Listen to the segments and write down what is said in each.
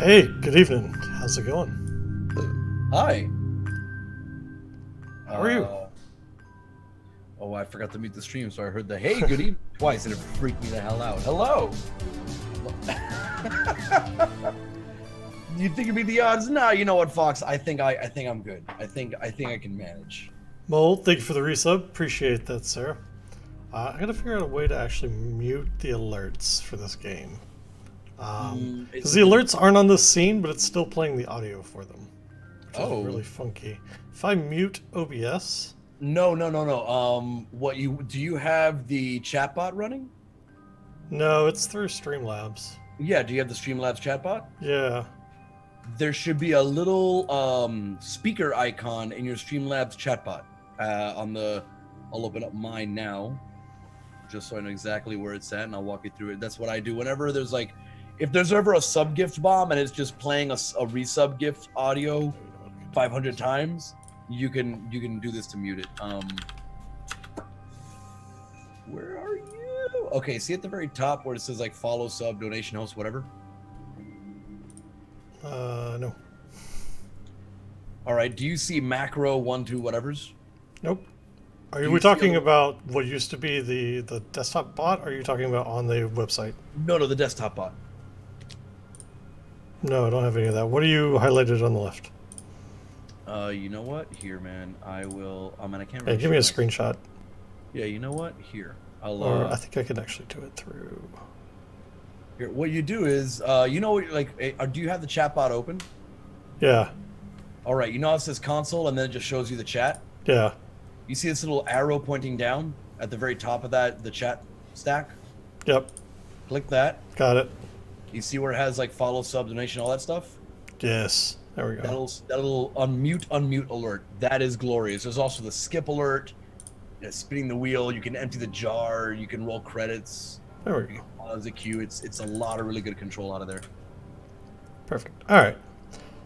Hey, good evening. How's it going? Hi. How are you? Uh, oh, I forgot to mute the stream, so I heard the "Hey, good evening" twice, and it freaked me the hell out. Hello. You think it'd be the odds? No, you know what, Fox? I think I'm good. I think I can manage. Mold, thank you for the resub. Appreciate that, sir. I gotta figure out a way to actually mute the alerts for this game. Because the alerts aren't on this scene, but it's still playing the audio for them, which is really Oh funky. If I mute OBS, no, no, no, no. What you do? You have the chatbot running? no, it's through Streamlabs. Yeah. Do you have the Streamlabs chatbot? Yeah. There should be a little speaker icon in your Streamlabs chatbot. I'll open up mine now, just so I know exactly where it's at, and I'll walk you through it. That's what I do whenever there's if there's ever a sub gift bomb and it's just playing a resub gift audio 500 times, you can do this to mute it. Where are you? Okay, see at the very top where it says follow, sub, donation, host, whatever. No. All right. Do you see macro 1, 2, whatever's? Nope. Are Do we you see talking a- about what used to be the desktop bot, or are you talking about on the website? No, the desktop bot. No, I don't have any of that. What are you highlighted on the left? You know what? Here, man. I will. I can't. Hey, Really give me a show screenshot. Yeah, you know what? Here, I'll. Or I think I can actually do it through. Here, what you do is, do you have the chat bot open? Yeah, All right. You know how it says console, and then it just shows you the chat. yeah, You see this little arrow pointing down at the very top of the chat stack. yep, Click that. got it. You see where it has follow, sub, donation, all that stuff. Yes, there we go. That'll unmute alert. That is glorious. There's also the skip alert. Spinning the wheel. You can empty the jar. You can roll credits. There we go. Pause a queue. It's a lot of really good control out of there. Perfect. All right.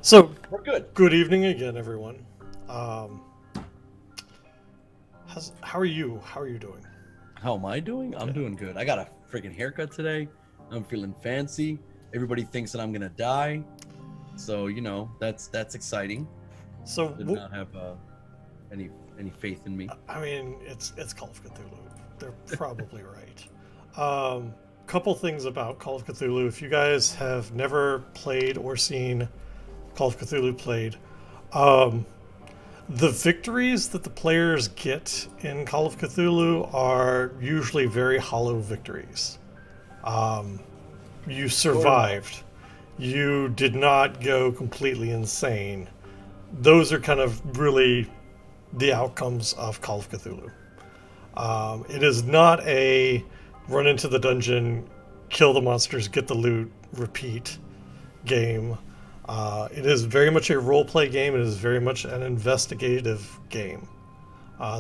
So, We're good. good evening again, everyone. How are you? How are you doing? How am I doing? I'm doing good. I got a freaking haircut today. I'm feeling fancy. Everybody thinks that I'm gonna die. So that's exciting. So, Did not have any faith in me. I mean, it's Call of Cthulhu. They're probably right. Couple things about Call of Cthulhu. If you guys have never played or seen Call of Cthulhu played, the victories that the players get in Call of Cthulhu are usually very hollow victories. You survived. You did not go completely insane. Those are kind of really the outcomes of Call of Cthulhu. It is not a run into the dungeon, kill the monsters, get the loot, repeat game. It is very much a role-play game. It is very much an investigative game.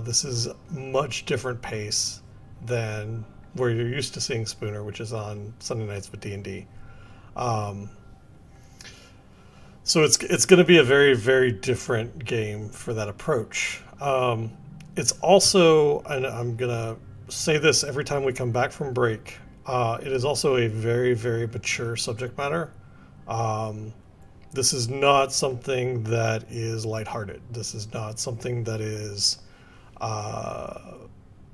This is much different pace than where you're used to seeing Spooner, which is on Sunday nights with D&D. So it's going to be a very, very different game for that approach. It's also, and I'm going to say this every time we come back from break, it is also a very, very mature subject matter. This is not something that is lighthearted. This is not something that is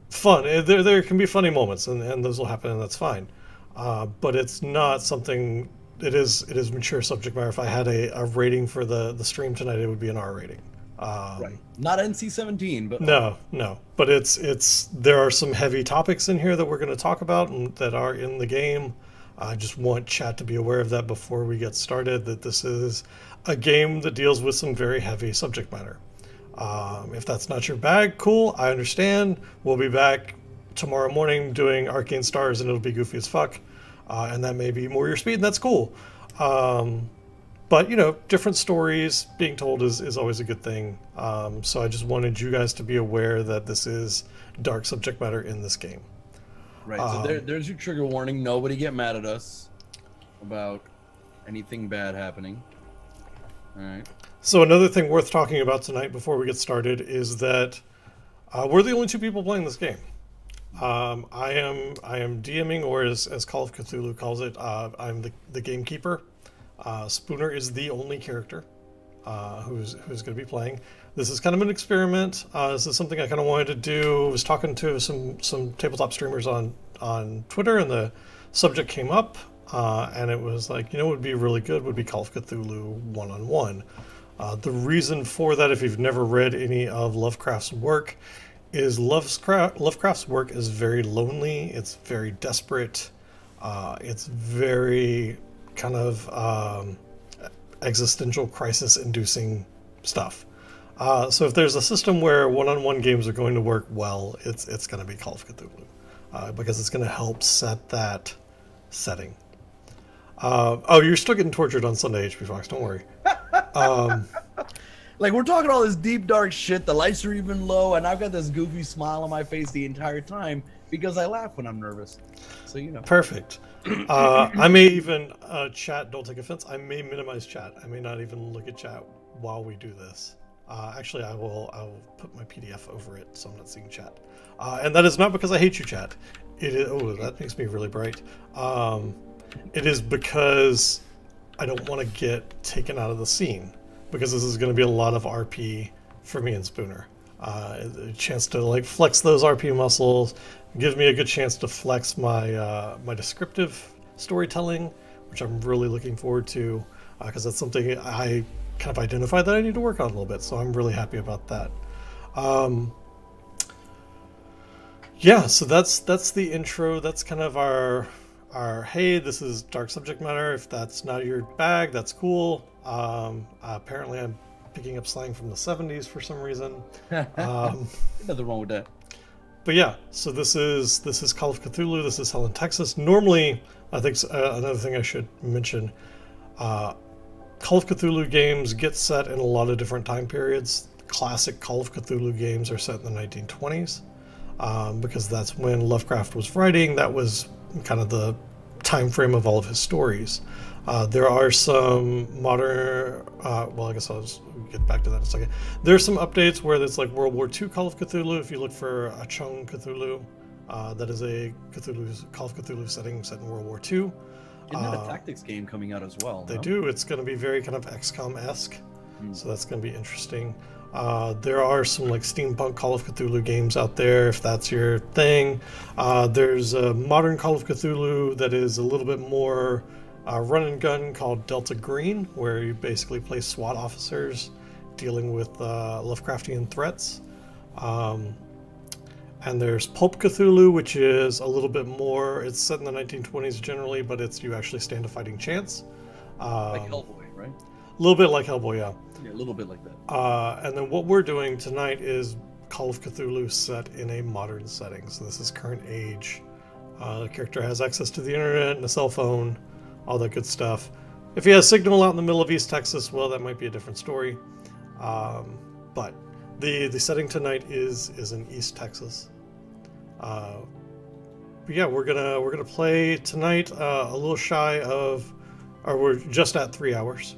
fun. There can be funny moments, and those will happen, and that's fine. But it's not something. It is mature subject matter. If I had a rating for the stream tonight, it would be an R rating. Right. Not NC-17, but No. But it's there are some heavy topics in here that we're going to talk about and that are in the game. I just want chat to be aware of that before we get started, that this is a game that deals with some very heavy subject matter. If that's not your bag, cool, I understand. We'll be back tomorrow morning doing Arcane Stars, and it'll be goofy as fuck. And that may be more your speed, and that's cool. But, different stories being told is always a good thing. So I just wanted you guys to be aware that this is dark subject matter in this game. right. So there's your trigger warning. Nobody get mad at us about anything bad happening. All right. So another thing worth talking about tonight before we get started is that we're the only two people playing this game. I am DMing, or as Call of Cthulhu calls it, I'm the gamekeeper. Spooner is the only character who's going to be playing. This is kind of an experiment. This is something I kind of wanted to do. I was talking to some tabletop streamers on Twitter, and the subject came up, and it was like, what would be really good would be Call of Cthulhu one-on-one. The reason for that, if you've never read any of Lovecraft's work, is Lovecraft's work is very lonely. It's very desperate. It's very kind of existential crisis-inducing stuff. So if there's a system where one-on-one games are going to work well, it's going to be Call of Cthulhu, because it's going to help set that setting. Oh, you're still getting tortured on Sunday, HP Fox. Don't worry. Like, we're talking all this deep, dark shit. The lights are even low, and I've got this goofy smile on my face the entire time because I laugh when I'm nervous. So, Perfect. I may even chat. Don't take offense. I may minimize chat. I may not even look at chat while we do this. Actually, I will put my PDF over it so I'm not seeing chat. And that is not because I hate you, chat. It is. Oh, that makes me really bright. It is because I don't want to get taken out of the scene, because this is going to be a lot of RP for me and Spooner. A chance to flex those RP muscles, gives me a good chance to flex my my descriptive storytelling, which I'm really looking forward to, because that's something I kind of identified that I need to work on a little bit. So I'm really happy about that. Yeah, so that's the intro. That's kind of our hey, this is dark subject matter. If that's not your bag, that's cool. Apparently I'm picking up slang from the 70s for some reason. Nothing wrong with that. But yeah, so this is Call of Cthulhu. This is Hell in Texas. Normally, I think another thing I should mention, Call of Cthulhu games get set in a lot of different time periods. Classic Call of Cthulhu games are set in the 1920s, because that's when Lovecraft was writing. That was kind of the time frame of all of his stories. There are some modern, well, I guess I'll just get back to that in a second. There's some updates where it's like World War II Call of Cthulhu. If you look for a Chung Cthulhu, that is a Call of Cthulhu setting set in World War II. Isn't that a tactics game coming out as well? They do. It's going to be very kind of XCOM-esque, so that's going to be interesting. There are some steampunk Call of Cthulhu games out there, if that's your thing. There's a modern Call of Cthulhu that is a little bit more run and gun called Delta Green, where you basically play SWAT officers dealing with Lovecraftian threats. And there's Pulp Cthulhu, which is a little bit more, it's set in the 1920s generally, but it's you actually stand a fighting chance. Like Hellboy, right? A little bit like Hellboy, yeah. Yeah, a little bit like that. And then what we're doing tonight is Call of Cthulhu set in a modern setting. So this is current age. The character has access to the internet and a cell phone, all that good stuff. If he has signal out in the middle of East Texas, well, that might be a different story. But the setting tonight is in East Texas. But yeah, we're gonna play tonight a little shy of, or we're just at 3 hours.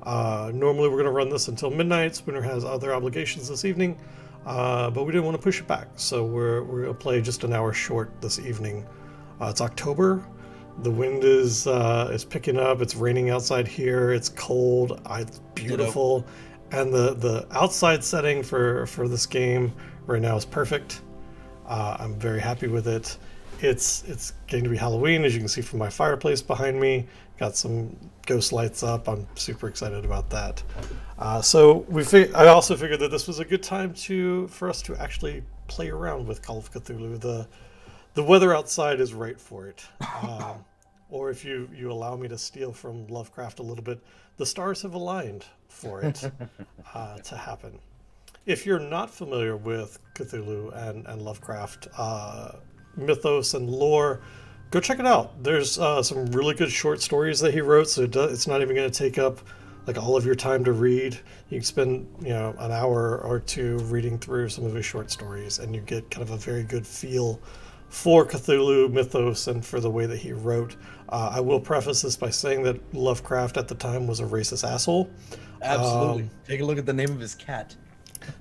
Normally we're going to run this until midnight. Spooner has other obligations this evening, but we didn't want to push it back, so we're going to play just an hour short this evening. It's October. The wind is picking up. It's raining outside here. It's cold. It's beautiful, and the outside setting for this game right now is perfect. I'm very happy with it. It's going to be Halloween, as you can see from my fireplace behind me. Got some ghost lights up. I'm super excited about that. So I also figured that this was a good time for us to actually play around with Call of Cthulhu. The weather outside is right for it. Or if you allow me to steal from Lovecraft a little bit, the stars have aligned for it to happen. If you're not familiar with Cthulhu and Lovecraft mythos and lore, go check it out. There's some really good short stories that he wrote, so it's not even going to take up all of your time to read. You can spend an hour or two reading through some of his short stories, and you get kind of a very good feel for Cthulhu mythos and for the way that he wrote. I will preface this by saying that Lovecraft at the time was a racist asshole. Absolutely. Take a look at the name of his cat.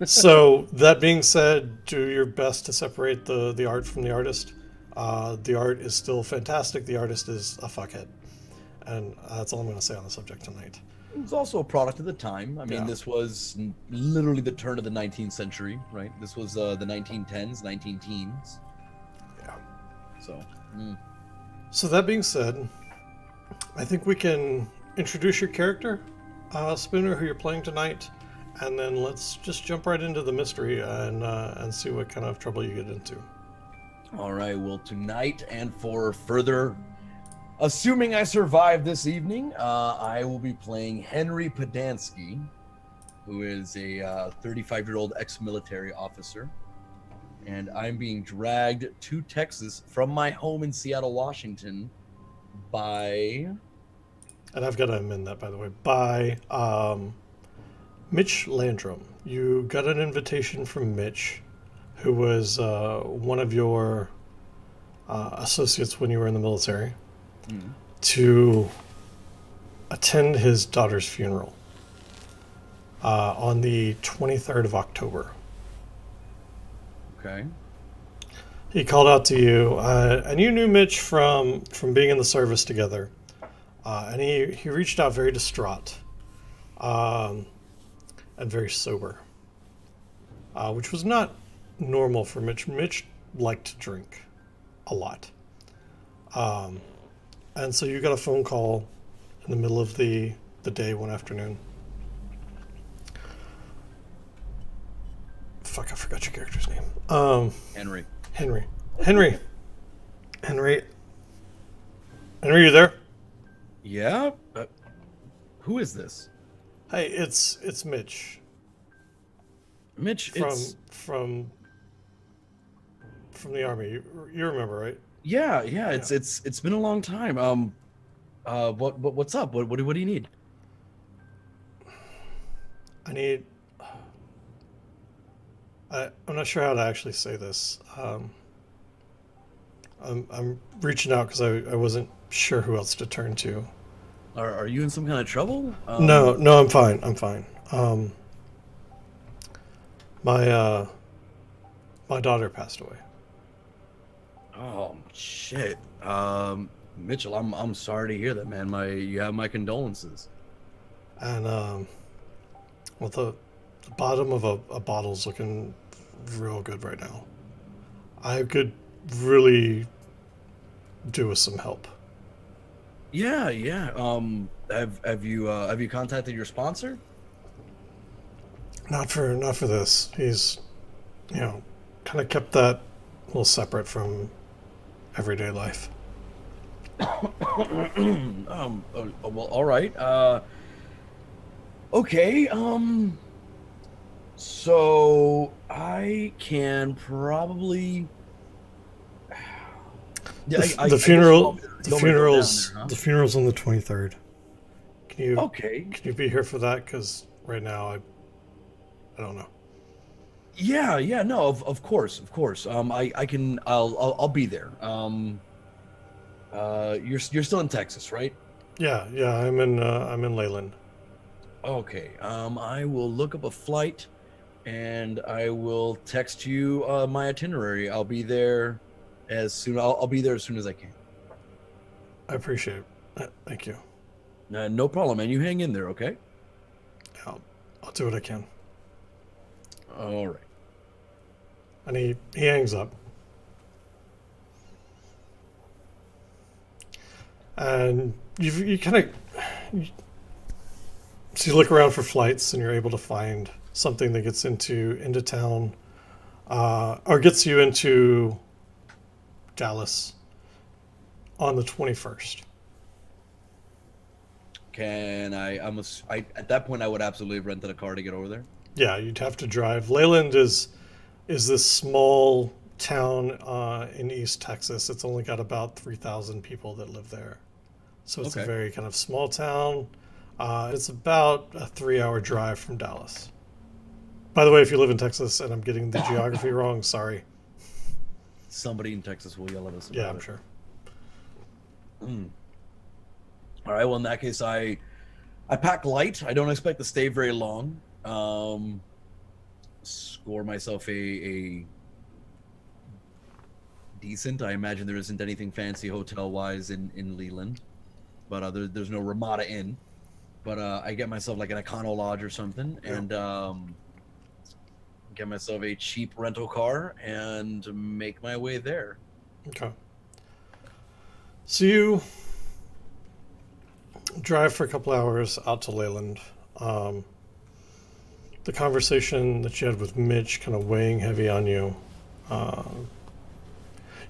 So that being said, do your best to separate the art from the artist. The art is still fantastic. The artist is a fuckhead. and that's all I'm going to say on the subject tonight. It was also a product of the time. I mean, Yeah. this was literally the turn of the 19th century, right? This was the 1910s, 19 teens. Yeah. So, So that being said, I think we can introduce your character, Spooner, who you're playing tonight, and then let's just jump right into the mystery and see what kind of trouble you get into. all right. Well, tonight and for further, assuming I survive this evening, I will be playing Henry Podansky, who is a 35-year-old ex-military officer. And I'm being dragged to Texas from my home in Seattle, Washington by... And I've got to amend that, by the way, by Mitch Landrum. You got an invitation from Mitch, who was one of your associates when you were in the military, to attend his daughter's funeral on the 23rd of October. Okay. He called out to you, and you knew Mitch from being in the service together. And he reached out very distraught and very sober, which was not normal for Mitch. Mitch liked to drink a lot. And so you got a phone call in the middle of the day one afternoon. Fuck, I forgot your character's name. Henry. Henry, you there? Yeah? Who is this? Hey, it's Mitch Mitch, from the army. You remember, right? yeah, it's been a long time. What's up? What do you need? I'm not sure how to actually say this. I'm reaching out because I wasn't sure who else to turn to. Are you in some kind of trouble? No, I'm fine. My daughter passed away. Oh shit. Mitchell, I'm sorry to hear that, man. You have my condolences. And well, the bottom of a bottle's looking real good right now. I could really do with some help. Yeah. Have you contacted your sponsor? Not for this. He's, kind of kept that a little separate from everyday life. Well, all right. Okay. So I can probably. Yeah, The funeral's on the 23rd. Okay. Can you be here for that? Because right now I don't know. Yeah. No, of course. I can. I'll be there. You're still in Texas, right? Yeah. I'm in Leyland. Okay. I will look up a flight, and I will text you my itinerary. I'll be there as soon. I'll be there as soon as I can. I appreciate it. Thank you. No problem, man. You hang in there, okay? I'll do what I can. All right. And he hangs up. And you kind of so you look around for flights, and you're able to find something that gets into town, or gets you into Dallas on the 21st. Can I? At that point, I would absolutely have rented a car to get over there. Yeah, you'd have to drive. Leyland is this small town in East Texas. It's only got about 3,000 people that live there. So it's a very kind of small town. It's about a 3-hour drive from Dallas. By the way, if you live in Texas and I'm getting the geography wrong, sorry. Somebody in Texas will yell at us. Yeah, I'm sure. All right. Well, in that case, I pack light. I don't expect to stay very long. Score myself a decent. I imagine there isn't anything fancy hotel wise in Leland. but there's no Ramada Inn. But I get myself like an Econo Lodge or something, and get myself a cheap rental car and make my way there. Okay. So you drive for a couple hours out to Leyland. Um, the conversation that you had with Mitch kind of weighing heavy on you.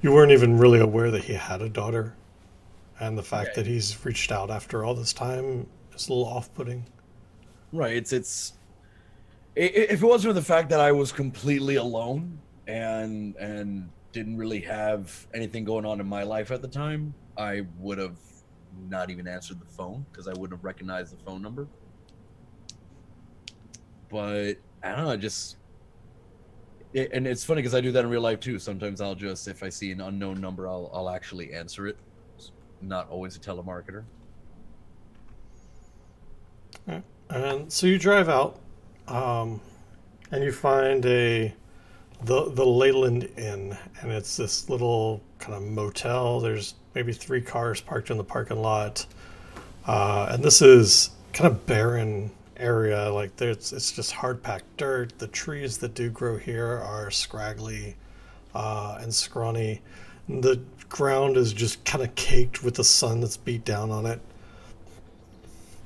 You weren't even really aware that he had a daughter, and the fact that he's reached out after all this time is a little off-putting. Right. If it wasn't for the fact that I was completely alone and didn't really have anything going on in my life at the time, I would have not even answered the phone because I wouldn't have recognized the phone number. But I don't know, and it's funny because I do that in real life too. Sometimes I'll just, if I see an unknown number, I'll actually answer it. It's not always a telemarketer. Okay. And so you drive out, and you find the Leyland Inn, and it's this little kind of motel. There's maybe 3 cars parked in the parking lot, and this is kind of barren area. Like it's just hard packed dirt. The trees that do grow here are scraggly and scrawny. The ground is just kind of caked with the sun that's beat down on it.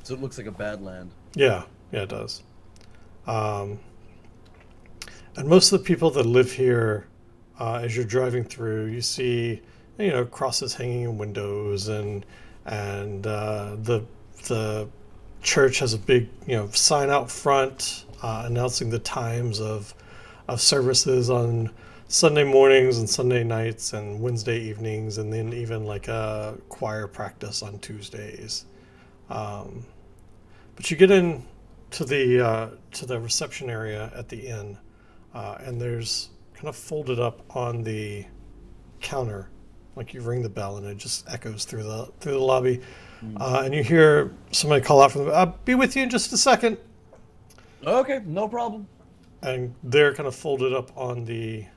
So it looks like a bad land. Yeah, it does. And most of the people that live here, as you're driving through, you see, crosses hanging in windows, and the church has a big, sign out front announcing the times of services on Sunday mornings and Sunday nights and Wednesday evenings, and then even like a choir practice on Tuesdays. But you get in to the reception area at the inn, and there's kind of folded up on the counter, like you ring the bell and it just echoes through the lobby, and you hear somebody call out from the, "I'll be with you in just a second." Okay, no problem. And there, kind of folded up on the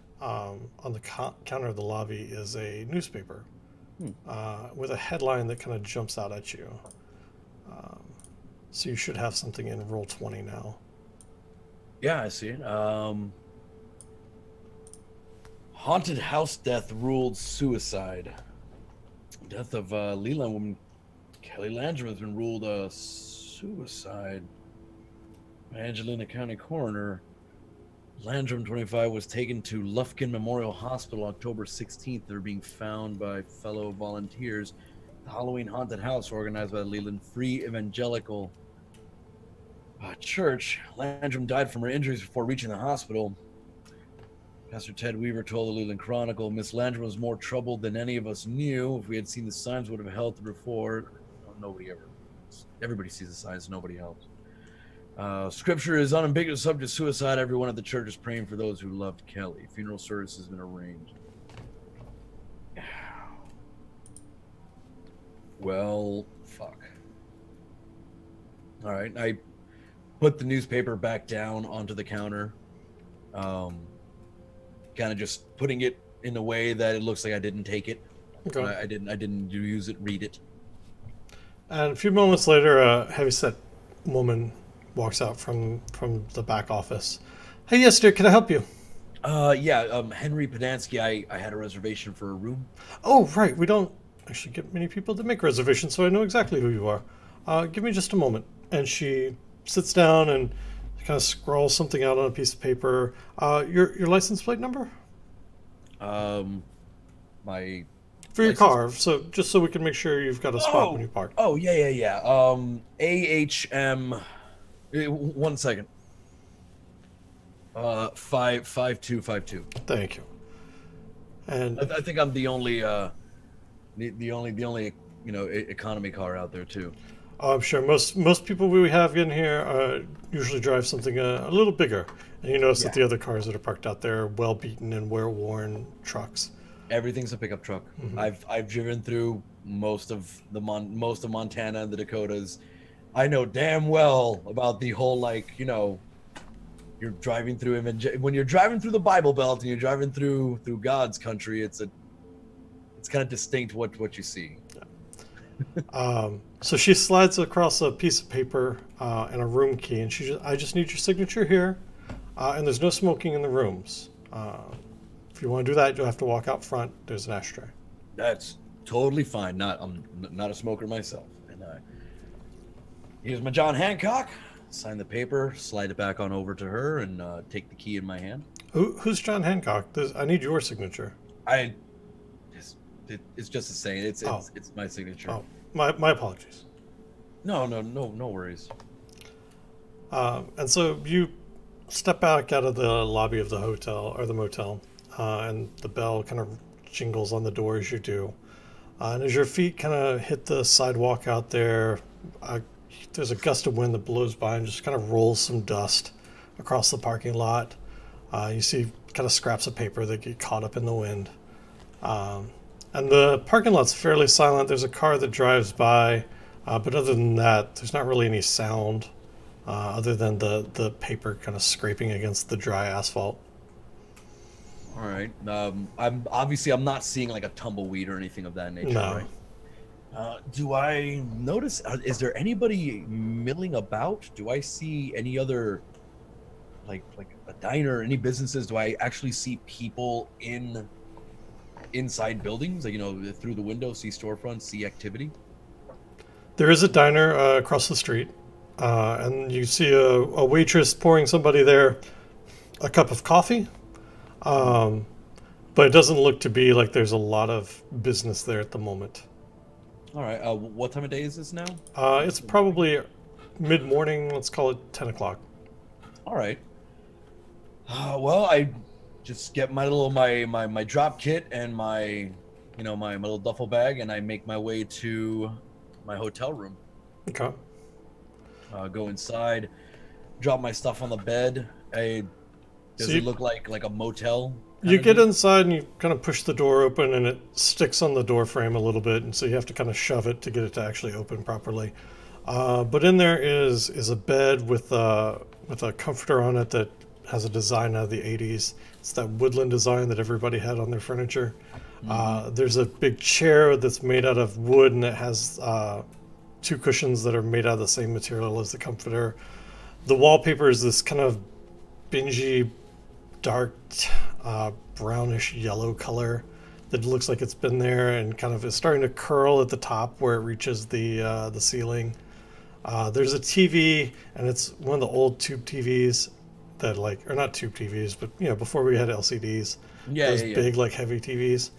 counter of the lobby, is a newspaper with a headline that kind of jumps out at you. So you should have something in roll 20 now. Yeah, I see it. Haunted house death ruled suicide. Death of Leland woman Kelly Landrum has been ruled a suicide. Angelina County Coroner. Landrum, 25, was taken to Lufkin Memorial Hospital October 16th. They're being found by fellow volunteers. The Halloween haunted house organized by the Leland Free Evangelical Church. Landrum died from her injuries before reaching the hospital. Pastor Ted Weaver told the Leland Chronicle, "Miss Landrum was more troubled than any of us knew. If we had seen the signs, would have helped her before." Everybody sees the signs, nobody helps. Scripture is unambiguous subject to suicide. Everyone at the church is praying for those who loved Kelly. Funeral service has been arranged. Well, fuck. All right, I put the newspaper back down onto the counter, kind of just putting it in a way that it looks like I didn't take it. Okay. I didn't use it, read it. And a few moments later, a heavyset woman walks out from the back office. "Hey, yes, dear, can I help you?" Henry Podansky. I had a reservation for a room. "Oh, right. We don't actually get many people to make reservations, so I know exactly who you are. Give me just a moment." And she sits down and kind of scrawls something out on a piece of paper. Your license plate number? My For your car, so just so we can make sure you've got a spot when you park. Oh, yeah. AHM. 1 second. 5252. Thank you. And I think I'm the only economy car out there too. I'm sure most people we have in here usually drive something a little bigger, and you notice that the other cars that are parked out there are well beaten and wear worn trucks. Everything's a pickup truck. Mm-hmm. I've driven through most of Montana and the Dakotas. I know damn well about the whole, you're driving through when you're driving through the Bible Belt and you're driving through God's country. It's kind of distinct what you see. So she slides across a piece of paper and a room key, and I just need your signature here, and there's no smoking in the rooms. If you want to do that, you'll have to walk out front. There's an ashtray. That's totally fine. I'm not a smoker myself. And here's my John Hancock. Sign the paper, slide it back on over to her, and take the key in my hand. Who's John Hancock? I need your signature. I it's just the same. It's Oh. it's my signature. Oh, my apologies. No worries. And so you step back out of the lobby of the hotel or the motel, and the bell kind of jingles on the door as you do. And as your feet kind of hit the sidewalk out there, there's a gust of wind that blows by and just kind of rolls some dust across the parking lot. You see kind of scraps of paper that get caught up in the wind. And the parking lot's fairly silent. There's a car that drives by, but other than that, there's not really any sound other than the paper kind of scraping against the dry asphalt. All right. I'm not seeing like a tumbleweed or anything of that nature. No. Right? Do I notice? Is there anybody milling about? Do I see any other, like a diner? Any businesses? Do I actually see people inside buildings? Like, through the window, see storefronts, see activity. There is a diner across the street, and you see a waitress pouring somebody there a cup of coffee. But it doesn't look to be like there's a lot of business there at the moment. All right. What time of day is this now? It's probably mid-morning. Let's call it 10 o'clock. All right. Well, I just get my little my drop kit and my little duffel bag, and I make my way to my hotel room. Okay. Go inside, drop my stuff on the bed. Does it look like a motel? You get inside and you kind of push the door open, and it sticks on the door frame a little bit, and so you have to kind of shove it to get it to actually open properly. But in there is a bed with a comforter on it that has a design out of the 80s. It's that woodland design that everybody had on their furniture. Mm-hmm. There's a big chair that's made out of wood, and it has two cushions that are made out of the same material as the comforter. The wallpaper is this kind of dingy, dark, brownish yellow color that looks like it's been there and kind of is starting to curl at the top where it reaches the ceiling. There's a TV, and it's one of the old tube TVs that or not tube TVs, but before we had LCDs, those big heavy TVs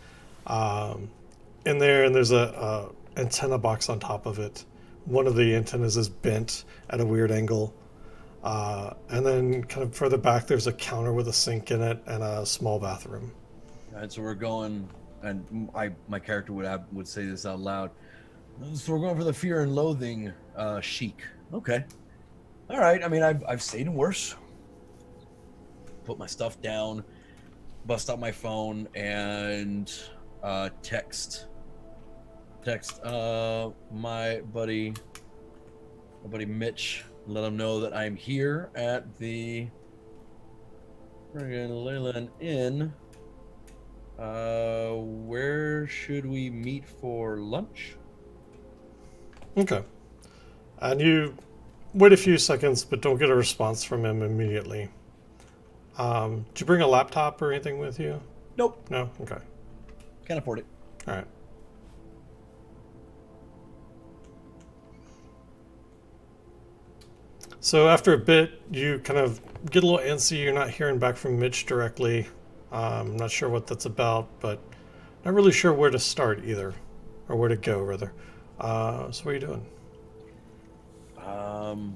in there, and there's a antenna box on top of it. One of the antennas is bent at a weird angle. And then kind of further back, there's a counter with a sink in it and a small bathroom. All right, so we're going, and my character would say this out loud. So we're going for the fear and loathing chic. Okay. All right. I mean, I've stayed in worse. Put my stuff down, bust out my phone, and text my buddy Mitch. Let him know that I'm here at the friggin' Leyland Inn. Where should we meet for lunch? Okay. And you wait a few seconds, but don't get a response from him immediately. Did you bring a laptop or anything with you? Nope. No? Okay. Can't afford it. All right. So after a bit, you kind of get a little antsy. You're not hearing back from Mitch directly. I'm not sure what that's about, but not really sure where to start either, or where to go rather. So what are you doing? I'm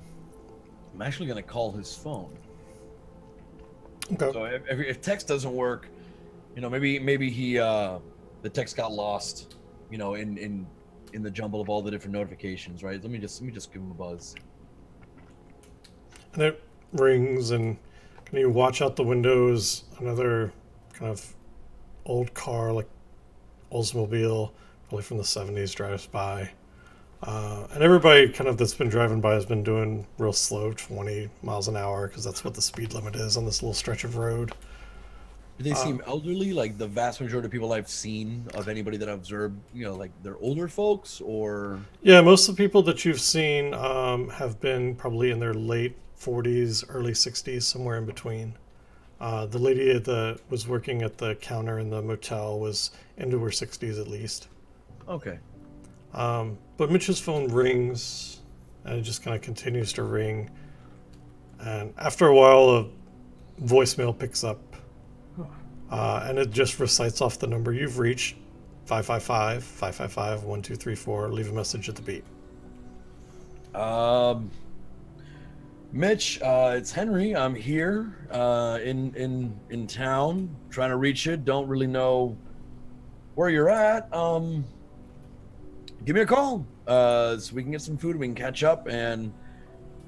actually gonna call his phone. Okay. So if text doesn't work, maybe he the text got lost, in the jumble of all the different notifications, right? Let me just give him a buzz. And it rings, and you watch out the windows. Another kind of old car, like Oldsmobile, probably from the 70s, drives by. And everybody kind of that's been driving by has been doing real slow, 20 miles an hour, because that's what the speed limit is on this little stretch of road. Do they Uh, seem elderly? Like the vast majority of people I've seen of anybody that I've observed, like they're older folks or yeah, most of the people that you've seen have been probably in their late 40s, early 60s, somewhere in between. The lady that was working at the counter in the motel was into her 60s at least. okay. But Mitch's phone rings, and it just kind of continues to ring. And after a while, a voicemail picks up, and it just recites off the number you've reached, 555-555-1234. Leave a message at the beep. Um, Mitch, it's Henry. I'm here in town trying to reach you. Don't really know where you're at. Give me a call so we can get some food. We can catch up and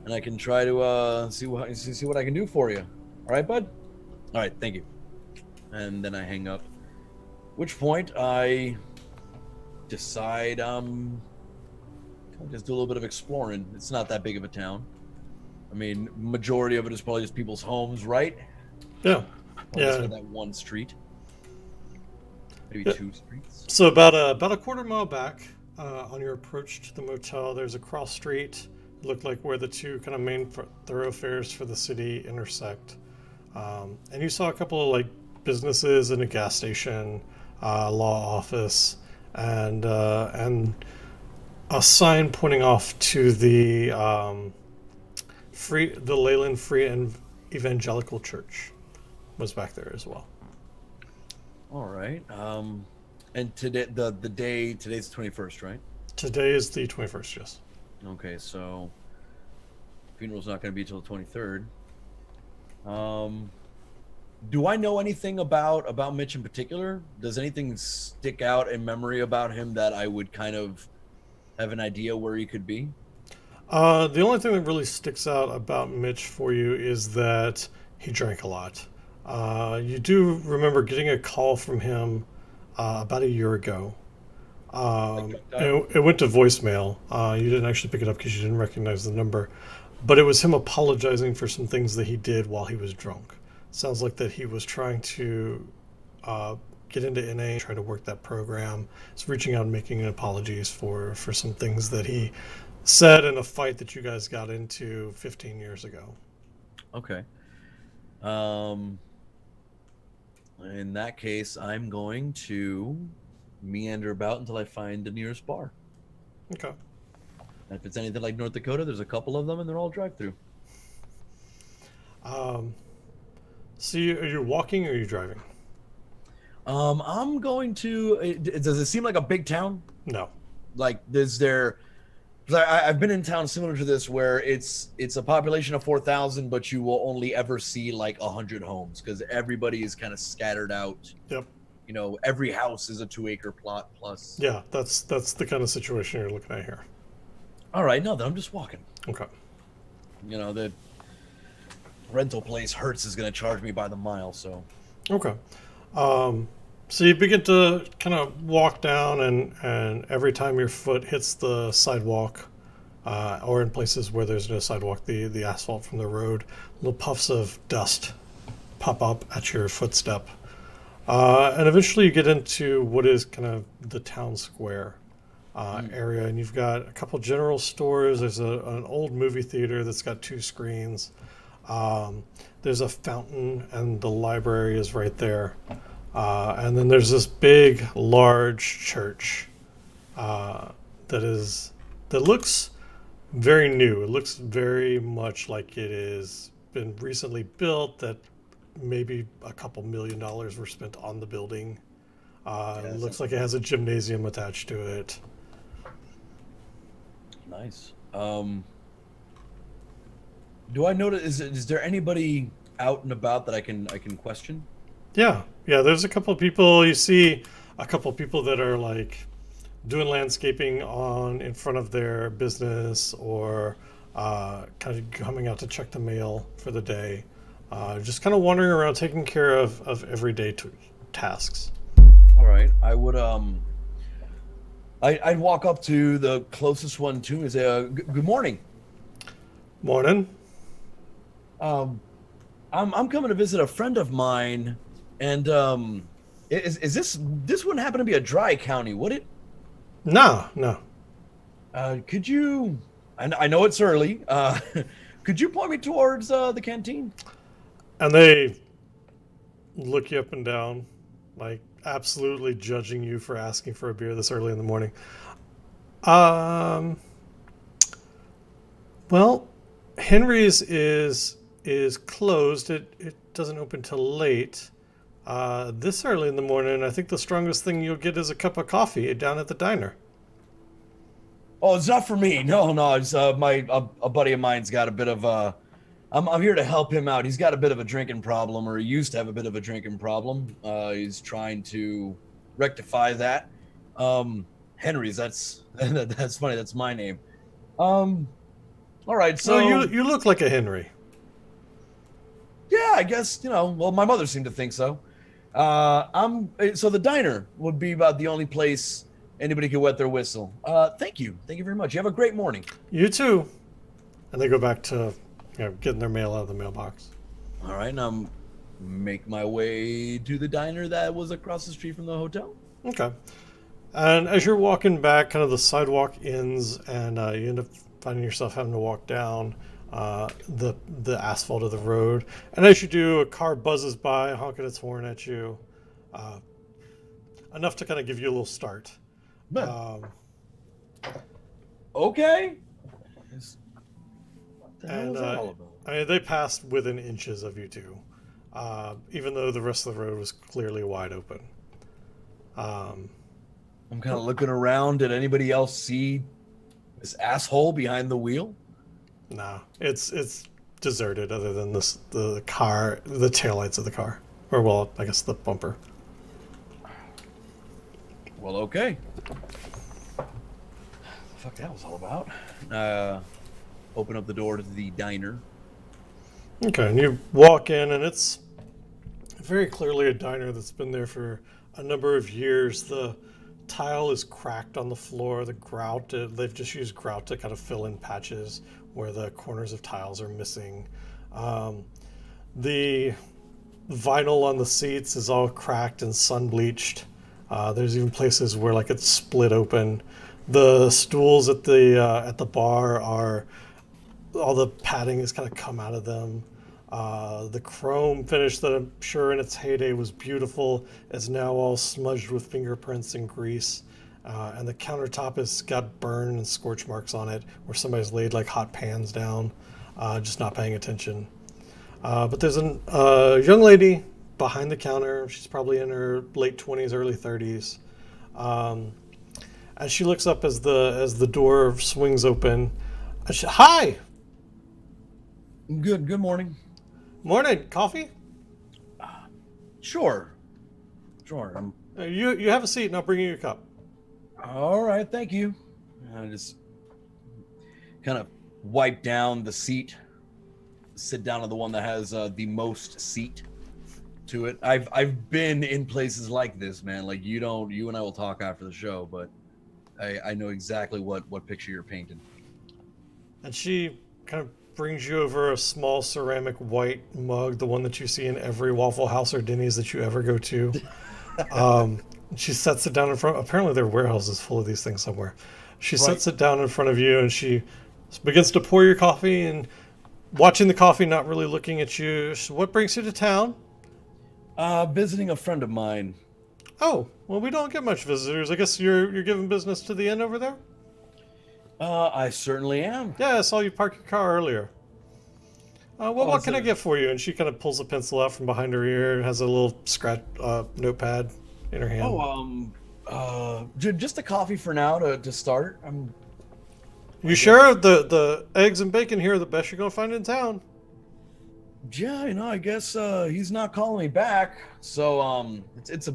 I can try to see what I can do for you. All right, bud. All right, thank you. And then I hang up. Which point I decide I'll just do a little bit of exploring. It's not that big of a town. I mean, majority of it is probably just people's homes, right? Yeah. Probably just Yeah. that one street, maybe Yeah. two streets. So about a quarter mile back, on your approach to the motel, there's a cross street. It looked like where the two kind of main thoroughfares for the city intersect. And you saw a couple of like businesses and a gas station, law office, and a sign pointing off to the Leyland Free and Evangelical Church was back there as well. All right. And today today's the 21st, right? Today is the 21st, yes. Okay, so funeral's not going to be till the 23rd. Do I know anything about Mitch in particular? Does anything stick out in memory about him that I would kind of have an idea where he could be? The only thing that really sticks out about Mitch for you is that he drank a lot. You do remember getting a call from him about a year ago. It went to voicemail. You didn't actually pick it up because you didn't recognize the number, but it was him apologizing for some things that he did while he was drunk. Sounds like that he was trying to get into NA, try to work that program. He's reaching out and making apologies for some things that he said in a fight that you guys got into 15 years ago. Okay. In that case, I'm going to meander about until I find the nearest bar. Okay. And if it's anything like North Dakota, there's a couple of them and they're all drive-through. So are you walking or are you driving? I'm going to. Does it seem like a big town? No. Like, is there? 'Cause I've been in towns similar to this where it's a population of 4,000, but you will only ever see like 100 homes because everybody is kind of scattered out. Yep. Every house is a 2-acre plot plus. Yeah, that's the kind of situation you're looking at here. All right, no, then I'm just walking. Okay. The rental place Hertz is going to charge me by the mile, so. Okay. So you begin to kind of walk down, and every time your foot hits the sidewalk, or in places where there's no sidewalk, the asphalt from the road, little puffs of dust pop up at your footstep. And eventually you get into what is kind of the town square area, and you've got a couple general stores. There's an old movie theater that's got 2 screens. There's a fountain, and the library is right there. And then there's this big, large church that looks very new. It looks very much like it is been recently built. That maybe a couple $1 million were spent on the building. It looks like it has a gymnasium attached to it. Nice. Do I notice? Is there anybody out and about that I can question? Yeah. There's a couple of people. You see a couple of people that are like doing landscaping in front of their business, or kind of coming out to check the mail for the day. Just kind of wandering around, taking care of everyday tasks. All right, I would I'd walk up to the closest one to me and say, "Good morning. Morning. I'm coming to visit a friend of mine, And is this wouldn't happen to be a dry county, would it? No, no. Could you? I know it's early. Could you point me towards the canteen? And they look you up and down, like absolutely judging you for asking for a beer this early in the morning. Um, well, Henry's is closed. It doesn't open till late. This early in the morning, I think the strongest thing you'll get is a cup of coffee down at the diner. Oh, it's not for me. No, no. It's a buddy of mine's got a bit of I'm here to help him out. He's got a bit of a drinking problem, or he used to have a bit of a drinking problem. He's trying to rectify that. Henry's. That's funny. That's my name. All right. So So you look like a Henry. yeah, I guess Well, my mother seemed to think so. So the diner would be about the only place anybody could wet their whistle. Thank you very much. You have a great morning. You too. And they go back to getting their mail out of the mailbox. All right, now make my way to the diner that was across the street from the hotel. Okay. And as you're walking back, kind of the sidewalk ends, and you end up finding yourself having to walk down the asphalt of the road. And as you do, a car buzzes by, honking its horn at you, enough to kind of give you a little start. Um, Okay. What the hell and is that all about? I mean, they passed within inches of you two, even though the rest of the road was clearly wide open. I'm kind of looking around. Did anybody else see this asshole behind the wheel? No, it's deserted other than the car, the taillights of the car, or well, I guess the bumper. Well, okay. The fuck that was all about. Open up the door to the diner. Okay, and you walk in, and it's very clearly a diner that's been there for a number of years. The tile is cracked on the floor. The grout, they've just used grout to kind of fill in patches where the corners of tiles are missing. The vinyl on the seats is all cracked and sun bleached. There's even places where like it's split open. The stools at the bar are all the padding has kind of come out of them. The chrome finish that I'm sure in its heyday was beautiful is now all smudged with fingerprints and grease. And the countertop has got burn and scorch marks on it where somebody's laid like hot pans down, just not paying attention. But there's a young lady behind the counter. She's probably in her late 20s, early 30s. As she looks up as the door swings open, hi! Good morning. Morning, coffee? Sure. You have a seat and I'll bring you your cup. All right, thank you. I just kind of wipe down the seat, sit down on the one that has the most seat to it. I've been in places like this, man. Like you and I will talk after the show, but I know exactly what picture you're painting. And she kind of brings you over a small ceramic white mug, the one that you see in every Waffle House or Denny's that you ever go to. She sets it down in front. Apparently, their warehouse is full of these things somewhere. She sets it down in front of you, and she begins to pour your coffee and watching the coffee, not really looking at you. What brings you to town? Visiting a friend of mine. Oh, well, we don't get much visitors. I guess you're giving business to the inn over there? I certainly am. Yeah, I saw you park your car earlier. What can I get for you? And she kind of pulls a pencil out from behind her ear and has a little scratch notepad in her hand. Just a coffee for now to start. You sure the eggs and bacon here are the best you're gonna find in town? Yeah, I guess he's not calling me back, so it's a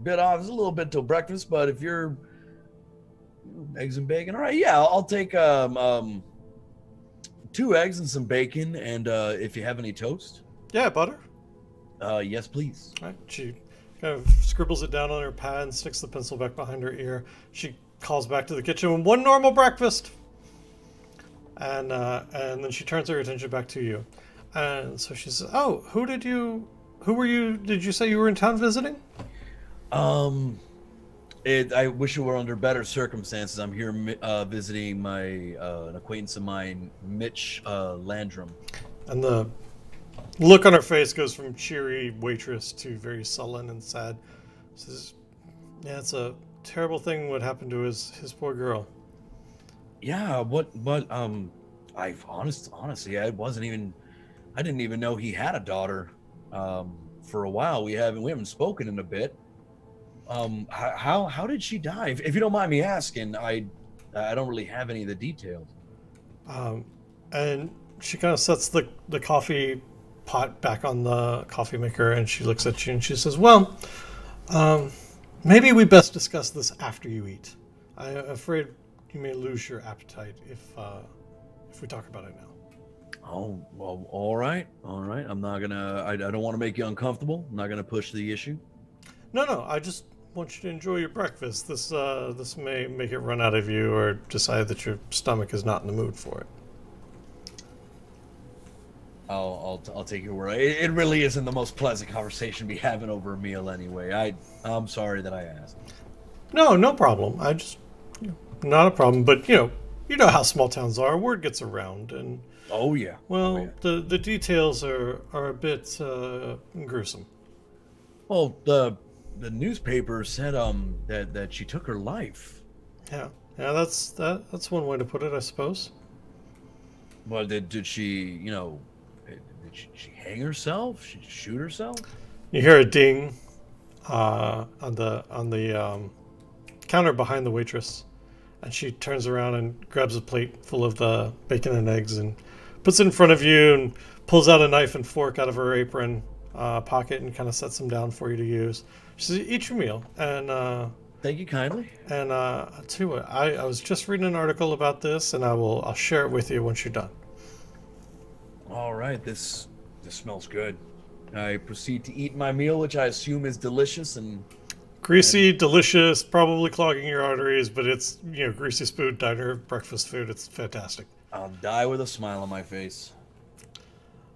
bit off. It's a little bit till breakfast, but if you're eggs and bacon, all right, yeah, I'll take 2 eggs and some bacon, and if you have any toast. Yeah, butter. Yes, please. All right, she kind of scribbles it down on her pad and sticks the pencil back behind her ear. She calls back to the kitchen, 1 normal breakfast, and then she turns her attention back to you. And so she says, "Oh, who did you who were you? Did you say you were in town visiting? Um, I wish it were under better circumstances. I'm here visiting my an acquaintance of mine, Mitch Landrum. And the look on her face goes from cheery waitress to very sullen and sad. Says, "Yeah, it's a terrible thing what happened to his poor girl." Yeah, honestly, I didn't even know he had a daughter. For a while, we haven't spoken in a bit. How did she die? If you don't mind me asking, I don't really have any of the details. Um, and she kind of sets the coffee pot back on the coffee maker, and she looks at you and she says, "Well, um, maybe we best discuss this after you eat. I'm afraid you may lose your appetite if we talk about it now." Oh, well, all right, all right. I'm not gonna. I don't want to make you uncomfortable. I'm not gonna push the issue. No, no, I just want you to enjoy your breakfast. This may make it run out of you, or decide that your stomach is not in the mood for it. I'll take your word. It really isn't the most pleasant conversation to be having over a meal anyway. I'm sorry that I asked. No, no problem. I just not a problem. But you know how small towns are. Word gets around, and Oh yeah. well, Oh, yeah. the details are a bit gruesome. Well, the newspaper said that she took her life. Yeah, yeah. That's one way to put it, I suppose. Well, did she, did she hang herself? She shoot herself? You hear a ding on the counter behind the waitress, and she turns around and grabs a plate full of the bacon and eggs and puts it in front of you and pulls out a knife and fork out of her apron pocket and kind of sets them down for you to use. She says, "Eat your meal." Thank you kindly. I'll tell you what, I was just reading an article about this, and I'll share it with you once you're done. All right, this smells good. I proceed to eat my meal, which I assume is delicious and Greasy, delicious, probably clogging your arteries, but it's greasy food, diner breakfast food. It's fantastic. I'll die with a smile on my face.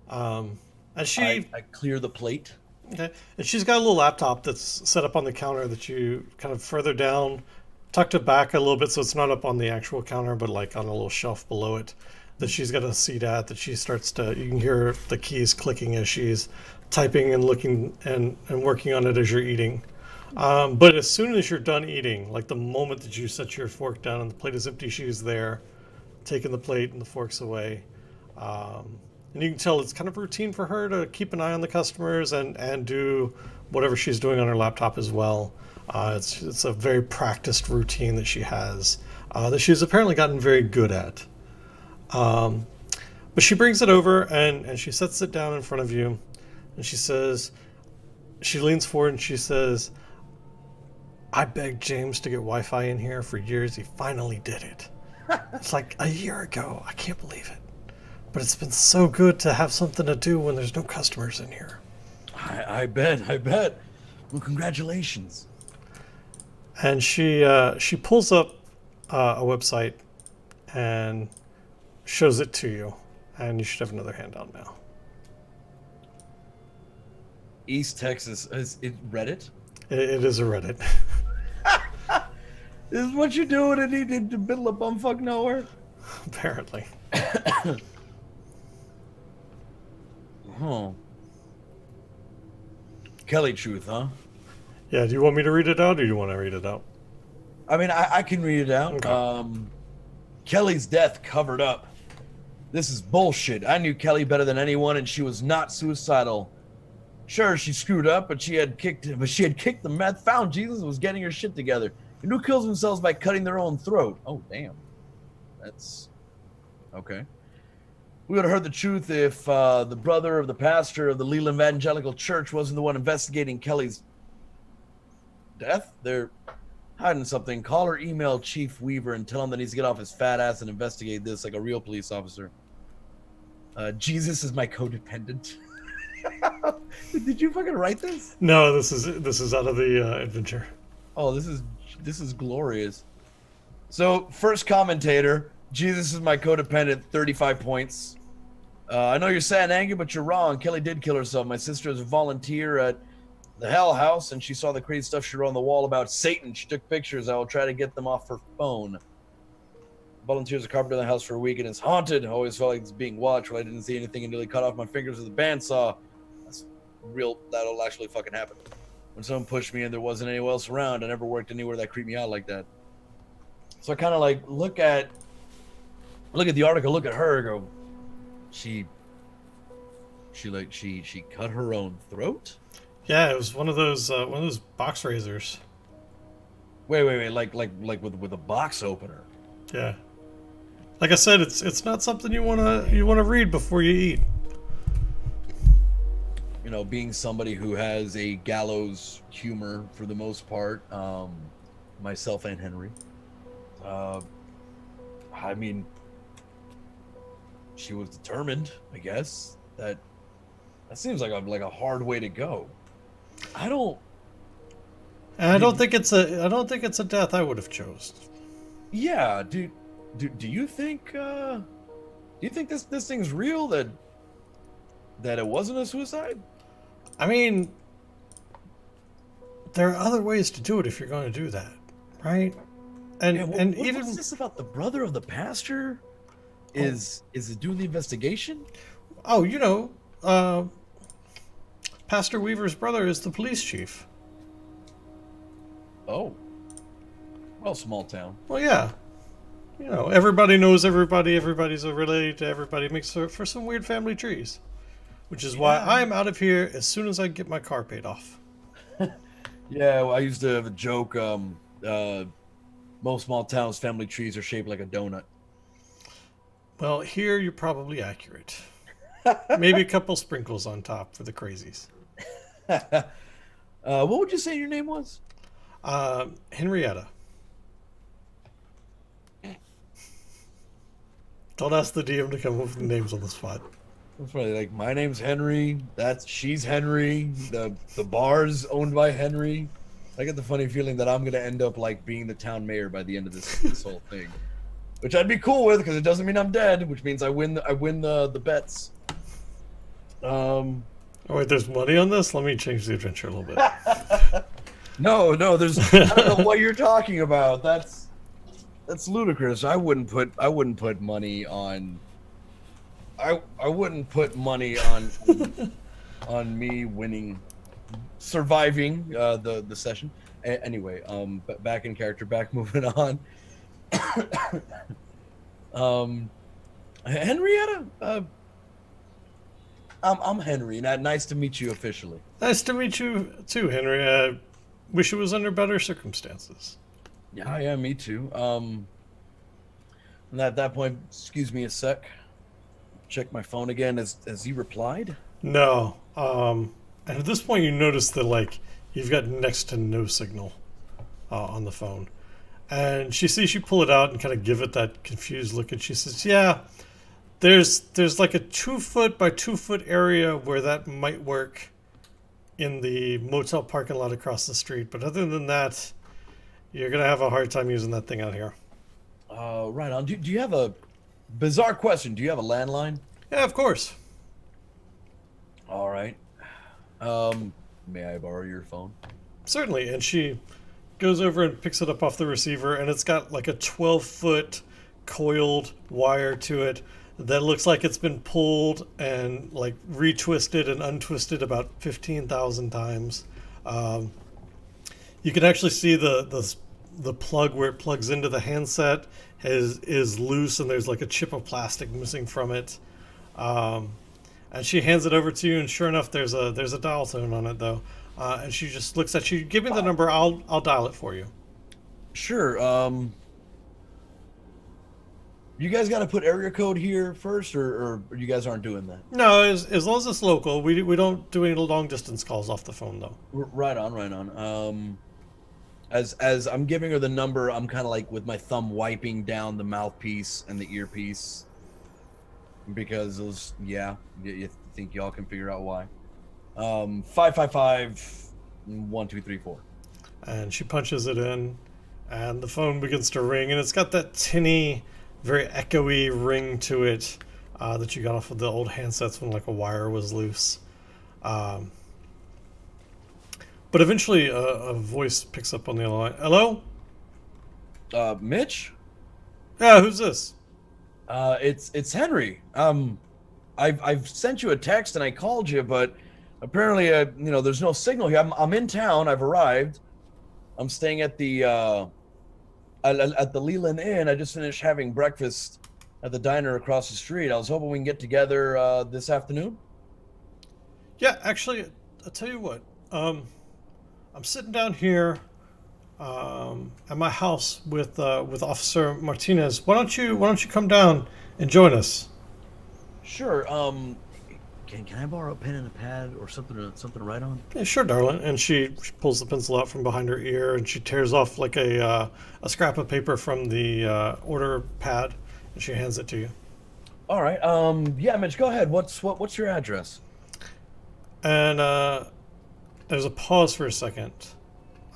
Um, and she I clear the plate. Okay. And she's got a little laptop that's set up on the counter that you kind of further down, tucked it back a little bit so it's not up on the actual counter, but like on a little shelf below it that she's got a seat at that she starts to, you can hear the keys clicking as she's typing and looking and working on it as you're eating. But as soon as you're done eating, like the moment that you set your fork down and the plate is empty, she's there, taking the plate and the forks away. And you can tell it's kind of routine for her to keep an eye on the customers and do whatever she's doing on her laptop as well. It's a very practiced routine that she has that she's apparently gotten very good at. But she brings it over and she sets it down in front of you, and she leans forward and she says, "I begged James to get Wi-Fi in here for years. He finally did it. It's like a year ago. I can't believe it. But it's been so good to have something to do when there's no customers in here." I bet. Well, congratulations. And she pulls up a website and shows it to you. And you should have another handout now. East Texas, is it Reddit? It is a Reddit. This is what you're doing in the middle of bumfuck nowhere? Apparently. Oh. Kelly truth, huh? Yeah, do you want me to read it out or do you want to read it out? I mean, I can read it out. Okay. Kelly's death covered up. This is bullshit. I knew Kelly better than anyone, and she was not suicidal. Sure, she screwed up, but she had kicked the meth, found Jesus, and was getting her shit together. And who kills themselves by cutting their own throat? Oh, damn. That's... okay. We would have heard the truth if the brother of the pastor of the Leland Evangelical Church wasn't the one investigating Kelly's death. They're hiding something. Call or email Chief Weaver and tell him that he needs to get off his fat ass and investigate this like a real police officer. Jesus is my codependent. Did you fucking write this? No, this is out of the adventure. Oh, this is glorious. So, first commentator, Jesus is my codependent, 35 points. I know you're sad and angry, but you're wrong. Kelly did kill herself. My sister is a volunteer at the Hell House, and she saw the crazy stuff she wrote on the wall about Satan. She took pictures. I will try to get them off her phone. Volunteers a carpenter in the house for a week, and it's haunted. I always felt like it's being watched. Well, I didn't see anything until he cut off my fingers with a bandsaw. That's real. That'll actually fucking happen. When someone pushed me and there wasn't anyone else around, I never worked anywhere that creeped me out like that. So I kind of like look at the article, look at her, go, she cut her own throat. Yeah, it was one of those box razors. Wait, like with a box opener. Yeah. Like I said, it's not something you wanna read before you eat. You know, being somebody who has a gallows humor for the most part, myself and Henry. I mean, she was determined, I guess. That seems like a hard way to go. I don't think it's a death I would have chose. Yeah, do you think this thing's real, that it wasn't a suicide? I mean, there are other ways to do it if you're going to do that, right? And even what's this about the brother of the pastor? Is it doing the investigation? Oh, Pastor Weaver's brother is the police chief. Oh. Well, small town. Well, yeah. Everybody knows everybody. Everybody's related to everybody. Makes for some weird family trees. Which is why I'm out of here as soon as I get my car paid off. Yeah, well, I used to have a joke. Most small towns' family trees are shaped like a donut. Well, here you're probably accurate. Maybe a couple sprinkles on top for the crazies. What would you say your name was? Henrietta. Don't ask the DM to come up with names on the spot. That's funny. Like, my name's Henry. She's Henry. The bar's owned by Henry. I get the funny feeling that I'm gonna end up like being the town mayor by the end of this whole thing, which I'd be cool with because it doesn't mean I'm dead, which means I win the bets. Oh wait, there's money on this? Let me change the adventure a little bit. No, there's I don't know what you're talking about. That's ludicrous. I wouldn't put money on I wouldn't put money on me winning, surviving the session. Anyway, back in character, moving on. Henrietta, I'm Henry. Nice to meet you officially. Nice to meet you too, Henry. I wish it was under better circumstances. Yeah, me too. And at that point, excuse me a sec. Check my phone again. Has he replied? No. And at this point, you notice that you've got next to no signal on the phone. And she sees you pull it out and kind of give it that confused look, and she says, "Yeah, there's like a 2 foot by 2 foot area where that might work in the motel parking lot across the street, but other than that, you're gonna have a hard time using that thing out here." Right on. Do you have a bizarre question? Do you have a landline? Yeah, of course. All right. May I borrow your phone? Certainly. And she goes over and picks it up off the receiver, and it's got like a 12-foot coiled wire to it that looks like it's been pulled and like retwisted and untwisted about 15,000 times. You can actually see the plug where it plugs into the handset is loose, and there's like a chip of plastic missing from it. And she hands it over to you, and sure enough, there's a dial tone on it though. And she just looks at you. Give me the number. I'll dial it for you. Sure. You guys got to put area code here first, or you guys aren't doing that? No, as long as it's local, we don't do any long distance calls off the phone though. Right on. As I'm giving her the number, I'm kind of like with my thumb wiping down the mouthpiece and the earpiece, because those, you think y'all can figure out why. 555-1234. And she punches it in, and the phone begins to ring, and it's got that tinny, very echoey ring to it. that you got off of the old handsets when like a wire was loose. Um, but eventually, a voice picks up on the other line. Hello? Mitch? Yeah, who's this? It's Henry. I've sent you a text and I called you, but apparently, there's no signal here. I'm in town. I've arrived. I'm staying at the at the Leland Inn. I just finished having breakfast at the diner across the street. I was hoping we can get together this afternoon. Yeah, actually, I'll tell you what. I'm sitting down here at my house with Officer Martinez. Why don't you come down and join us? Sure. Can I borrow a pen and a pad or something to write on? Yeah, sure, darling. And she pulls the pencil out from behind her ear and she tears off like a scrap of paper from the order pad and she hands it to you. All right. Yeah, Mitch, go ahead. What's your address? And there's a pause for a second,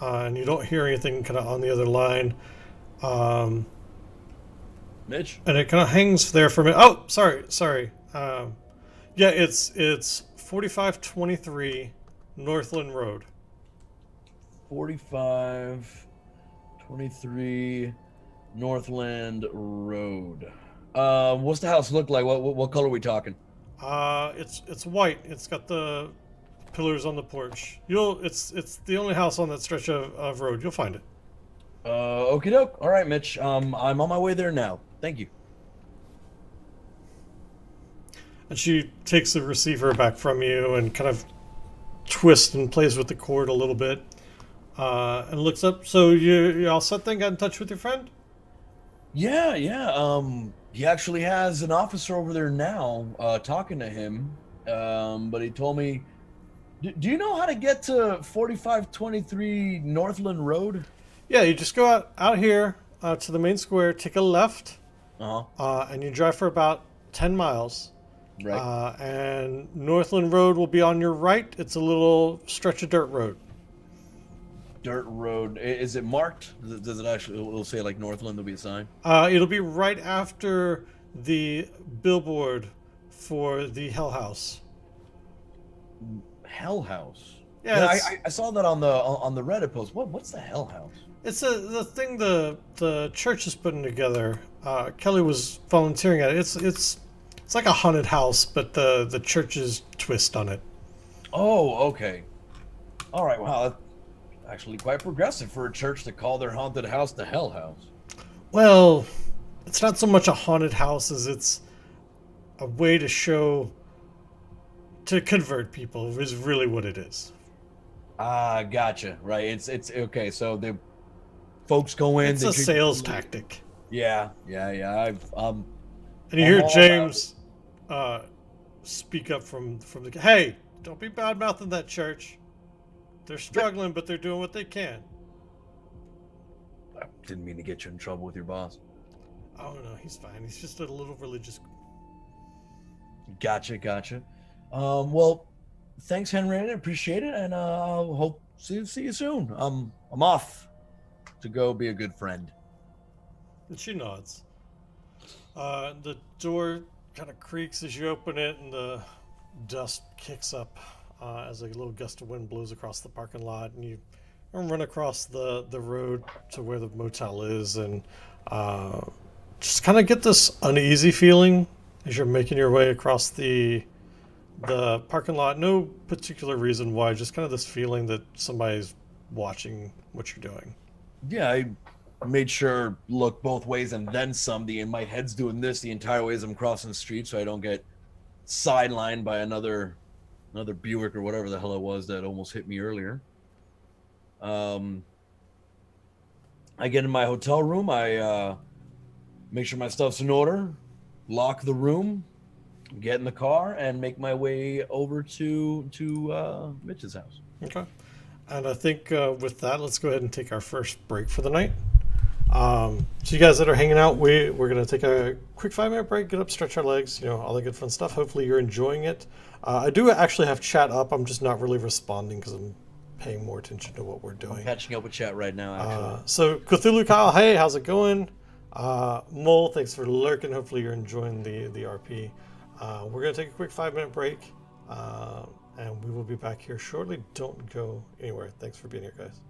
and you don't hear anything kind of on the other line. Mitch? And it kind of hangs there for a minute. Oh, sorry. Yeah, it's 4523 Northland Road. 4523 Northland Road. What's the house look like? What color are we talking? It's white. It's got the pillars on the porch. It's the only house on that stretch of road. You'll find it. Okie doke. All right, Mitch. I'm on my way there now. Thank you. And she takes the receiver back from you and kind of twists and plays with the cord a little bit, and looks up. So you all set then? Got in touch with your friend? Yeah. He actually has an officer over there now, talking to him. But he told me, do you know how to get to 4523 Northland Road? Yeah, you just go out here to the main square, take a left, Uh-huh. and you drive for about 10 miles. Right. And Northland Road will be on your right. It's a little stretch of dirt road. Dirt road. Is it marked? Does it actually? It'll say like Northland. There'll be a sign. It'll be right after the billboard for the Hell House. Hell House. Yeah, I saw that on the Reddit post. What's the Hell House? it's the thing the church is putting together. Kelly was volunteering at it. It's like a haunted house, but the church's twist on it. Oh, okay. All right. Wow, that's actually quite progressive for a church to call their haunted house the Hell House. Well, it's not so much a haunted house as it's a way to convert people is really what it is. Ah, gotcha. Right. It's okay. So the folks go in. It's a sales tactic. Yeah. I've And you hear I'm all James speak up from the. Hey, don't be bad mouthing that church. They're struggling, but they're doing what they can. I didn't mean to get you in trouble with your boss. Oh no, he's fine. He's just a little religious. Gotcha. Well, thanks, Henry. I appreciate it, and I'll hope see you soon. I'm off to go be a good friend. And she nods. The door kind of creaks as you open it, and the dust kicks up as a little gust of wind blows across the parking lot, and you run across the road to where the motel is, and just kind of get this uneasy feeling as you're making your way across the parking lot. No particular reason why, just kind of this feeling that somebody's watching what you're doing. Yeah, I made sure look both ways and then some. My head's doing this the entire way as I'm crossing the street, so I don't get sidelined by another Buick or whatever the hell it was that almost hit me earlier. I get in my hotel room. I make sure my stuff's in order, lock the room, get in the car, and make my way over to Mitch's house. Okay. And I think with that, let's go ahead and take our first break for the night. So you guys that are hanging out, we're going to take a quick 5-minute break, get up, stretch our legs, all the good fun stuff. Hopefully you're enjoying it. I do actually have chat up. I'm just not really responding because I'm paying more attention to what we're doing. I'm catching up with chat right now, actually. So Cthulhu Kyle, hey, how's it going? Mole, thanks for lurking. Hopefully you're enjoying the RP. We're going to take a quick 5-minute break, and we will be back here shortly. Don't go anywhere. Thanks for being here, guys.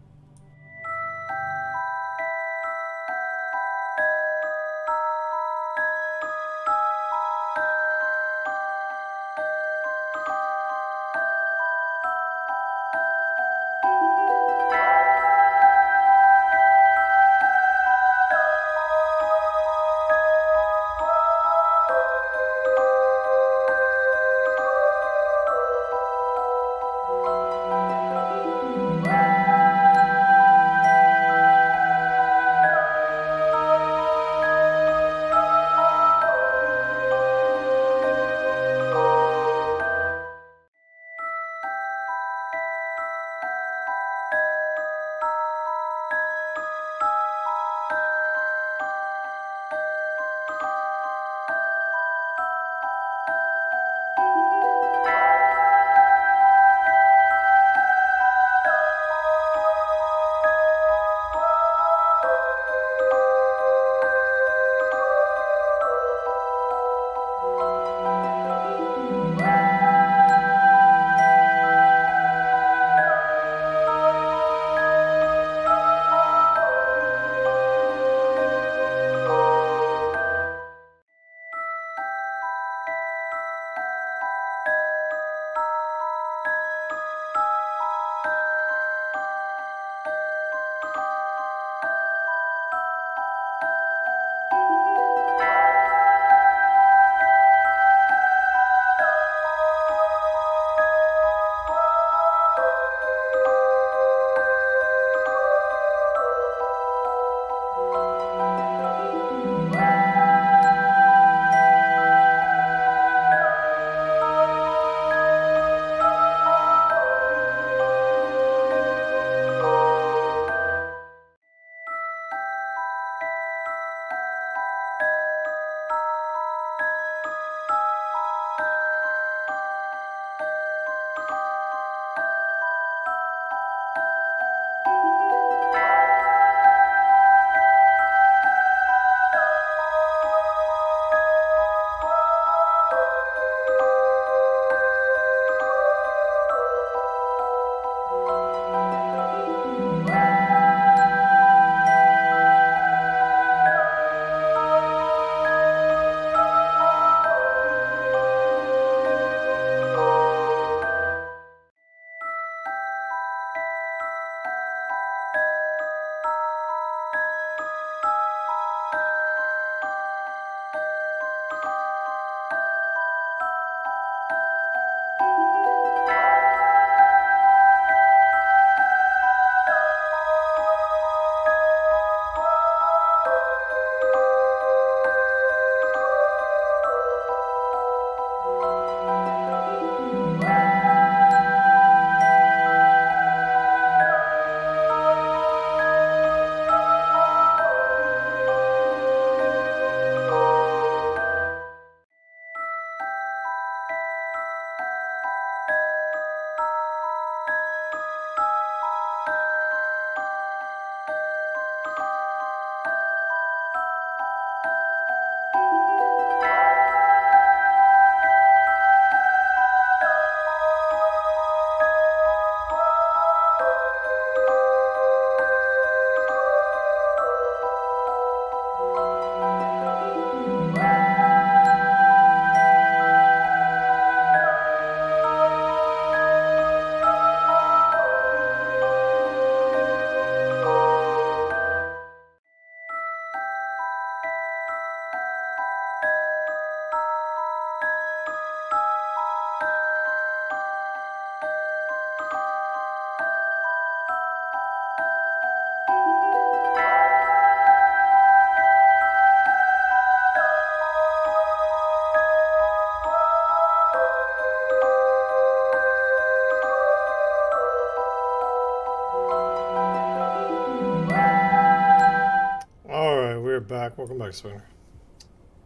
We're back. Welcome back, Swinger.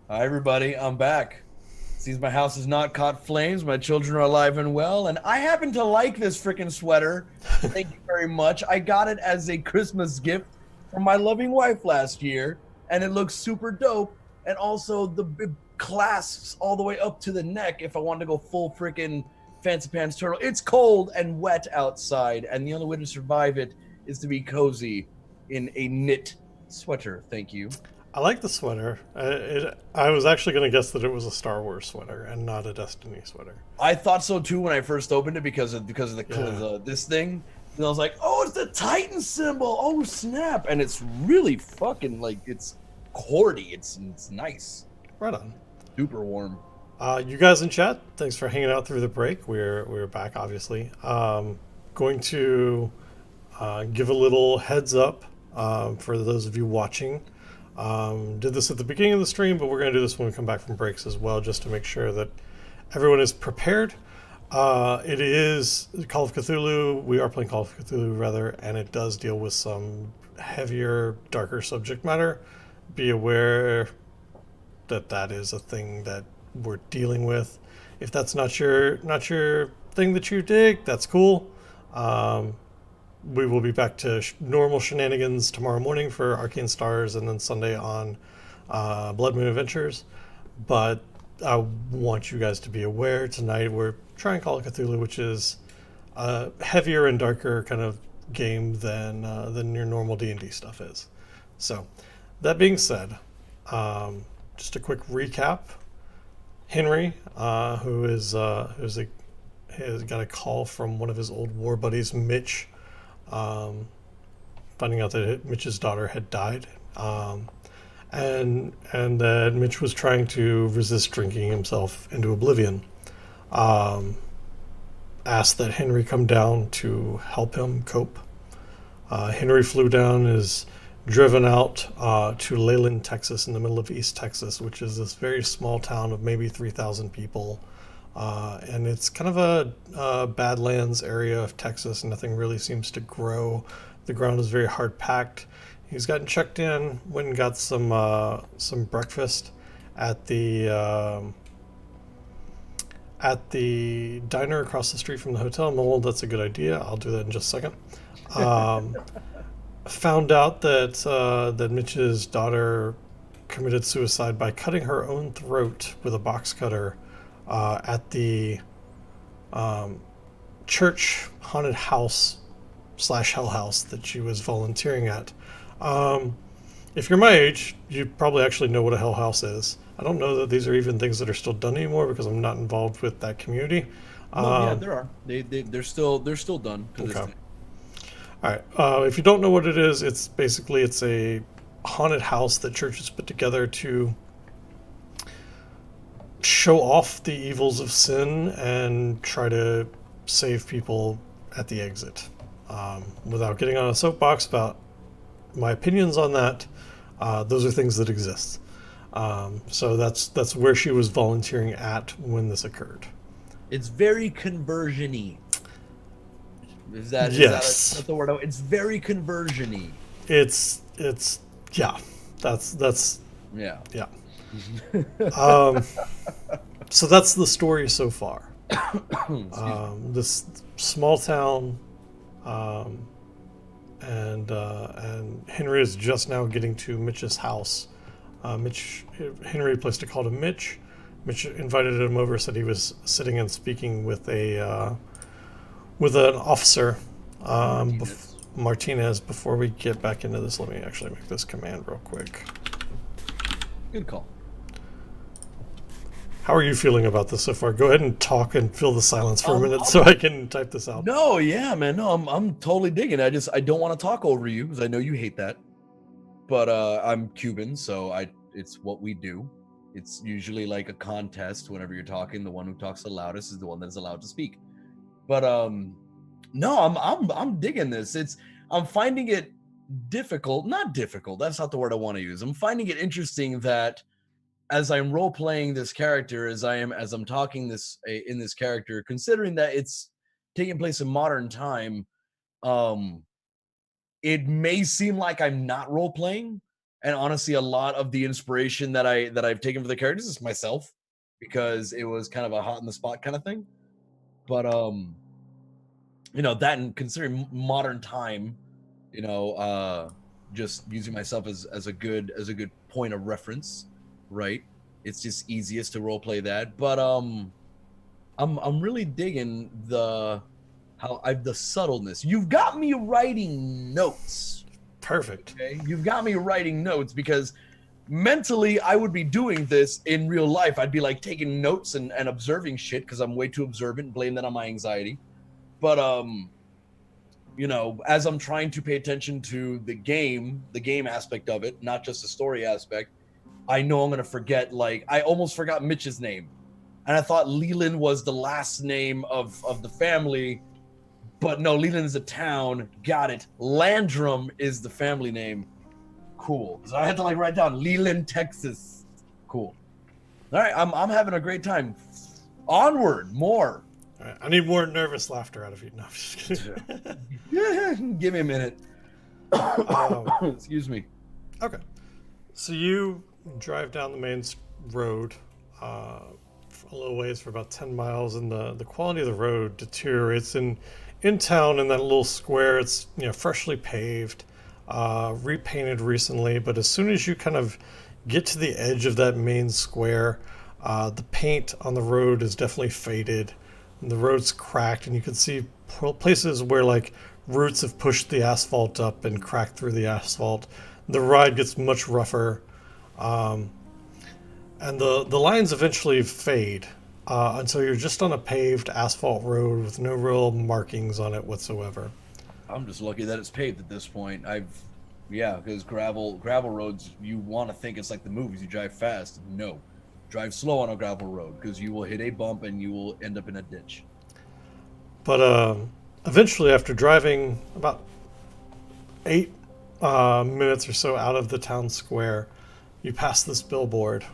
Hi, everybody. I'm back. Seems my house has not caught flames. My children are alive and well. And I happen to like this freaking sweater. Thank you very much. I got it as a Christmas gift from my loving wife last year. And it looks super dope. And also, the clasps all the way up to the neck if I wanted to go full freaking fancy pants turtle. It's cold and wet outside, and the only way to survive it is to be cozy in a knit sweater. Thank you. I like the sweater. I was actually going to guess that it was a Star Wars sweater and not a Destiny sweater. I thought so too when I first opened it because of Yeah. this thing. And I was like, oh, it's the Titan symbol. Oh, snap. And it's really fucking like, it's cordy. It's nice. Right on. Super warm. You guys in chat, thanks for hanging out through the break. We're back, obviously. Going to give a little heads up for those of you watching. Did this at the beginning of the stream, but we're going to do this when we come back from breaks as well, just to make sure that everyone is prepared. It is Call of Cthulhu. We are playing Call of Cthulhu, rather, and it does deal with some heavier, darker subject matter. Be aware that that is a thing that we're dealing with. If that's not your thing that you dig, that's cool. We will be back to normal shenanigans tomorrow morning for Arcane Stars, and then Sunday on Blood Moon Adventures. But I want you guys to be aware tonight we're trying Call of Cthulhu, which is a heavier and darker kind of game than your normal D&D stuff is. So, that being said, just a quick recap. Henry, who's has got a call from one of his old war buddies, Mitch, finding out that Mitch's daughter had died, and that Mitch was trying to resist drinking himself into oblivion. Asked that Henry come down to help him cope. Henry flew down, is driven out to Leyland, Texas, in the middle of East Texas, which is this very small town of maybe 3,000 people. And it's kind of a badlands area of Texas. Nothing really seems to grow. The ground is very hard packed. He's gotten checked in, went and got some breakfast at the diner across the street from the hotel. I'm old, that's a good idea. I'll do that in just a second. Found out that Mitch's daughter committed suicide by cutting her own throat with a box cutter at the church haunted house / hell house that she was volunteering at. If you're my age, you probably actually know what a hell house is. I don't know that these are even things that are still done anymore because I'm not involved with that community. No, yeah, there are. They're still done to this Okay. day. All right. If you don't know what it is, it's a haunted house that churches put together to show off the evils of sin and try to save people at the exit. Without getting on a soapbox about my opinions on that, those are things that exist. So that's where she was volunteering at when this occurred. It's very conversion-y. Is Yes. that the word? It's very conversion-y. It's yeah. That's Yeah. yeah. So that's the story so far. This small town, and Henry is just now getting to Mitch's house. Henry placed a call to Mitch. Mitch invited him over, said he was sitting and speaking with an officer, Martinez. Before we get back into this, let me actually make this command real quick. Good call. How are you feeling about this so far? Go ahead and talk and fill the silence for a minute so I can type this out. No, yeah, man. No, I'm totally digging it. I don't want to talk over you because I know you hate that. But I'm Cuban, so it's what we do. It's usually like a contest. Whenever you're talking, the one who talks the loudest is the one that's allowed to speak. But no, I'm digging this. I'm finding it difficult. Not difficult. That's not the word I want to use. I'm finding it interesting that as I'm role playing this character, as I'm talking this in this character, considering that it's taking place in modern time, it may seem like I'm not role playing, and honestly, a lot of the inspiration that I've taken for the characters is myself, because it was kind of a hot in the spot kind of thing. But that, and considering modern time, just using myself as a good point of reference, right? it's just easiest to roleplay that. But I'm really digging the subtleness. You've got me writing notes. Perfect. Okay, you've got me writing notes because mentally I would be doing this in real life. I'd be like taking notes and observing shit because I'm way too observant and blame that on my anxiety. But as I'm trying to pay attention to the game aspect of it, not just the story aspect, I know I'm gonna forget. Like I almost forgot Mitch's name, and I thought Leland was the last name of the family, but no, Leland is a town. Got it. Landrum is the family name. Cool. So I had to like write down Leland, Texas. Cool. All right, I'm having a great time. Onward, more. All right, I need more nervous laughter out of you. No, I'm just kidding. Give me a minute. Excuse me. Okay. So you drive down the main road a little ways for about 10 miles, and the quality of the road deteriorates. In town, in that little square, it's freshly paved, repainted recently, but as soon as you kind of get to the edge of that main square, the paint on the road is definitely faded, and the road's cracked, and you can see places where like roots have pushed the asphalt up and cracked through the asphalt. The ride gets much rougher, and the lines eventually fade until you're just on a paved asphalt road with no real markings on it whatsoever. I'm just lucky that it's paved at this point. Because gravel roads, you want to think it's like the movies. You drive fast. No, drive slow on a gravel road because you will hit a bump and you will end up in a ditch. But eventually, after driving about 8 minutes or so out of the town square, you pass this billboard,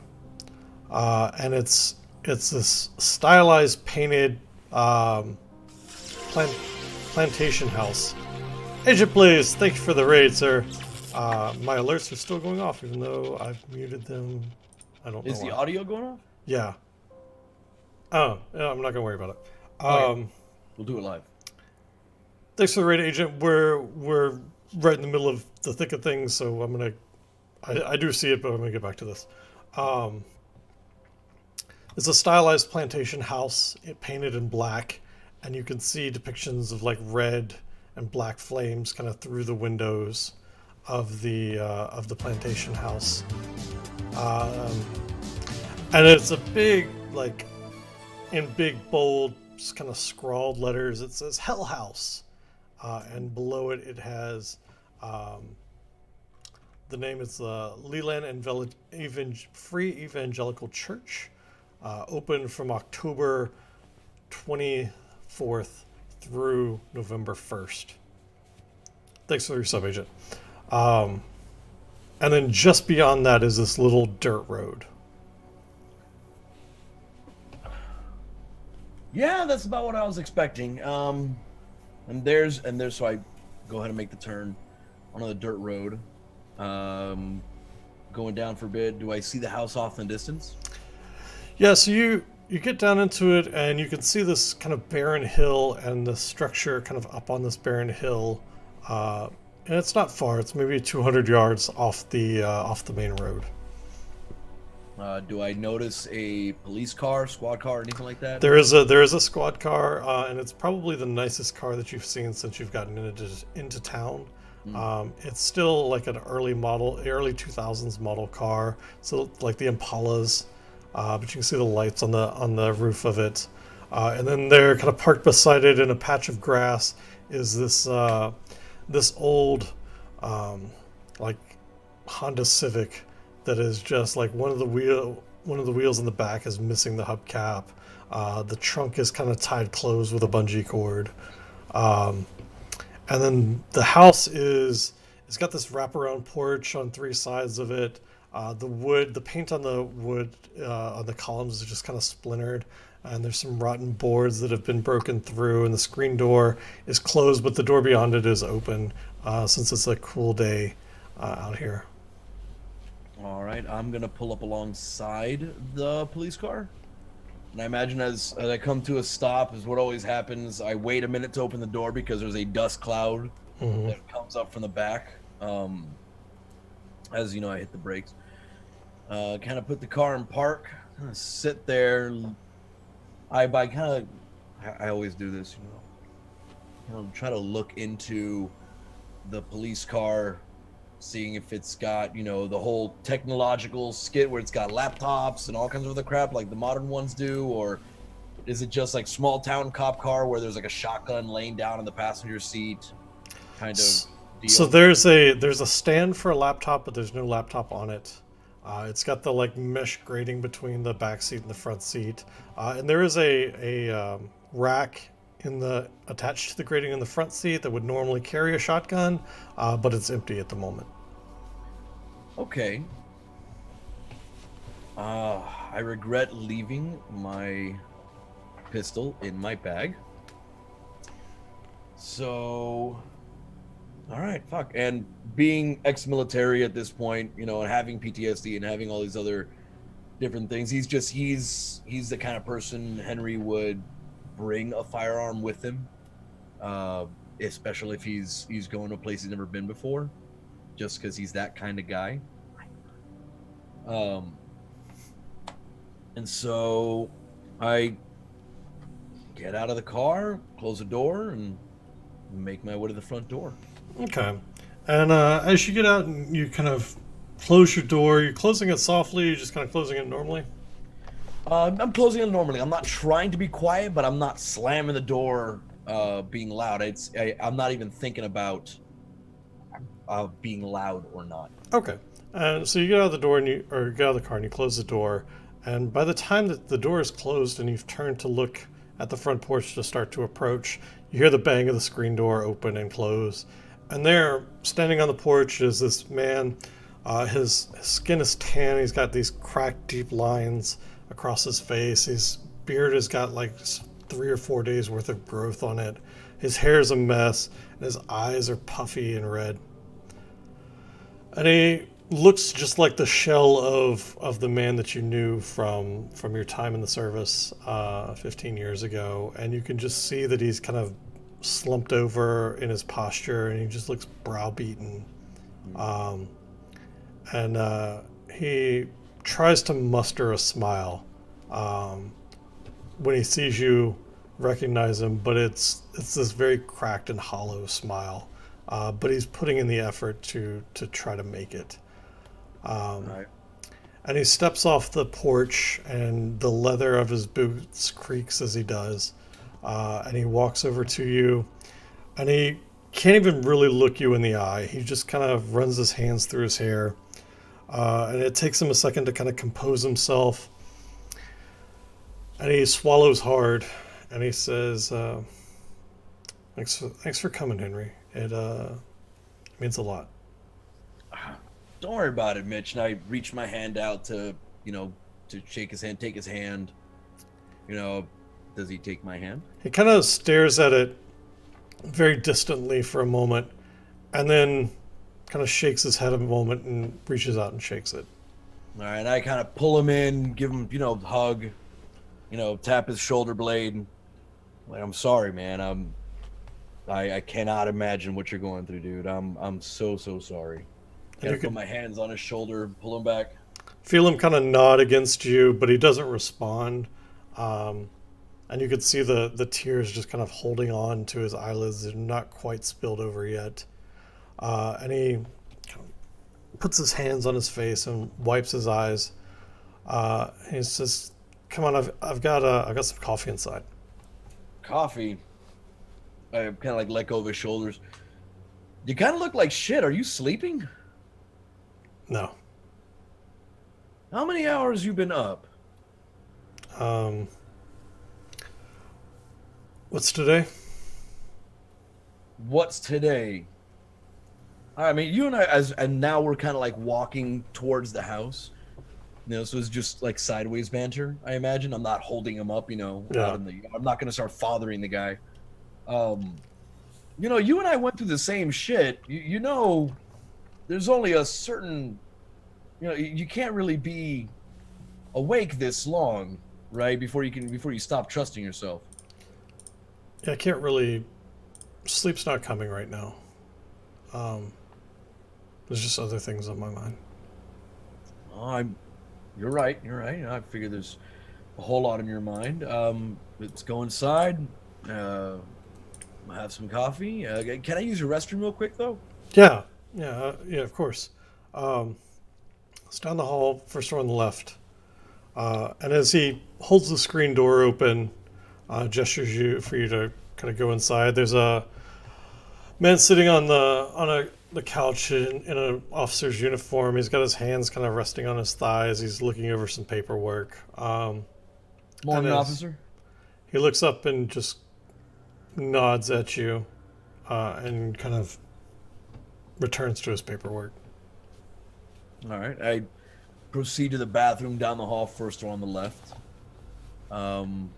and it's this stylized, painted plantation house. Agent Blaze, thank you for the raid, sir. My alerts are still going off, even though I've muted them. I don't know. Is the audio going off? Yeah. Oh, yeah, I'm not gonna worry about it. Okay. We'll do it live. Thanks for the raid, Agent. We're right in the middle of the thick of things, so I do see it, but I'm gonna get back to this. It's a stylized plantation house, painted in black, and you can see depictions of like red and black flames kind of through the windows of the plantation house. And it's a big, like, in big bold, kind of scrawled letters, it says Hell House, and below it it has the name is Leland Free Evangelical Church. Open from October 24th through November 1st. Thanks for your sub, Agent. And then just beyond that is this little dirt road. Yeah, that's about what I was expecting. And there's so I go ahead and make the turn onto the dirt road. Going down for a bit. Do I see the house off in the distance? Yeah, so you get down into it, and you can see this kind of barren hill and the structure kind of up on this barren hill. And it's not far. It's maybe 200 yards off the main road. Do I notice a police car, squad car, or anything like that? There is a squad car, and it's probably the nicest car that you've seen since you've gotten into town. It's still like an early 2000s model car, so like the Impalas. But you can see the lights on the roof of it, and then there, kind of parked beside it in a patch of grass, is this old like Honda Civic that is just like one of the wheels in the back is missing the hubcap. The trunk is kind of tied closed with a bungee cord, and then the house it's got this wraparound porch on three sides of it. The paint on the wood on the columns is just kind of splintered, and there's some rotten boards that have been broken through, and the screen door is closed, but the door beyond it is open, since it's a cool day out here. All right, I'm gonna pull up alongside the police car, and I imagine as I come to a stop, is what always happens. I wait a minute to open the door because there's a dust cloud that comes up from the back. As you know, I hit the brakes. Kind of put the car in park, kind of sit there. I kind of, I always do this, try to look into the police car, seeing if it's got, the whole technological skit where it's got laptops and all kinds of other crap like the modern ones do, or is it just like small town cop car where there's like a shotgun laying down in the passenger seat kind of So deal? there's a stand for a laptop, but there's no laptop on it. It's got the like mesh grating between the back seat and the front seat, and there is a rack in the attached to the grating in the front seat that would normally carry a shotgun, but it's empty at the moment. Okay. I regret leaving my pistol in my bag. So, all right, fuck. And being ex-military at this point, and having PTSD and having all these other different things, he's the kind of person Henry would bring a firearm with him, especially if he's going to a place he's never been before, just because he's that kind of guy. And so I get out of the car, close the door, and make my way to the front door. Okay, and as you get out and you kind of close your door, you're closing it softly, you're just kind of closing it normally. I'm closing it normally. I'm not trying to be quiet, but I'm not slamming the door, being loud. I'm not even thinking about being loud or not. Okay. And so you get out of the door or get out of the car and you close the door. And by the time that the door is closed and you've turned to look at the front porch to start to approach, you hear the bang of the screen door open and close. And there, standing on the porch, is this man. His skin is tan. He's got these cracked, deep lines across his face. His beard has got like 3 or 4 days worth of growth on it. His hair is a mess, and his eyes are puffy and red. And he looks just like the shell of the man that you knew from your time in the service 15 years ago. And you can just see that he's kind of slumped over in his posture, and he just looks browbeaten. And he tries to muster a smile when he sees you recognize him, but it's this very cracked and hollow smile. But he's putting in the effort to try to make it. Right. And he steps off the porch, and the leather of his boots creaks as he does. And he walks over to you, and he can't even really look you in the eye. He just kind of runs his hands through his hair. And it takes him a second to kind of compose himself. And he swallows hard, and he says, thanks for coming, Henry. It means a lot. Don't worry about it, Mitch. And I reach my hand out to shake his hand, take his hand. Does he take my hand? He kind of stares at it very distantly for a moment, and then kind of shakes his head a moment and reaches out and shakes it. All right, and I kind of pull him in, give him, hug, tap his shoulder blade. Like, I'm sorry, man. I cannot imagine what you're going through, dude. I'm so sorry. Kind of put my hands on his shoulder, pull him back. Feel him kind of nod against you, but he doesn't respond. And you could see the tears just kind of holding on to his eyelids. They're not quite spilled over yet. And he kind of puts his hands on his face and wipes his eyes. He says, "Come on, I've got some coffee inside." Coffee. I kind of like let go of his shoulders. You kind of look like shit. Are you sleeping? No. How many hours you been up? What's today? What's today? I mean, you and I, and now we're kind of like walking towards the house. So it's just like sideways banter. I imagine I'm not holding him up. Yeah. I'm not gonna start fathering the guy. You and I went through the same shit. There's only a certain, you can't really be awake this long, right? Before you stop trusting yourself. Yeah, I can't really. Sleep's not coming right now. There's just other things on my mind. You're right. You're right. I figure there's a whole lot in your mind. Let's go inside. Uh, have some coffee. Can I use your restroom real quick, though? Yeah, yeah, of course. Um, it's down the hall, first door on the left. And as he holds the screen door open, gestures you for you to kind of go inside. There's a man sitting the couch in an officer's uniform. He's got his hands kind of resting on his thighs. He's looking over some paperwork. And Morning, as officer. he looks up and just nods at you, and kind of returns to his paperwork. All right. I proceed to the bathroom down the hall, first door on the left. Um,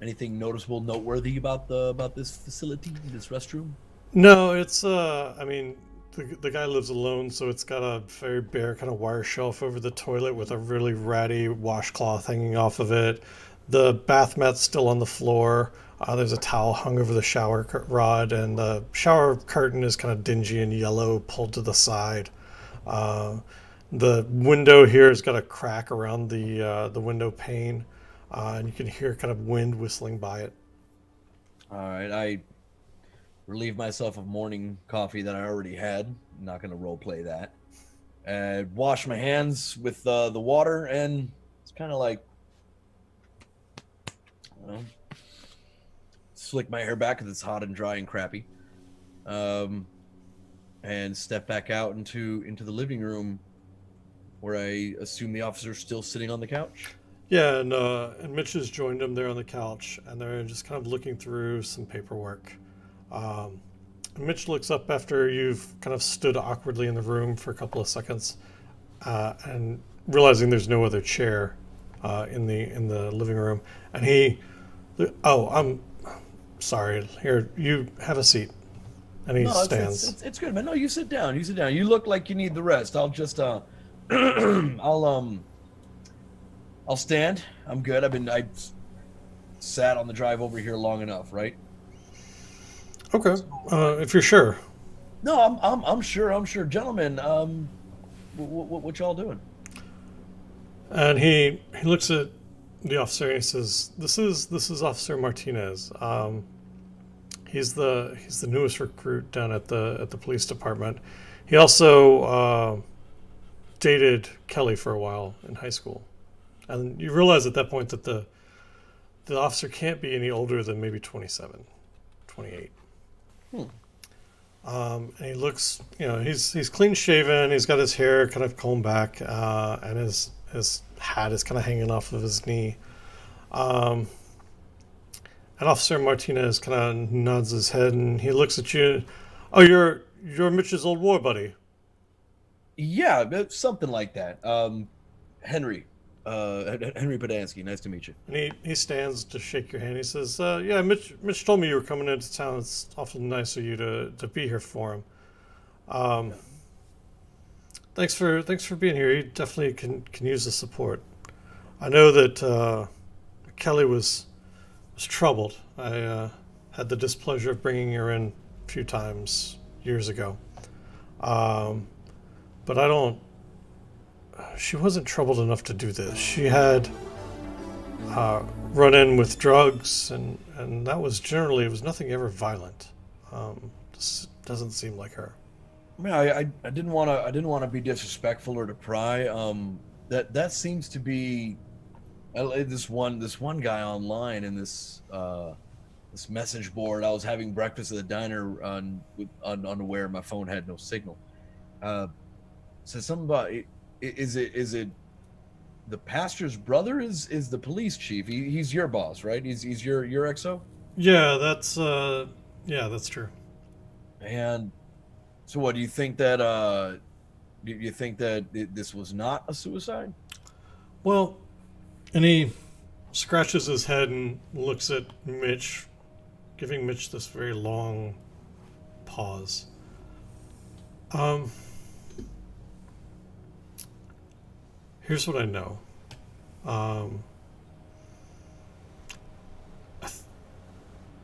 Anything noticeable, noteworthy about this facility, this restroom? No, it's I mean, the guy lives alone, so it's got a very bare kind of wire shelf over the toilet with a really ratty washcloth hanging off of it. The bath mat's still on the floor. There's a towel hung over the shower rod, and the shower curtain is kind of dingy and yellow, pulled to the side. Uh, the window here has got a crack around the window pane, and you can hear kind of wind whistling by it. All right. I relieve myself of morning coffee that I already had. I'm not going to role play that. Wash my hands with the water, and it's kind of like, you know, slick my hair back because it's hot and dry and crappy. And step back out into the living room, where I assume the officer's still sitting on the couch. Yeah, and Mitch has joined him there on the couch, and they're just kind of looking through some paperwork. And Mitch looks up after you've kind of stood awkwardly in the room for a couple of seconds, and realizing there's no other chair in the living room, and oh, I'm sorry. Here, you have a seat, and he No, stands. it's good, man. No, you sit down. You sit down. You look like you need the rest. I'll just I'll stand. I'm good. I sat on the drive over here long enough, right? Okay, if you're sure. No, I'm sure. I'm sure, gentlemen. What y'all doing? And he looks at the officer and he says, "This is Officer Martinez. He's the newest recruit down at the police department. He also dated Kelly for a while in high school." And you realize at that point that the officer can't be any older than maybe 27, 28. Hmm. And he looks, he's clean shaven. He's got his hair kind of combed back, and his hat is kind of hanging off of his knee. And Officer Martinez kind of nods his head and he looks at you. Oh, you're Mitch's old war buddy. Yeah, something like that. Henry. Henry Podansky. Nice to meet you. And he stands to shake your hand. He says, "Yeah, Mitch told me you were coming into town. It's awfully nice of you to be here for him. Um, thanks for being here. He definitely can use the support. I know that Kelly was troubled. I had the displeasure of bringing her in a few times years ago, but I don't. She wasn't troubled enough to do this. She had run in with drugs, and that was generally, it was nothing ever violent. This doesn't seem like her." I mean, I didn't want to be disrespectful or to pry. That seems to be this one guy online in this message board. I was having breakfast at the diner unaware my phone had no signal. Said something about it. Is it the pastor's brother is the police chief? He's your boss, right? He's your XO. Yeah, that's true. And so, what do you think that? Do you think that this was not a suicide? Well, and he scratches his head and looks at Mitch, giving Mitch this very long pause. Here's what I know.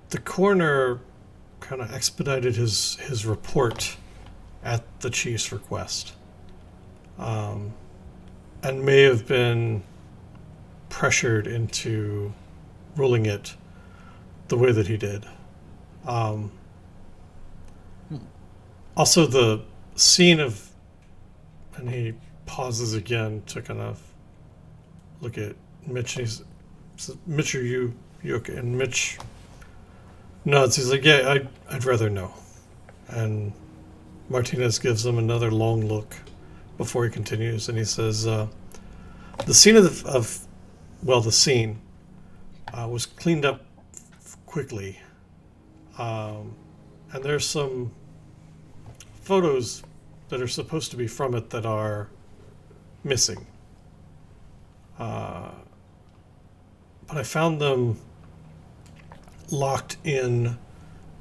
The coroner kind of expedited his report at the chief's request. And and may have been pressured into ruling it the way that he did. Um, Hmm. Also, the scene of, and he pauses again to kind of look at Mitch. And he says, "Mitch, are you okay?" And Mitch nods. He's like, "Yeah, I'd rather know." And Martinez gives him another long look before he continues, and he says, "The scene the scene was cleaned up quickly, and there's some photos that are supposed to be from it that are missing. Uh, but I found them locked in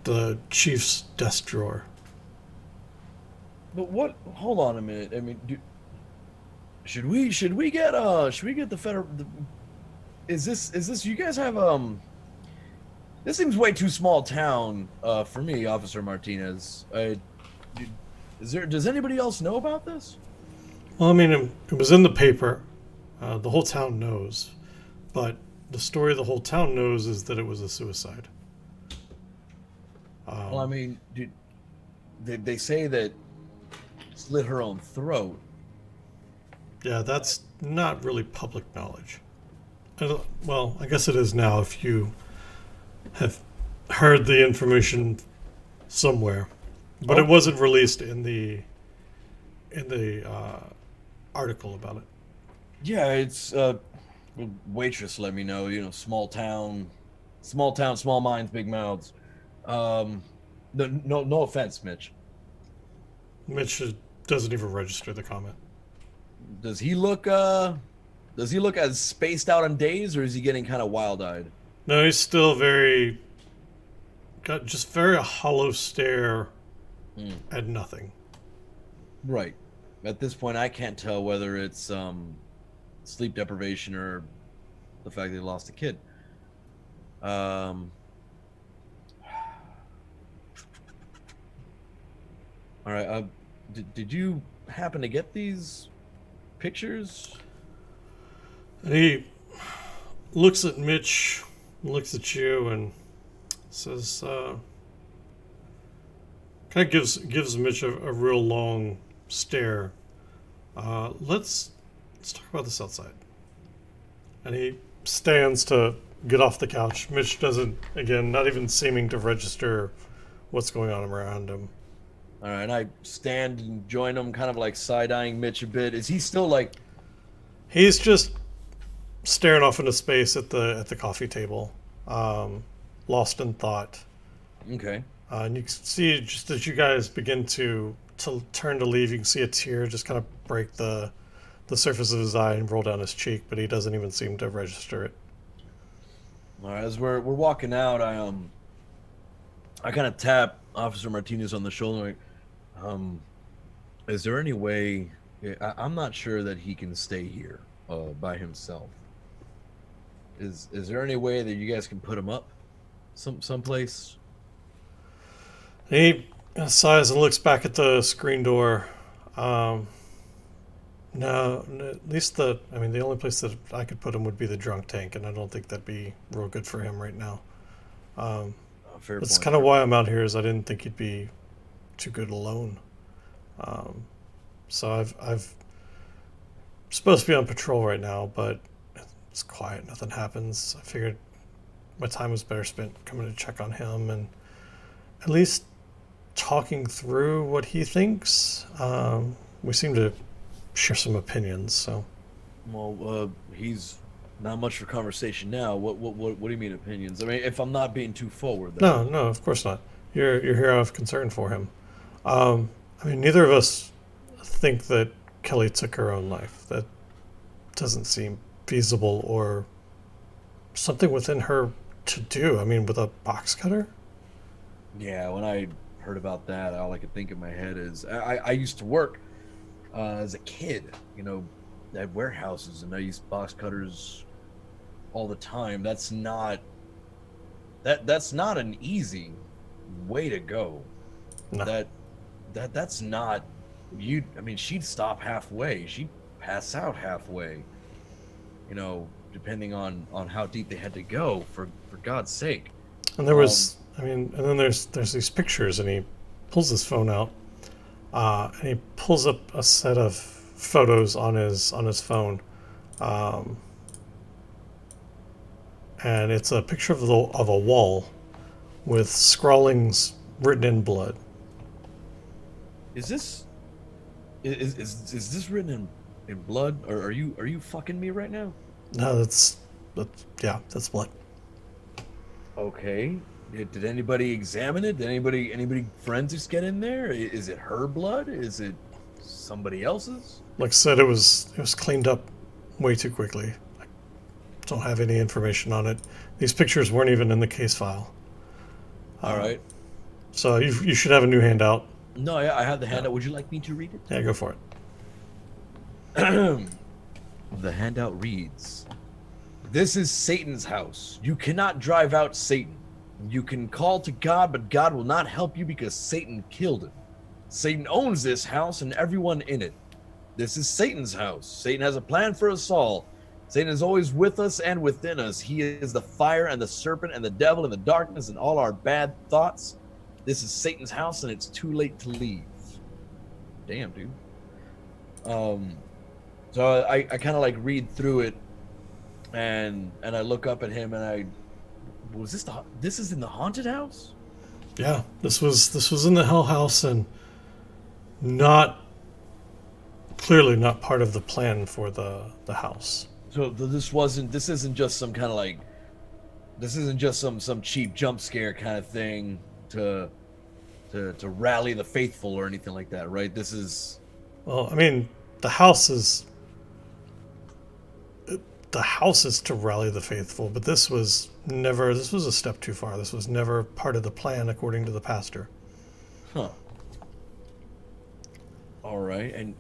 the chief's desk drawer." But what? Hold on a minute. I mean, should we get the federal? Is this you guys have This seems way too small town for me, Officer Martinez. Does anybody else know about this? Well, I mean, it was in the paper. The whole town knows. But the story the whole town knows is that it was a suicide. Well, I mean, they say that slit her own throat. Yeah, that's not really public knowledge. Well, I guess it is now if you have heard the information somewhere. But it wasn't released in the article about it. Yeah, it's waitress let me know, small town, small minds, big mouths. No offense, Mitch. Mitch doesn't even register the comment. Does he look as spaced out on days, or is he getting kind of wild-eyed? No, he's still got just very hollow stare at nothing. Right. At this point, I can't tell whether it's sleep deprivation or the fact that he lost a kid. All right. Did you happen to get these pictures? And he looks at Mitch, looks at you, and says, kind of gives Mitch a real long stare. Let's talk about this outside. And he stands to get off the couch. Mitch doesn't, again, not even seeming to register what's going on around him. All right, and I stand and join him, kind of like side-eyeing Mitch a bit. Is he still like? He's just staring off into space at the coffee table, lost in thought. Okay. And you can see just as you guys begin to turn to leave, you can see a tear just kind of break the surface of his eye and roll down his cheek, but he doesn't even seem to register it. All right, as we're walking out, I kind of tap Officer Martinez on the shoulder. Like, is there any way? I'm not sure that he can stay here by himself. Is there any way that you guys can put him up someplace? He sighs and looks back at the screen door. No, at least the only place that I could put him would be the drunk tank, and I don't think that'd be real good for him right now. Fair That's point. kind of why I'm out here, is I didn't think he'd be too good alone. So I've supposed to be on patrol right now, but it's quiet, nothing happens. I figured my time was better spent coming to check on him and at least talking through what he thinks. We seem to share some opinions, so. Well, he's not much for conversation now. What do you mean opinions? I mean, if I'm not being too forward. Then. No, of course not. You're here out of concern for him. Neither of us think that Kelly took her own life. That doesn't seem feasible or something within her to do. I mean, with a box cutter? Yeah, when I heard about that, all I could think in my head is I used to work as a kid, at warehouses, and I used box cutters all the time. That's not an easy way to go. No. That's not you. I mean, she'd stop halfway. She'd pass out halfway. Depending on how deep they had to go. For God's sake. And there was, and then there's these pictures, and he pulls his phone out, and he pulls up a set of photos on his phone, and it's a picture of a wall with scrawlings written in blood. Is this is this written in blood, or are you fucking me right now? No, that's blood. Okay. Did anybody examine it? Did anybody forensics get in there? Is it her blood? Is it somebody else's? Like I said, it was cleaned up way too quickly. I don't have any information on it. These pictures weren't even in the case file. All right. So you should have a new handout. No, I have the handout. Would you like me to read it? Yeah, go for it. The handout reads, "This is Satan's house. You cannot drive out Satan. You can call to God, but God will not help you because Satan killed him. Satan owns this house and everyone in it. This is Satan's house. Satan has a plan for us all. Satan is always with us and within us. He is the fire and the serpent and the devil and the darkness and all our bad thoughts. This is Satan's house and it's too late to leave." Damn, dude. So I kind of like read through it, and I look up at him, and this is in the haunted house? Yeah, this was in the Hell House, and clearly not part of the plan for the house. So this isn't just some kind of like, this isn't just some cheap jump scare kind of thing to rally the faithful or anything like that, right? This is... Well, the house is to rally the faithful, but this was a step too far. This was never part of the plan, according to the pastor. Huh. All right, and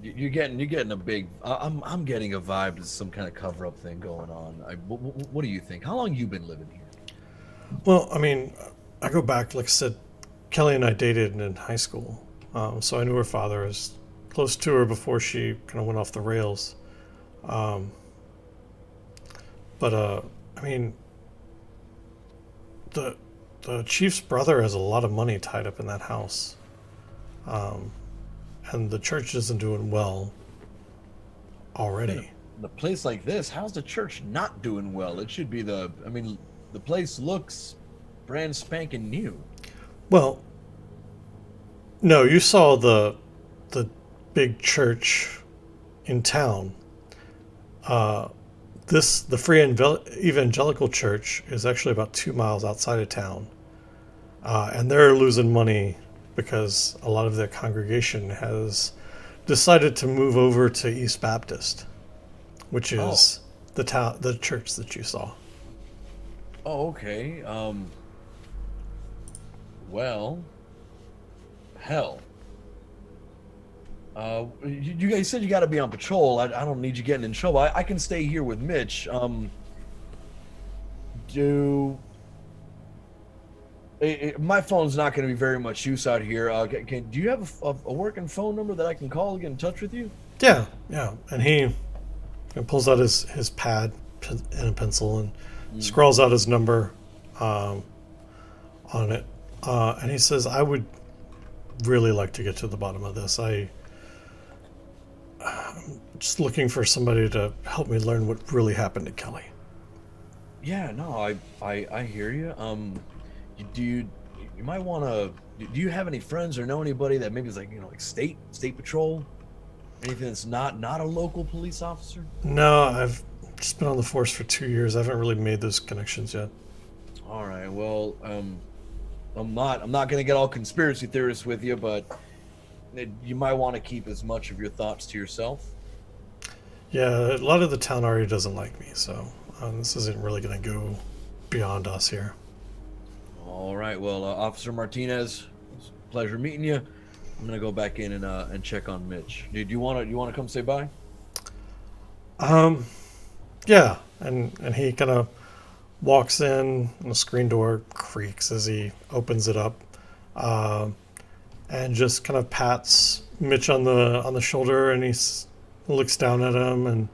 you're getting a big... I'm getting a vibe to some kind of cover-up thing going on. What do you think? How long you been living here? Well, I go back, like I said, Kelly and I dated in high school, so I knew her father. I was close to her before she kind of went off the rails. But the chief's brother has a lot of money tied up in that house, and the church isn't doing well already. In a place like this, how's the church not doing well? It should be the place looks brand spanking new. Well, no, you saw the big church in town. The Free Evangelical Church is actually about 2 miles outside of town, and they're losing money because a lot of their congregation has decided to move over to East Baptist, which is the church that you saw. Oh, okay. Well, hell. You guys said you got to be on patrol. I don't need you getting in trouble. I can stay here with Mitch. My phone's not going to be very much use out here. Do you have a working phone number that I can call to get in touch with you? Yeah. And he pulls out his pad and a pencil and scrawls out his number on it. And he says, "I would really like to get to the bottom of this. I'm just looking for somebody to help me learn what really happened to Kelly." Yeah, no, I hear you. You might want to... Do you have any friends or know anybody that maybe is like state patrol? Anything that's not a local police officer? No, I've just been on the force for 2 years. I haven't really made those connections yet. All right, well, I'm not going to get all conspiracy theorists with you, but you might want to keep as much of your thoughts to yourself. Yeah, a lot of the town already doesn't like me, so this isn't really going to go beyond us here. All right, well, Officer Martinez, it's a pleasure meeting you. I'm gonna go back in and check on Mitch. Do you want to come say bye? Yeah, and he kind of walks in, and the screen door creaks as he opens it up, and just kind of pats Mitch on the shoulder, and looks down at him, and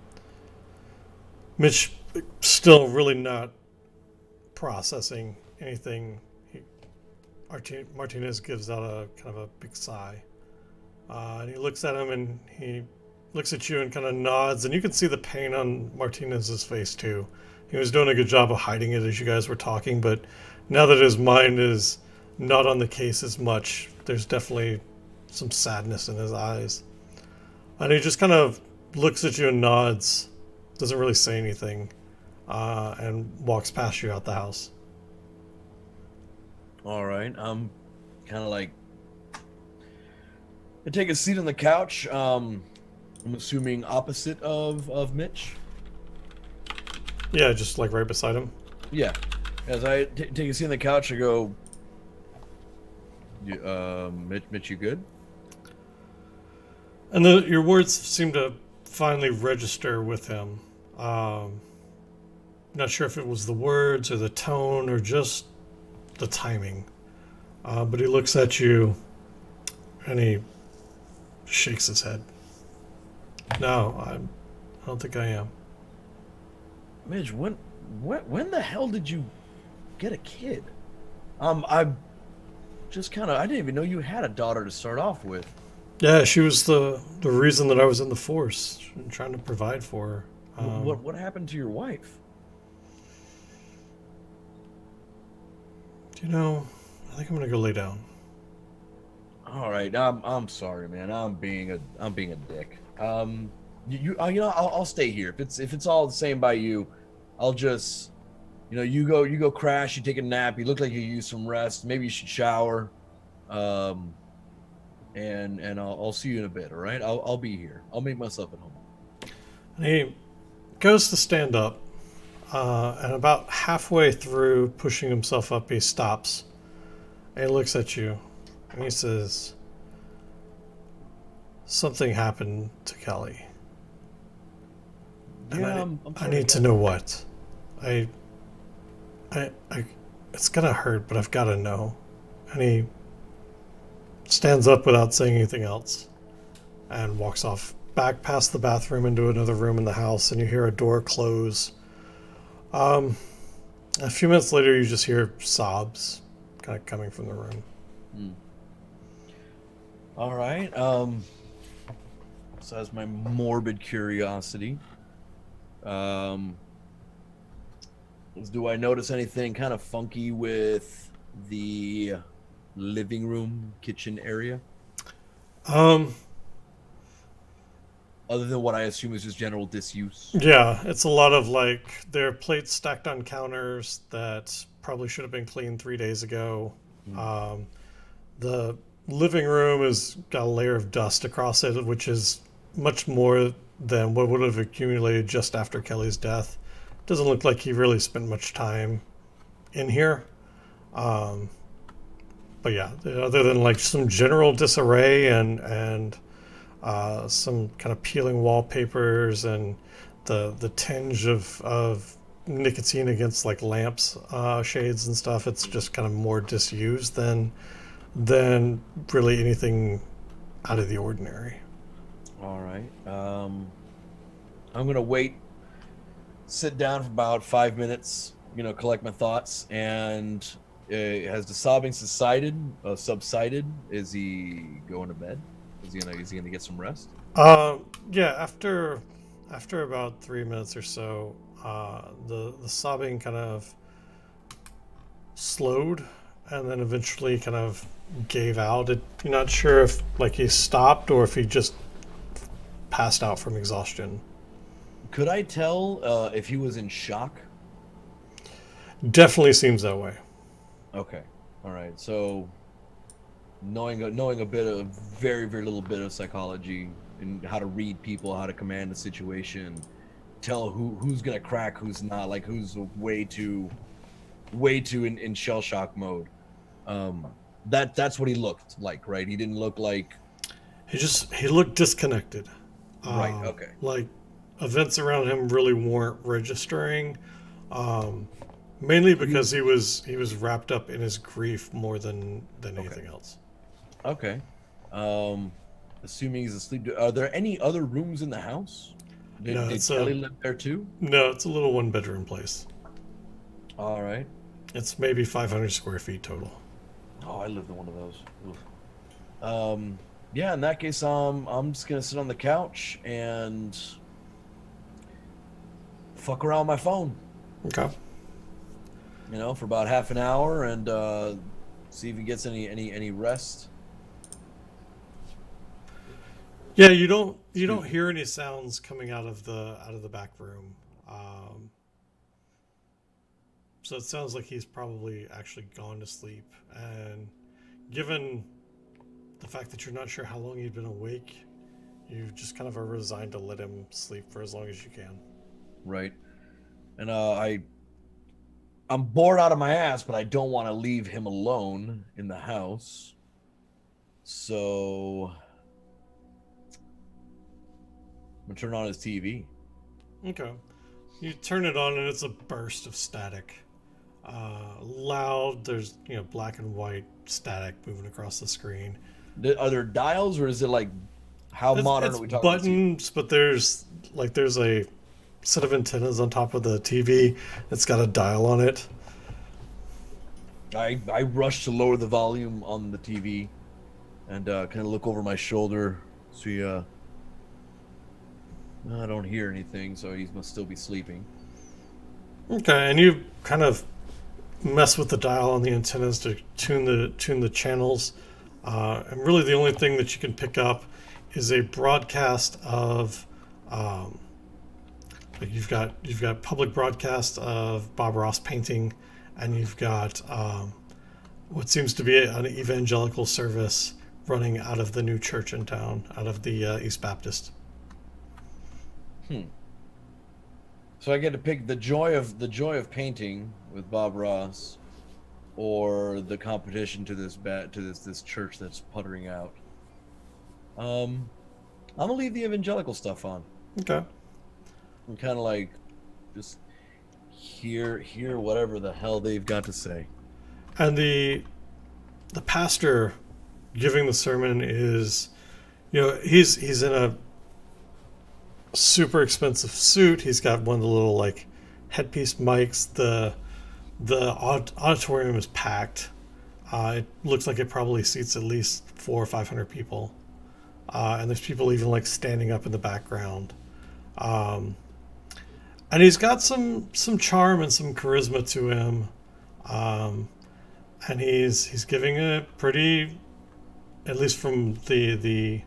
Mitch still really not processing anything. Martinez gives out a kind of a big sigh. And he looks at him and he looks at you and kind of nods, and you can see the pain on Martinez's face too. He was doing a good job of hiding it as you guys were talking, but now that his mind is not on the case as much, there's definitely some sadness in his eyes. And he just kind of looks at you and nods, doesn't really say anything, and walks past you out the house. All right. Kind of like I take a seat on the couch. I'm assuming opposite of Mitch. Yeah, just like right beside him. Yeah. As I take a seat on the couch, I go, Mitch, you good? And your words seem to finally register with him. Not sure if it was the words or the tone or just the timing. But he looks at you and he shakes his head. No, I don't think I am. Mitch, when the hell did you get a kid? I just kind of, I didn't even know you had a daughter to start off with. Yeah, she was the reason that I was in the force, trying to provide for her. What happened to your wife? You know, I think I'm gonna go lay down. All right, I'm sorry, man. I'm being a dick. I'll stay here. If it's all the same by you, I'll just, you go crash. You take a nap. You look like you use some rest. Maybe you should shower. And I'll see you in a bit. All right, I'll be here. I'll make myself at home. And he goes to stand up, and about halfway through pushing himself up, he stops. And he looks at you, and he says, "Something happened to Kelly. And Yeah, I need to know what. I, it's gonna hurt, but I've got to know." And he stands up without saying anything else, and walks off back past the bathroom into another room in the house, and you hear a door close. A few minutes later, you just hear sobs kind of coming from the room. All right. So that's my morbid curiosity. Do I notice anything kind of funky with the living room, kitchen area? Other than what I assume is just general disuse. Yeah, it's a lot of like there are plates stacked on counters that probably should have been cleaned 3 days ago. The living room has got a layer of dust across it, which is much more than what would have accumulated just after Kelly's death. Doesn't look like he really spent much time in here. But yeah, other than like some general disarray and some kind of peeling wallpapers and the tinge of nicotine against like lamps, shades and stuff, it's just kind of more disused than really anything out of the ordinary. All right. I'm gonna wait, sit down for about 5 minutes, collect my thoughts, and has the sobbing subsided? Is he going to bed? Is he gonna get some rest? Yeah. After about 3 minutes or so, the sobbing kind of slowed, and then eventually kind of gave out. You're not sure if like he stopped or if he just passed out from exhaustion. Could I tell if he was in shock? Definitely seems that way. Okay. All right. So knowing a bit of very very little bit of psychology and how to read people, how to command the situation, tell who's gonna crack, who's not, like who's way too in shell shock mode. That's what he looked like, right? He didn't look like He looked disconnected. Right. Okay. Like events around him really weren't registering. Mainly because he was wrapped up in his grief more than anything else. Okay. Assuming he's asleep. Are there any other rooms in the house? No, Did Kelly live there too? no, it's a little one bedroom place. All right. It's maybe 500 square feet total. Oh, I lived in one of those. Oof. Yeah. In that case, I'm just gonna sit on the couch and fuck around my phone. Okay. For about half an hour and see if he gets any rest. Yeah, you don't hear any sounds coming out of the back room. So it sounds like he's probably actually gone to sleep. And given the fact that you're not sure how long he'd been awake, you just kind of are resigned to let him sleep for as long as you can. Right. And I'm bored out of my ass, but I don't want to leave him alone in the house. So I'm gonna turn on his TV. Okay. You turn it on and it's a burst of static. Loud, there's black and white static moving across the screen. Are there dials, or is it like how modern It's are we talking? buttons, but there's a set of antennas on top of the TV. It's got a dial on it. I rush to lower the volume on the TV and kind of look over my shoulder. See, I don't hear anything, so he must still be sleeping. Okay, and you kind of mess with the dial on the antennas to tune the channels, and really the only thing that you can pick up is a broadcast of, like you've got public broadcast of Bob Ross painting, and you've got what seems to be an evangelical service running out of the new church in town, out of the East Baptist. So I get to pick the joy of painting with Bob Ross, or the competition to this church that's puttering out. I'm gonna leave the evangelical stuff on. Okay. And kind of like just hear whatever the hell they've got to say. And the pastor giving the sermon is, he's in a super expensive suit. He's got one of the little like headpiece mics. The auditorium is packed. It looks like it probably seats at least 400 or 500 people, and there's people even like standing up in the background. And he's got some charm and some charisma to him, and he's giving a pretty, at least from the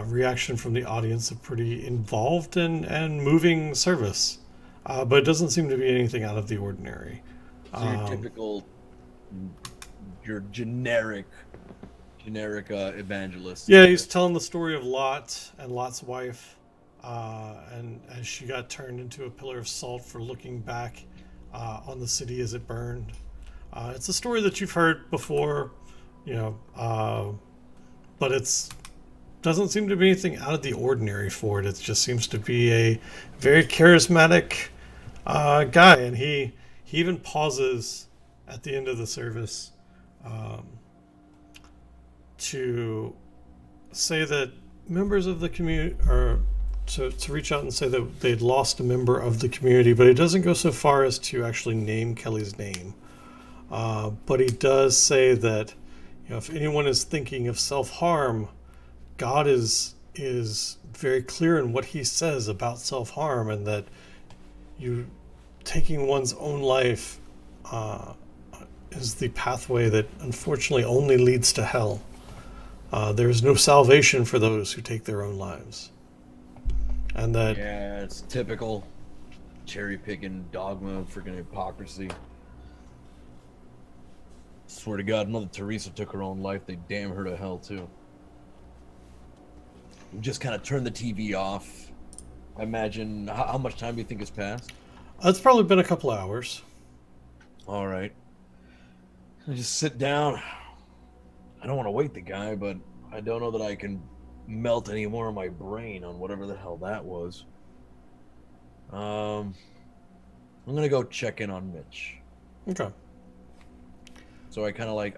reaction from the audience, a pretty involved and moving service. But it doesn't seem to be anything out of the ordinary. So your typical, your generic evangelist. Yeah, he's telling the story of Lot and Lot's wife, and as she got turned into a pillar of salt for looking back on the city as it burned. It's a story that you've heard before, but it's doesn't seem to be anything out of the ordinary for it. It just seems to be a very charismatic guy, and he even pauses at the end of the service to say that members of the community, or to reach out and say that they'd lost a member of the community, but he doesn't go so far as to actually name Kelly's name. But he does say that if anyone is thinking of self-harm, God is very clear in what he says about self-harm, and that you taking one's own life is the pathway that unfortunately only leads to hell. There is no salvation for those who take their own lives. And that, yeah, it's typical cherry picking dogma, freaking hypocrisy. Swear to God, Mother Teresa took her own life. They damn her to hell too. We just kind of turn the TV off. I imagine, how much time do you think has passed? it's probably been a couple hours. All right. I just sit down. I don't want to wake the guy, but I don't know that I can melt any more of my brain on whatever the hell that was. I'm gonna go check in on Mitch. Okay. So I kind of like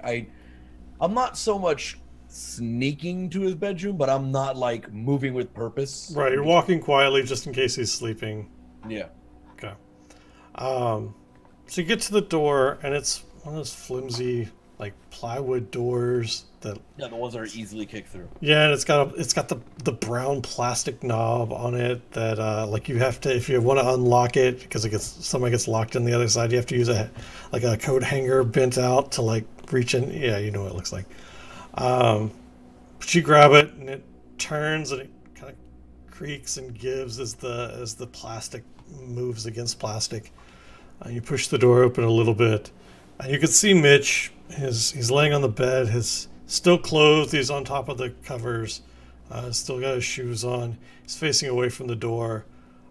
I'm not so much sneaking to his bedroom, but I'm not like moving with purpose. Right, you're walking quietly just in case he's sleeping. Yeah. Okay. So you get to the door, and it's one of those flimsy, like plywood doors that. Yeah, the ones that are easily kicked through. Yeah, and it's got the brown plastic knob on it that like you have to, if you want to unlock it because somebody gets locked in the other side, you have to use a coat hanger bent out to like reach in. Yeah, you know what it looks like. But you grab it and it turns and it kind of creaks and gives as the plastic moves against plastic. You push the door open a little bit, and you can see Mitch. He's laying on the bed. His still clothed. He's on top of the covers. Still got his shoes on. He's facing away from the door,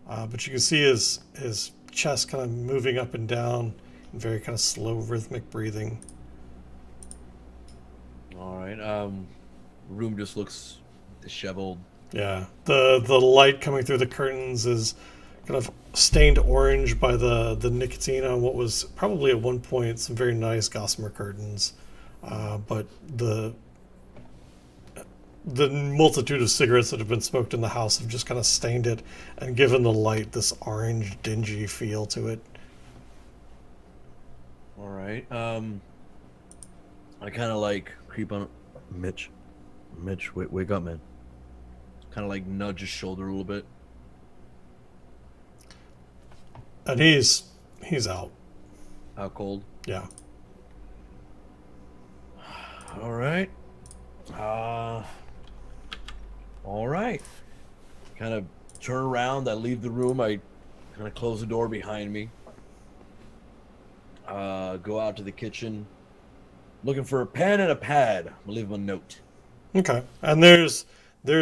but you can see his chest kind of moving up and down in very kind of slow, rhythmic breathing. All right. Room just looks disheveled. Yeah, the light coming through the curtains is kind of stained orange by the nicotine on what was probably at one point some very nice gossamer curtains, but the multitude of cigarettes that have been smoked in the house have just kind of stained it and given the light this orange, dingy feel to it. All right. I kind of like creep on Mitch. Mitch, wake up, man. Kind of like nudge his shoulder a little bit. And he's out. How cold? Yeah. All right. All right. Kind of turn around. I leave the room. I kind of close the door behind me. Go out to the kitchen. Looking for a pen and a pad. I'm gonna leave him a note. Okay. And there's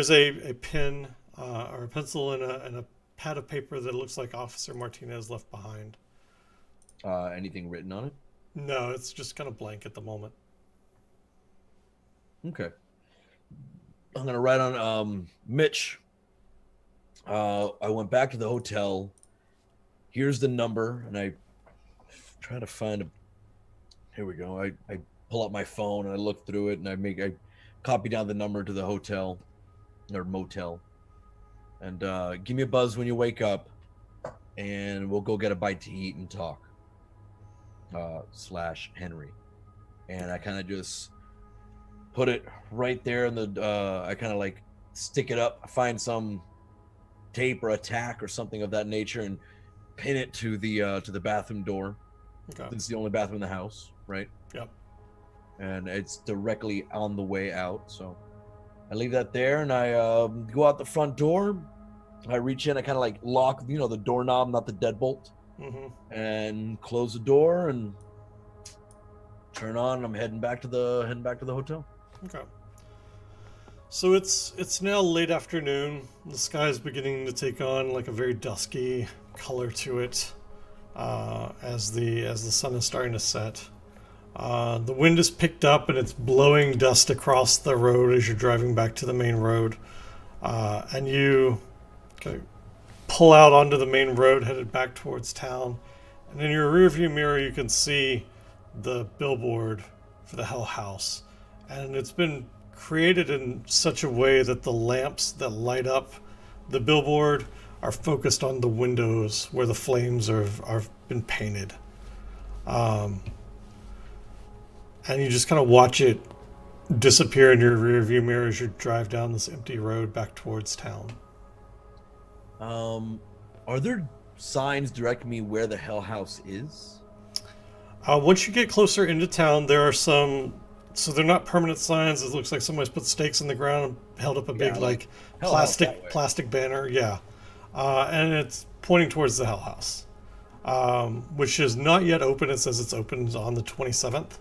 a pen or a pencil and a pad of paper that looks like Officer Martinez left behind. Anything written on it? No, it's just kind of blank at the moment. Okay. I'm gonna write on Mitch. I went back to the hotel. Here's the number, and I try to find a. Here we go. I pull up my phone and I look through it, and I copy down the number to the hotel or motel, and give me a buzz when you wake up, and we'll go get a bite to eat and talk. / Henry, and I kind of just put it right there in the. I kind of like stick it up, find some tape or a tack or something of that nature, and pin it to the bathroom door. Okay. It's the only bathroom in the house, right? Yep. And it's directly on the way out. So I leave that there, and I go out the front door. I reach in, I kind of like lock, the doorknob, not the deadbolt, and close the door and turn on. I'm heading back to the hotel. Okay. So it's now late afternoon. The sky is beginning to take on like a very dusky color to it as the sun is starting to set. The wind is picked up and it's blowing dust across the road as you're driving back to the main road. And you kind of pull out onto the main road headed back towards town. And in your rearview mirror, you can see the billboard for the Hell House. And it's been created in such a way that the lamps that light up the billboard are focused on the windows where the flames are been painted. And you just kind of watch it disappear in your rearview mirror as you drive down this empty road back towards town. Are there signs directing me where the Hell House is? Once you get closer into town, there are some. So they're not permanent signs. It looks like somebody's put stakes in the ground and held up a big like plastic banner. Yeah, and it's pointing towards the Hell House, which is not yet open. It says it's open on the 27th.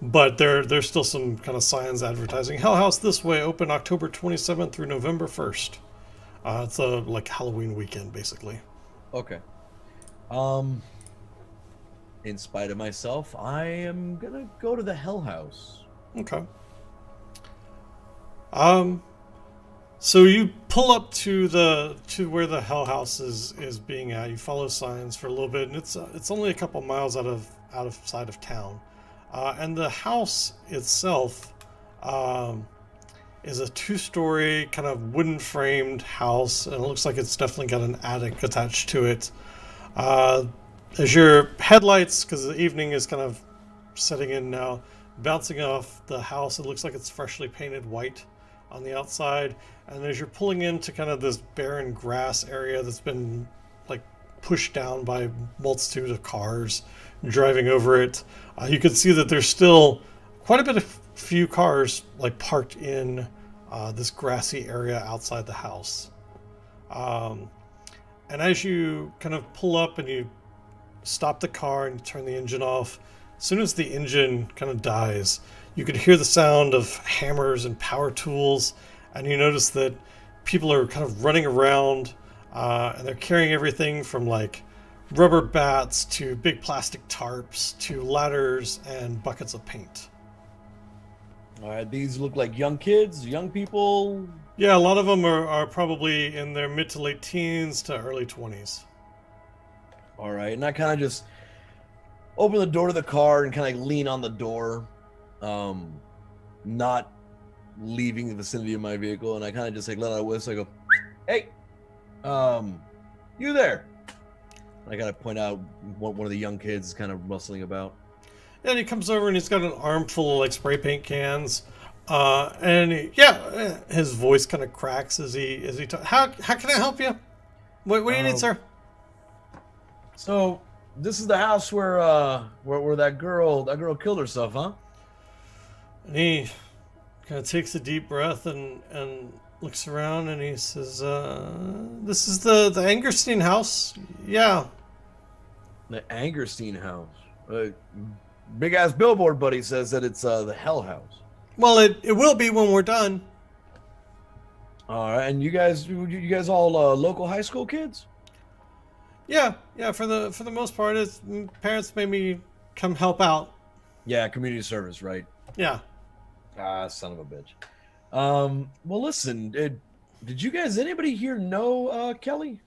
But there's still some kind of signs advertising Hell House this way, open October 27th through November 1st. It's a like Halloween weekend basically. Okay. In spite of myself, I am gonna go to the Hell House. Okay. So you pull up to where the Hell House is being at. You follow signs for a little bit, and it's only a couple miles out of sight of town. And the house itself um, is a two-story kind of wooden framed house, and it looks like it's definitely got an attic attached to it. Uh, as your headlights, because the evening is kind of setting in now, bouncing off the house, it looks like it's freshly painted white on the outside. And as you're pulling into kind of this barren grass area that's been like pushed down by a multitude of cars driving over it, you can see that there's still quite a bit of few cars like parked in this grassy area outside the house. Um, and as you kind of pull up and you stop the car and you turn the engine off, as soon as the engine kind of dies, you can hear the sound of hammers and power tools, and you notice that people are kind of running around, and they're carrying everything from like rubber bats to big plastic tarps to ladders and buckets of paint. All right, these look like young kids, young people. Yeah, a lot of them are probably in their mid to late teens to early 20s. All right, and I kind of just open the door to the car and kind of lean on the door, not leaving the vicinity of my vehicle, and I kind of just like let out a whistle. I go, "Hey, you there?" And I gotta point out one of the young kids is kind of rustling about. And he comes over and he's got an armful of like spray paint cans. His voice kind of cracks as he talks. How can I help you? What do you need, sir? So this is the house where that girl killed herself, huh? And he kind of takes a deep breath and looks around and he says, "This is the Angerstein house." Yeah. The Angerstein house. Big ass billboard, buddy, says that it's the Hell House. Well, it will be when we're done. All right, and you guys all local high school kids? Yeah. For the most part, it's parents made me come help out. Yeah, community service, right? Yeah. Ah, son of a bitch. Well, listen, did you guys, anybody here know Kelly?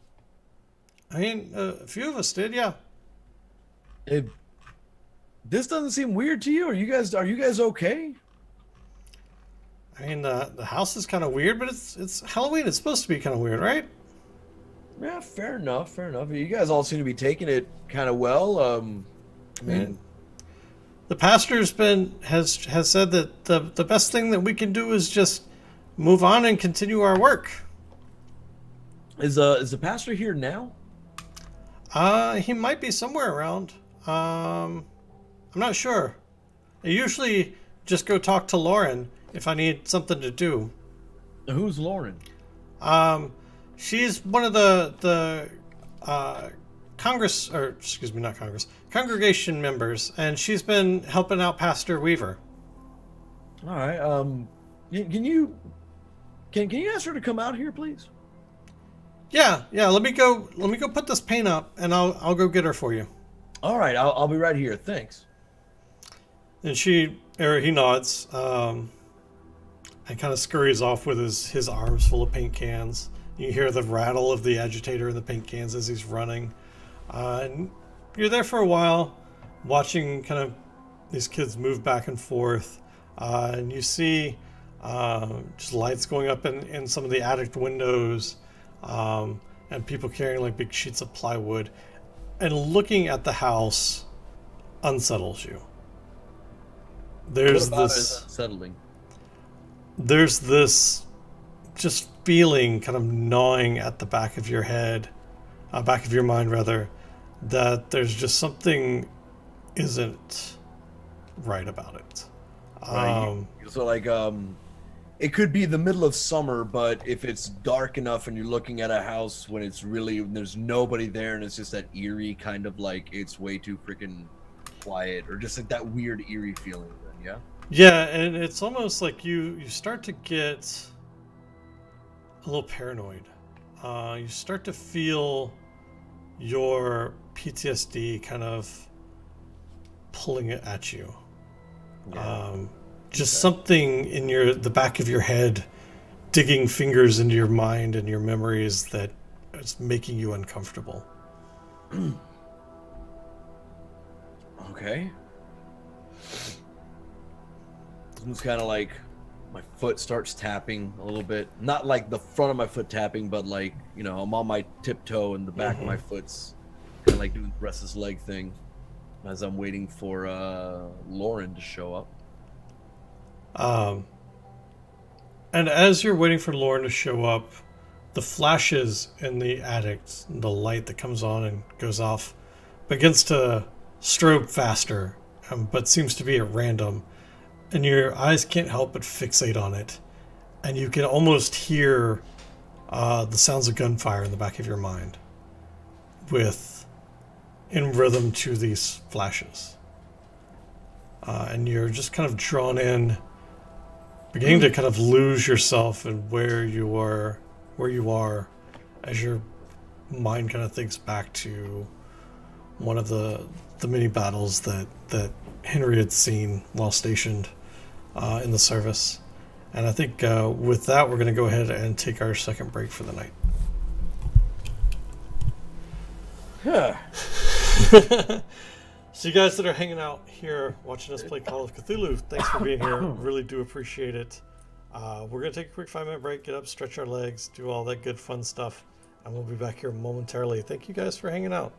I mean, a few of us did. Yeah. This doesn't seem weird to you. Are you guys okay? I mean, the house is kind of weird, but it's Halloween. It's supposed to be kind of weird, right? Yeah, fair enough. You guys all seem to be taking it kind of well. I mean, the pastor's has said that the best thing that we can do is just move on and continue our work. is the pastor here now? He might be somewhere around. I'm not sure. I usually just go talk to Lauren if I need something to do. Who's Lauren? She's one of the congregation members, and she's been helping out Pastor Weaver. All right. Can you ask her to come out here, please? Yeah. Let me go put this paint up, and I'll go get her for you. All right. I'll be right here. Thanks. And he nods, and kind of scurries off with his arms full of paint cans. You hear the rattle of the agitator in the paint cans as he's running. And you're there for a while, watching kind of these kids move back and forth. And you see just lights going up in some of the attic windows, and people carrying like big sheets of plywood. And looking at the house unsettles you. There's this unsettling. There's this just feeling kind of gnawing at the back of your head, back of your mind rather, that there's just something isn't right about it. Right. So like it could be the middle of summer, but if it's dark enough and you're looking at a house when there's nobody there and it's just that eerie kind of like it's way too freaking quiet, or just like that weird eerie feeling then, yeah? Yeah, and it's almost like you start to get a little paranoid. You start to feel your PTSD kind of pulling it at you. Yeah. Just something in the back of your head digging fingers into your mind and your memories that is making you uncomfortable. Okay. It's kind of like my foot starts tapping a little bit. Not like the front of my foot tapping, but like, I'm on my tiptoe and the back of my foot's kind of like doing the restless leg thing as I'm waiting for Lauren to show up. And as you're waiting for Lauren to show up, the flashes in the attic, the light that comes on and goes off, begins to strobe faster, but seems to be at random. And your eyes can't help but fixate on it. And you can almost hear the sounds of gunfire in the back of your mind, in rhythm to these flashes. And you're just kind of drawn in, beginning to kind of lose yourself in where you are as your mind kind of thinks back to one of the mini battles that Henry had seen while stationed in the service. And I think with that, we're going to go ahead and take our second break for the night. So you guys that are hanging out here watching us play Call of Cthulhu, thanks for being here. Really do appreciate it. We're going to take a quick 5-minute break, get up, stretch our legs, do all that good fun stuff, and we'll be back here momentarily. Thank you guys for hanging out.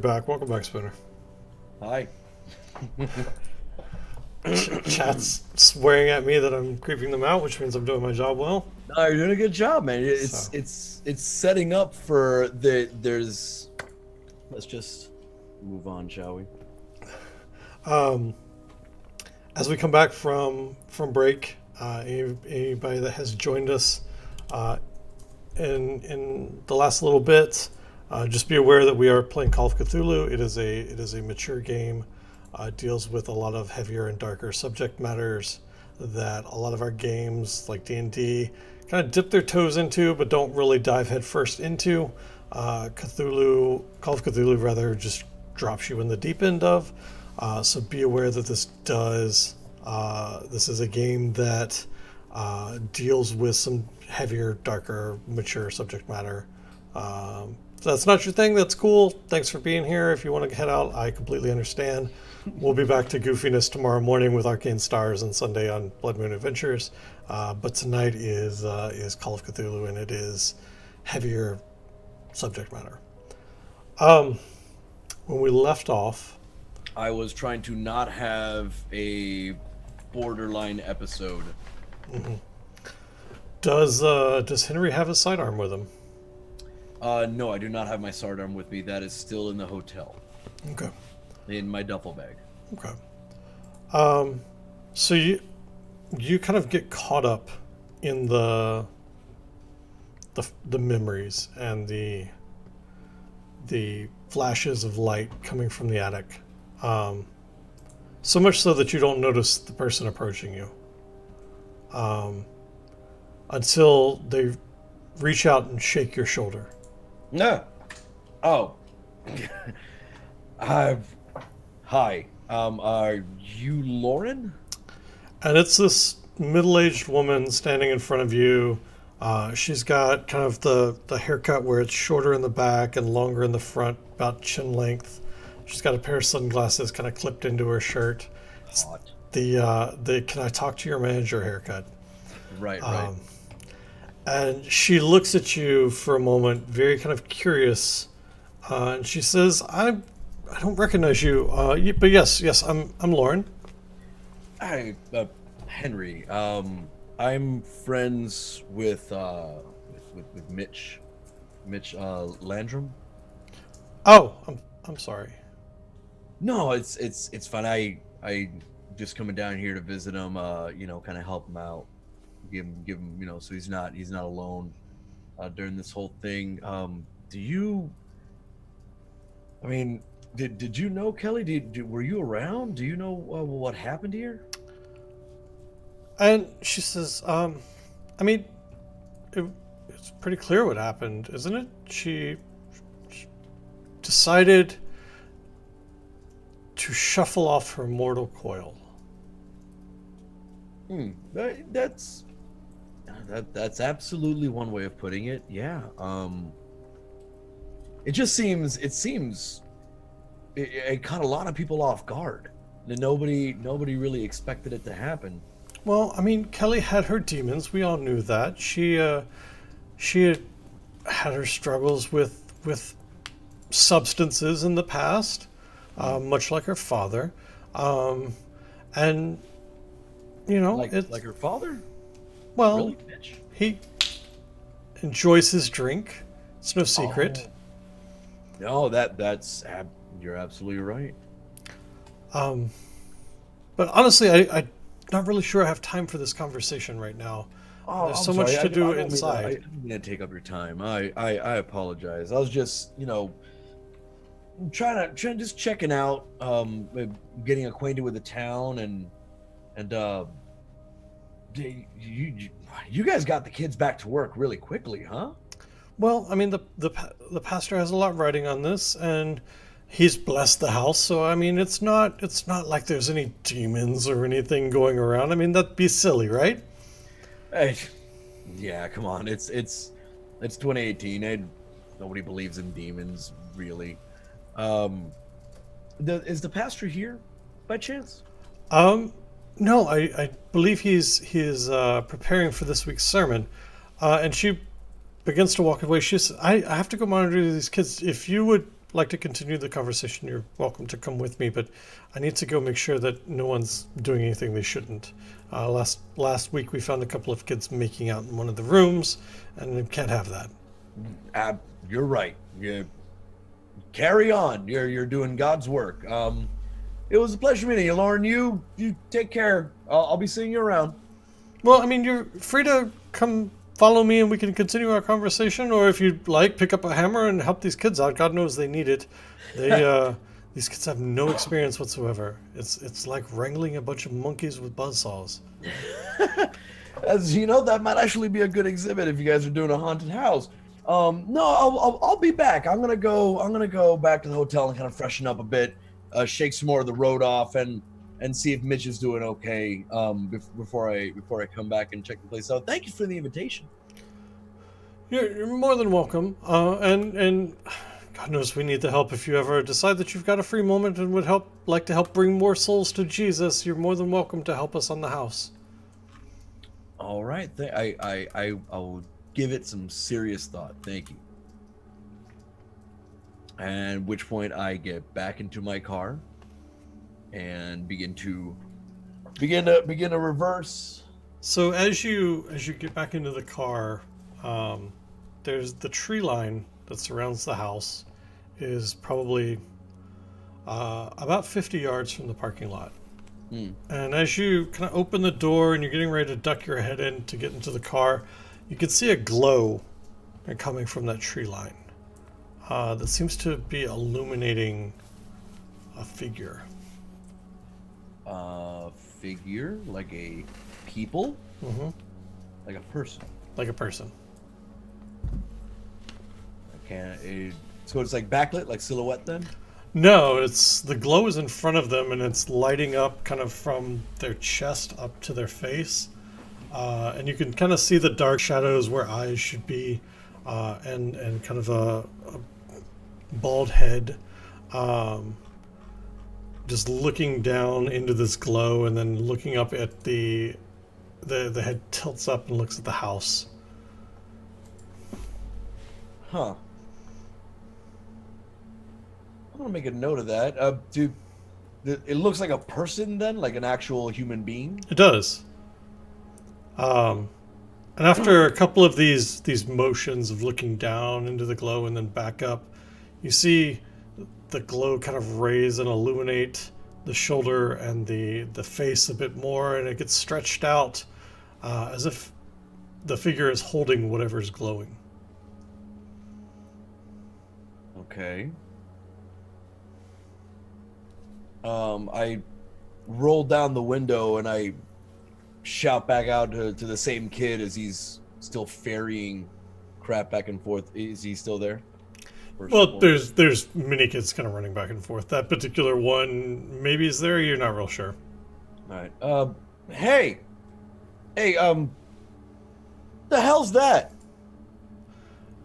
back. Welcome back, Spooner. Hi. Chat's swearing at me that I'm creeping them out, which means I'm doing my job well. No, you're doing a good job, man. It's setting up for there's. Let's just move on, shall we? As we come back from break, anybody that has joined us in the last little bit, just be aware that we are playing Call of Cthulhu. It is a mature game. Deals with a lot of heavier and darker subject matters that a lot of our games like D&D kind of dip their toes into, but don't really dive headfirst into. Call of Cthulhu rather just drops you in the deep end of. So be aware that this is a game that deals with some heavier, darker, mature subject matter. If that's not your thing, that's cool. Thanks for being here. If you want to head out, I completely understand. We'll be back to goofiness tomorrow morning with Arcane Stars and Sunday on Blood Moon Adventures. But tonight is Call of Cthulhu, and it is heavier subject matter. When we left off, I was trying to not have a borderline episode. Mm-hmm. Does Henry have his sidearm with him? No, I do not have my sidearm with me. That is still in the hotel. Okay. In my duffel bag. Okay. So you kind of get caught up in the memories and the flashes of light coming from the attic. So much so that you don't notice the person approaching you. Until they reach out and shake your shoulder. No. Oh. Hi. Are you Lauren? And it's this middle-aged woman standing in front of you. She's got kind of the haircut where it's shorter in the back and longer in the front, about chin length. She's got a pair of sunglasses kind of clipped into her shirt. Hot. The can I talk to your manager haircut. Right. And she looks at you for a moment, very kind of curious, and she says, I don't recognize you, but yes, I'm Lauren. Hi, Henry. I'm friends with Mitch Landrum. Oh, I'm sorry. No, it's fine. I just coming down here to visit him. Kind of help him out, give him, so he's not alone during this whole thing. Did you know Kelly? Were you around? Do you know what happened here? And she says, it's pretty clear what happened, isn't it? She decided to shuffle off her mortal coil. That's absolutely one way of putting it. Yeah. It seems it caught a lot of people off guard. Nobody really expected it to happen. Well, Kelly had her demons. We all knew that. She had her struggles with substances in the past, much like her father, and like her father. Well, really, Mitch? He enjoys his drink. It's no secret. No, you're absolutely right. But honestly, I'm not really sure I have time for this conversation right now. There's so much to do inside. I didn't mean to take up your time. I apologize. I was just, trying to just checking out, getting acquainted with the town, and you guys got the kids back to work really quickly, huh? Well, the pastor has a lot riding on this, and he's blessed the house. So it's not like there's any demons or anything going around. That'd be silly, right? Hey, yeah, come on. It's 2018. Nobody believes in demons, really. Is the pastor here by chance? No, I believe he's preparing for this week's sermon, and she begins to walk away. She says, I have to go monitor these kids. If you would like to continue the conversation, you're welcome to come with me. But I need to go make sure that no one's doing anything they shouldn't. Last week we found a couple of kids making out in one of the rooms, and we can't have that. You're right. You carry on. You're doing God's work. It was a pleasure meeting you, Lauren. You take care. I'll be seeing you around. Well, I mean, you're free to come follow me and we can continue our conversation, or if you'd like, pick up a hammer and help these kids out. God knows they need it. They these kids have no experience whatsoever. It's like wrangling a bunch of monkeys with buzzsaws. As you know, that might actually be a good exhibit if you guys are doing a haunted house. No, I'll be back. I'm gonna go back to the hotel and kind of freshen up a bit, shake some more of the road off, and see if Mitch is doing okay. Before I come back and check the place out. Thank you for the invitation. You're more than welcome. And God knows we need the help. If you ever decide that you've got a free moment and would like to help bring more souls to Jesus, you're more than welcome to help us on the house. All right, I'll give it some serious thought. Thank you. And at which point I get back into my car and begin to reverse. So as you get back into the car, there's the tree line that surrounds the house is probably about 50 yards from the parking lot. And as you kind of open the door and you're getting ready to duck your head in to get into the car, you can see a glow coming from that tree line that seems to be illuminating a figure. Figure? Like a people? Mm-hmm. Like a person? Like a person. So it's like backlit, like silhouette then? No, it's the glow is in front of them and it's lighting up kind of from their chest up to their face. And you can kind of see the dark shadows where eyes should be, and kind of a bald head, just looking down into this glow and then looking up at the head tilts up and looks at the house. Huh. I'm gonna make a note of that. It looks like a person then, like an actual human being? It does. And after a couple of these motions of looking down into the glow and then back up, you see the glow kind of raise and illuminate the shoulder and the face a bit more, and it gets stretched out as if the figure is holding whatever's glowing. Okay. I roll down the window and I shout back out to the same kid as he's still ferrying crap back and forth. Is he still there? Well, there's many kids kind of running back and forth. That particular one maybe is there. You're not real sure. All right. Hey, the hell's that?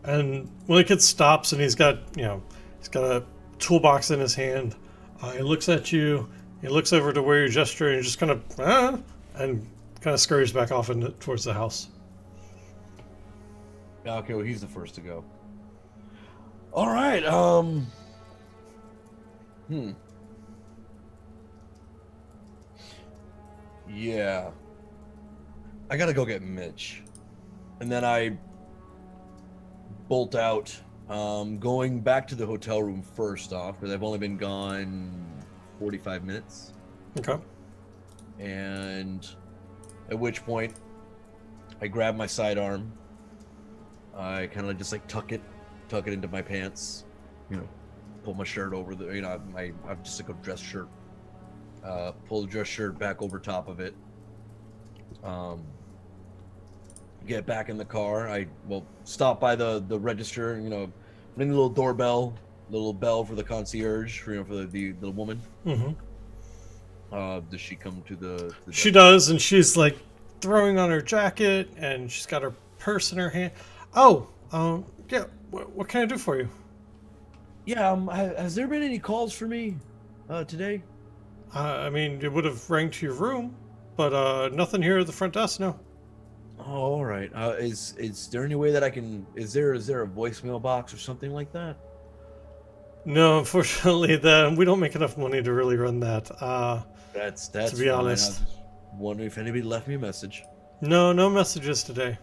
And when the kid stops and he's got a toolbox in his hand, he looks at you. He looks over to where you gesture and just kind of and kind of scurries back off towards the house. Okay, well he's the first to go. All right. Yeah. I gotta go get Mitch, and then I bolt out. Going back to the hotel room first off, because I've only been gone 45 minutes. Okay. And at which point, I grab my sidearm. I kind of just like tuck it into my pants. Pull my shirt over the. I've just like a dress shirt. Pull the dress shirt back over top of it. Get back in the car. I stop by the register. Ring the little doorbell, little bell for the concierge, for the woman. Mm-hmm. Does she come to the She does, and she's like throwing on her jacket, and she's got her purse in her hand. Oh, yeah. What can I do for you? Yeah. Has there been any calls for me today? I mean, it would have rang to your room, but nothing here at the front desk. No. Oh, all right. Is there any way that I can? Is there a voicemail box or something like that? No, unfortunately, we don't make enough money to really run that. To That's be fine. I honest, was just wondering if anybody left me a message. no messages today.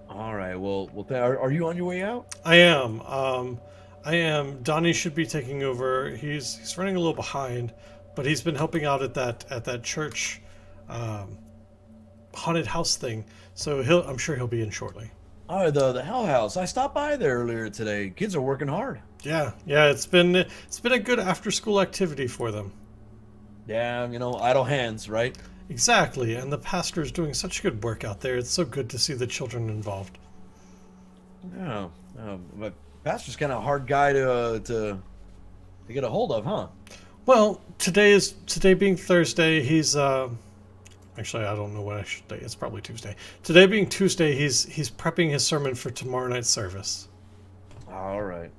All right. Are you on your way out? I am. I am. Donnie should be taking over. He's running a little behind, but he's been helping out at that church, um, haunted house thing. So I'm sure he'll be in shortly. Oh, the Hell House. I stopped by there earlier today. Kids are working hard. Yeah. It's been a good after school activity for them. Yeah, idle hands, right? Exactly, and the pastor is doing such good work out there. It's so good to see the children involved. Yeah. But pastor's kind of a hard guy to get a hold of, huh? Well, today being Thursday. He's actually I don't know what I should say. It's probably Tuesday. Today being Tuesday, he's prepping his sermon for tomorrow night's service. All right.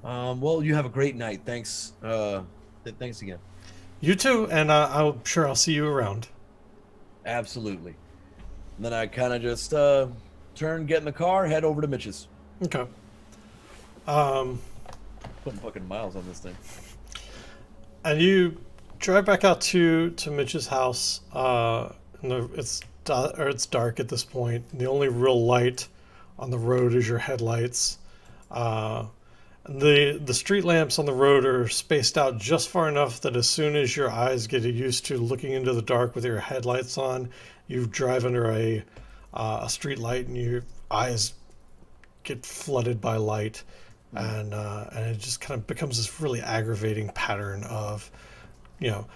Well, you have a great night. Thanks. Thanks again. You too, and I'm sure I'll see you around. Absolutely. And then I kind of just turn, get in the car, head over to Mitch's. Okay. Um, Putting fucking miles on this thing. and you drive back out to Mitch's house. It's dark at this point. The only real light on the road is your headlights. Uh, the street lamps on the road are spaced out just far enough that as soon as your eyes get used to looking into the dark with your headlights on, you drive under a street light and your eyes get flooded by light, and it just kind of becomes this really aggravating pattern of, you know,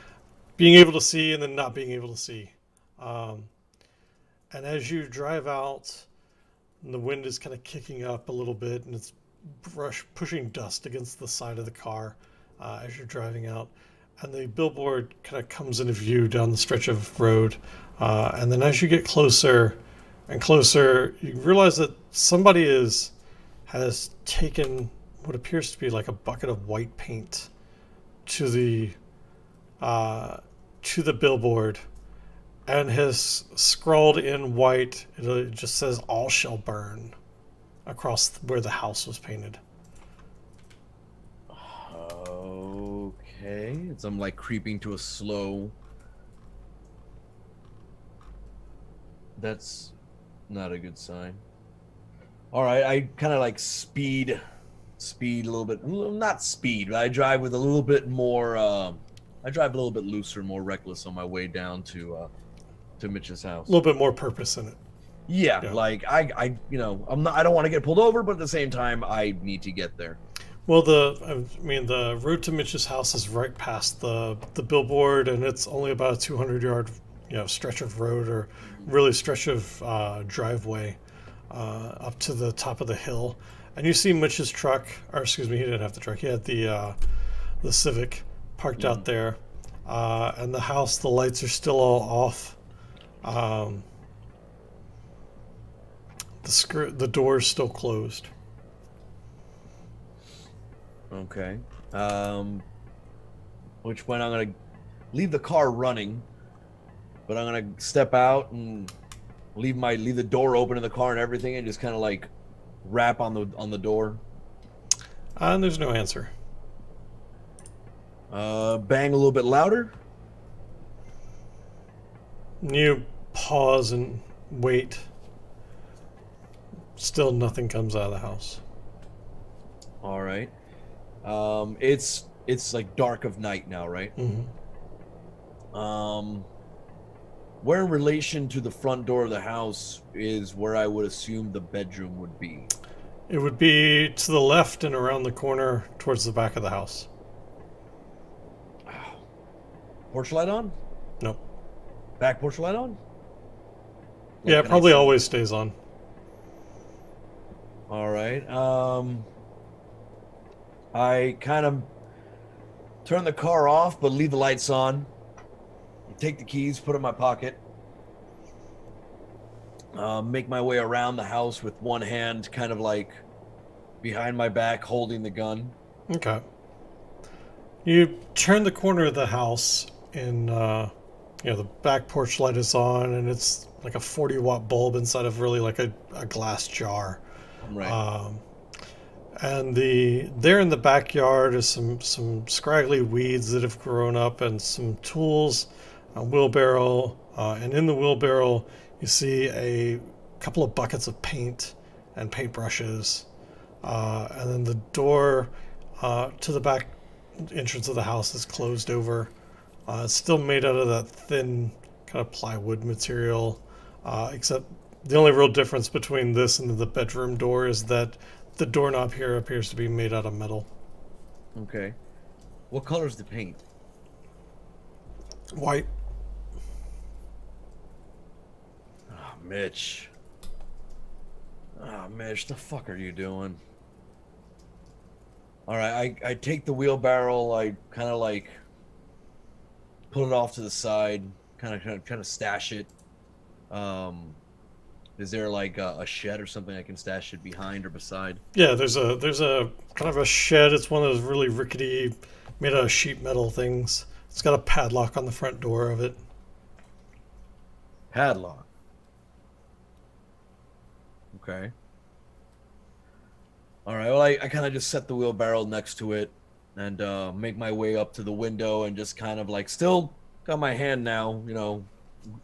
being able to see and then not being able to see. Um, and as you drive out, the wind is kind of kicking up a little bit, and it's pushing dust against the side of the car as you're driving out. And the billboard kind of comes into view down the stretch of road. And then as you get closer and closer, you realize that somebody has taken what appears to be like a bucket of white paint to the billboard and has scrawled in white. It just says "All shall burn" across where the house was painted. Okay. It's I'm like creeping to a slow. That's not a good sign. All right, I kind of like speed a little bit. Not speed, but I drive with a little bit more. I drive a little bit looser, more reckless on my way down to Mitch's house. A little bit more purpose in it. Yeah, Yeah. like I'm not. I don't want to get pulled over, but at the same time, I need to get there. Well, the road to Mitch's house is right past the billboard, and it's only about a 200-yard, stretch of road, or really stretch of driveway up to the top of the hill. And you see Mitch's truck, or excuse me, he didn't have the truck. He had the Civic parked out there, and the house. The lights are still all off. Um, the door's still closed. Okay. Which point I'm gonna leave the car running, but I'm gonna step out and leave the door open in the car and everything, and just kind of like rap on the door. And there's no answer. Bang a little bit louder. You pause and wait. Still nothing comes out of the house. All right. It's like dark of night now, right? Mm-hmm. Where in relation to the front door of the house is where I would assume the bedroom would be? It would be to the left and around the corner towards the back of the house. Porch light on? Nope. Back porch light on? Yeah, it Can I probably see? always stays on. All right. I kind of turn the car off, but leave the lights on. Take the keys, put it in my pocket. Make my way around the house with one hand kind of like behind my back, holding the gun. Okay. You turn the corner of the house, and the back porch light is on, and it's like a 40-watt bulb inside of really like a glass jar. Right. And there in the backyard is some scraggly weeds that have grown up and some tools, a wheelbarrow, and in the wheelbarrow you see a couple of buckets of paint and paintbrushes, and then the door to the back entrance of the house is closed over. It's still made out of that thin kind of plywood material, except the only real difference between this and the bedroom door is that the doorknob here appears to be made out of metal. Okay. What color is the paint? White. Oh, Mitch. Oh, Mitch, the fuck are you doing? All right, I take the wheelbarrow. I kind of like pull it off to the side, kind of stash it. Um, is there like a shed or something I can stash it behind or beside? Yeah, there's a kind of a shed. It's one of those really rickety, made out of sheet metal things. It's got a padlock on the front door of it. Padlock. Okay. All right. Well, I kind of just set the wheelbarrow next to it and make my way up to the window and just kind of like still got my hand now,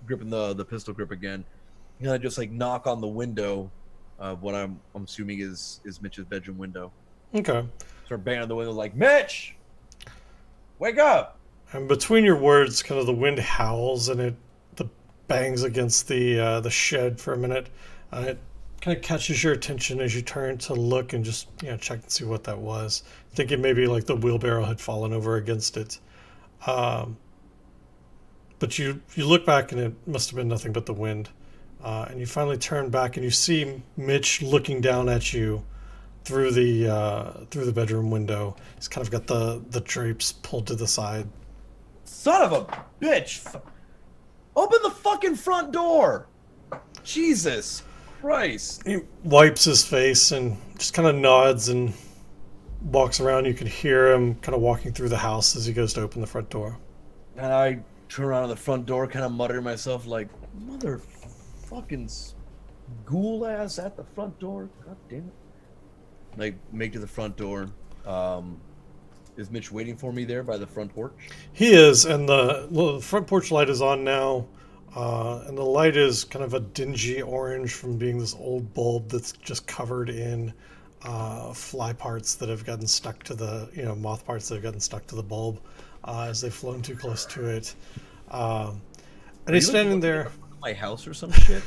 gripping the pistol grip again. Just like knock on the window of what I'm assuming is Mitch's bedroom window. Okay. Start banging on the window like, Mitch, wake up! And between your words, kind of the wind howls and it the bangs against the shed for a minute. It kind of catches your attention as you turn to look and just check and see what that was. Thinking maybe like the wheelbarrow had fallen over against it. Um, but you look back and it must have been nothing but the wind. And you finally turn back and you see Mitch looking down at you through the bedroom window. He's kind of got the drapes pulled to the side. Son of a bitch! Open the fucking front door! Jesus Christ! He wipes his face and just kind of nods and walks around. You can hear him kind of walking through the house as he goes to open the front door. And I turn around to the front door, kind of muttering to myself like, motherfucking ghoul ass at the front door. God damn it. Like, make to the front door. Is Mitch waiting for me there by the front porch? He is, and the front porch light is on now. And the light is kind of a dingy orange from being this old bulb that's just covered in fly parts that have gotten stuck to the, moth parts that have gotten stuck to the bulb as they've flown too close to it. And he's standing there. My house or some shit?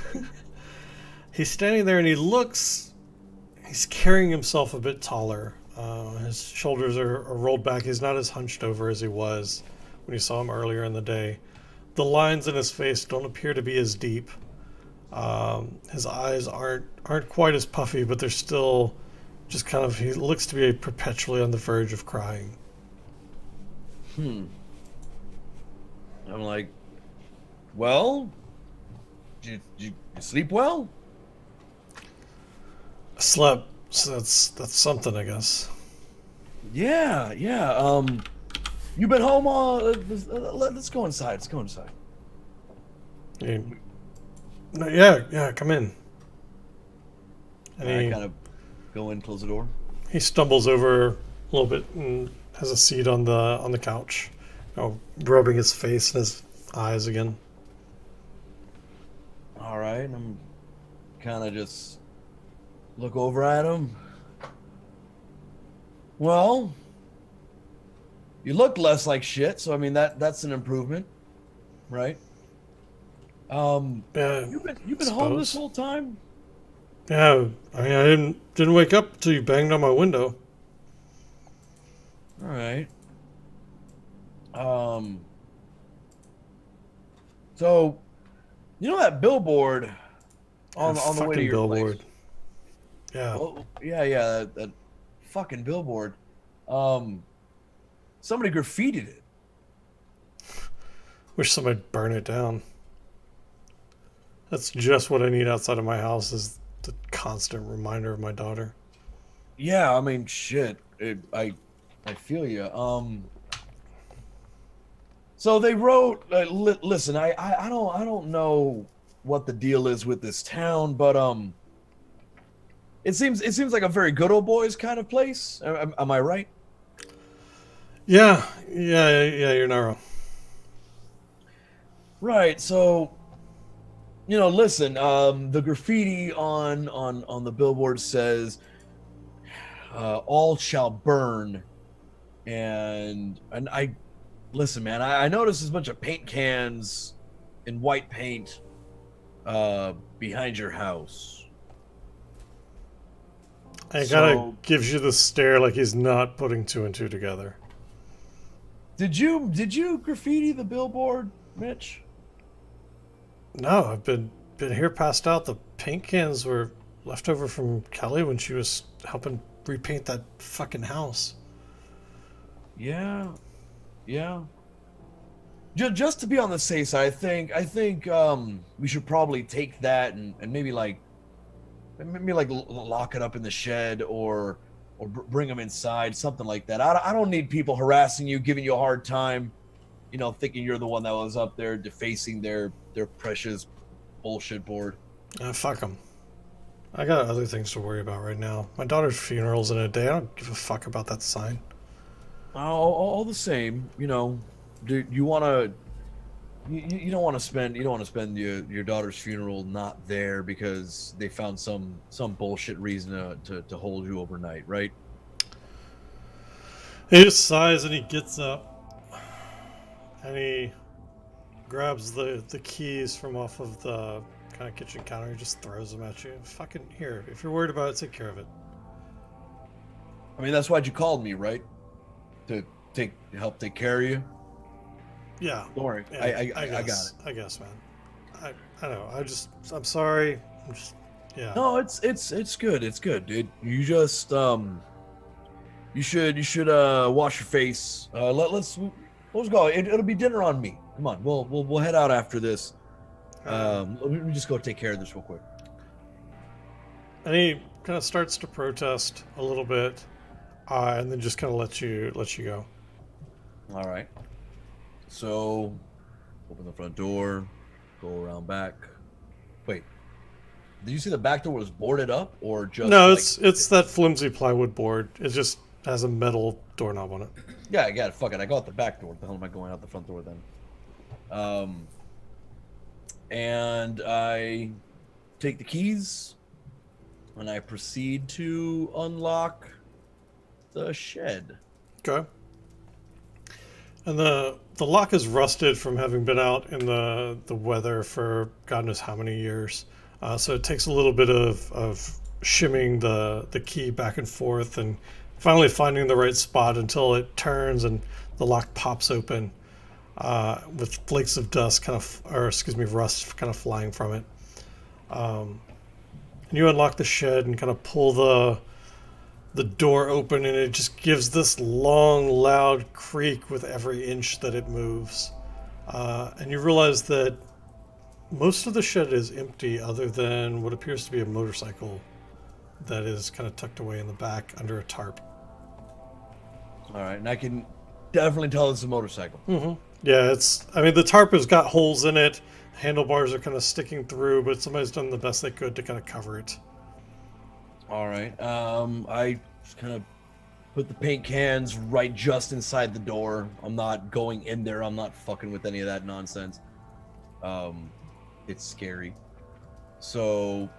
He's standing there and he's carrying himself a bit taller. His shoulders are rolled back. He's not as hunched over as he was when you saw him earlier in the day. The lines in his face don't appear to be as deep. His eyes aren't quite as puffy, but they're still just kind of. He looks to be perpetually on the verge of crying. I'm like, well, did you sleep well? I slept. So that's something, I guess. Yeah. You've been home all. Let's go inside. Let's go inside. No, yeah. Come in. And I kind of go in, close the door. he stumbles over a little bit and has a seat on the couch, rubbing his face and his eyes again. All right, I'm kind of just look over at him. Well, you look less like shit, so I mean that's an improvement, right? Yeah, You've been home this whole time? yeah. I mean, I didn't wake up until you banged on my window. All right. So, that billboard on the way to your billboard. place? Yeah. Oh, yeah, that fucking billboard. Somebody graffitied it. Wish somebody'd burn it down. That's just what I need outside of my house is the constant reminder of my daughter. Yeah, I mean, shit. I feel you. So they wrote. Listen, I don't know what the deal is with this town, but it seems like a very good old boys kind of place. Am I right? Yeah, you're not wrong. Right. So listen. The graffiti on the billboard says, "All shall burn," and I listen, man. I noticed a bunch of paint cans in white paint uh, behind your house. And it kind of So gives you the stare like he's not putting two and two together. did you graffiti the billboard, Mitch? No, I've been here passed out. The paint cans were left over from Kelly when she was helping repaint that fucking house. Yeah, yeah. Just to be on the safe side, I think we should probably take that and maybe like lock it up in the shed or bring them inside, something like that. I don't need people harassing you, giving you a hard time, thinking you're the one that was up there defacing their precious bullshit board. Fuck them. I got other things to worry about right now. My daughter's funeral's in a day. I don't give a fuck about that sign. All the same, do you want to you don't want to spend your daughter's funeral not there because they found some bullshit reason to hold you overnight, right? He just sighs and he gets up and he grabs the keys from off of the kind of kitchen counter. He just throws them at you. Fucking here. If you're worried about it, take care of it. I mean, that's why you called me, right? To help take care of you. Yeah. Don't worry, Yeah, I got it. I guess, man. I know. I'm sorry. I'm just yeah. No, it's good. It's good, dude. You just you should wash your face. Let's go. It'll be dinner on me. Come on, we'll head out after this. Let me just go take care of this real quick. And he kind of starts to protest a little bit, and then just kind of let you go. All right. So, open the front door, go around back. Wait, did you see the back door was boarded up or just No, like? it's that flimsy plywood board. It just has a metal doorknob on it. Yeah, I got it. Fuck it. I got the back door. What the hell am I going out the front door then? And I take the keys and I proceed to unlock the shed. Okay. And the lock is rusted from having been out in the weather for God knows how many years. So it takes a little bit of shimming the key back and forth and finally finding the right spot until it turns and the lock pops open with flakes of dust rust kind of flying from it. And you unlock the shed and kind of pull the door open, and it just gives this long, loud creak with every inch that it moves. And you realize that most of the shed is empty other than what appears to be a motorcycle that is kind of tucked away in the back under a tarp. All right, and I can definitely tell it's a motorcycle. Mm-hmm. Yeah, the tarp has got holes in it. Handlebars are kind of sticking through, but somebody's done the best they could to kind of cover it. All right. I just kind of put the paint cans right just inside the door. I'm not going in there. I'm not fucking with any of that nonsense. It's scary. So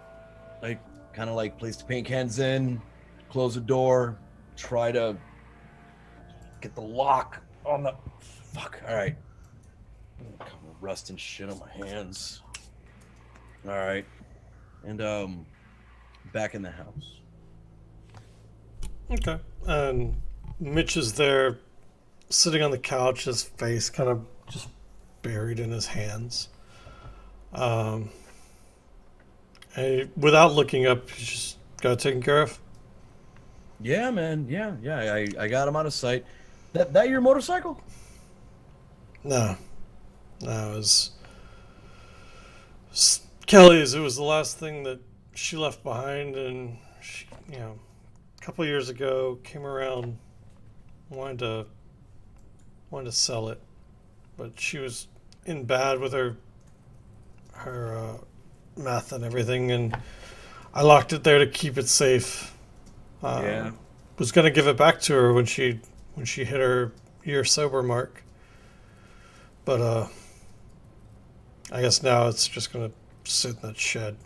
I kind of like place the paint cans in, close the door, try to get the lock on the fuck. All right. Rust and shit on my hands. All right. And back in the house. Okay. And Mitch is there sitting on the couch, his face kind of just buried in his hands. And without looking up, he just got taken care of. Yeah, man. Yeah. I got him out of sight. That your motorcycle? No. No, it was Kelly's. It was the last thing that she left behind, and she, a couple of years ago, came around, wanted to sell it, but she was in bad with her meth and everything, and I locked it there to keep it safe. Yeah. Was gonna give it back to her when she hit her year sober mark, but I guess now it's just gonna sit in that shed.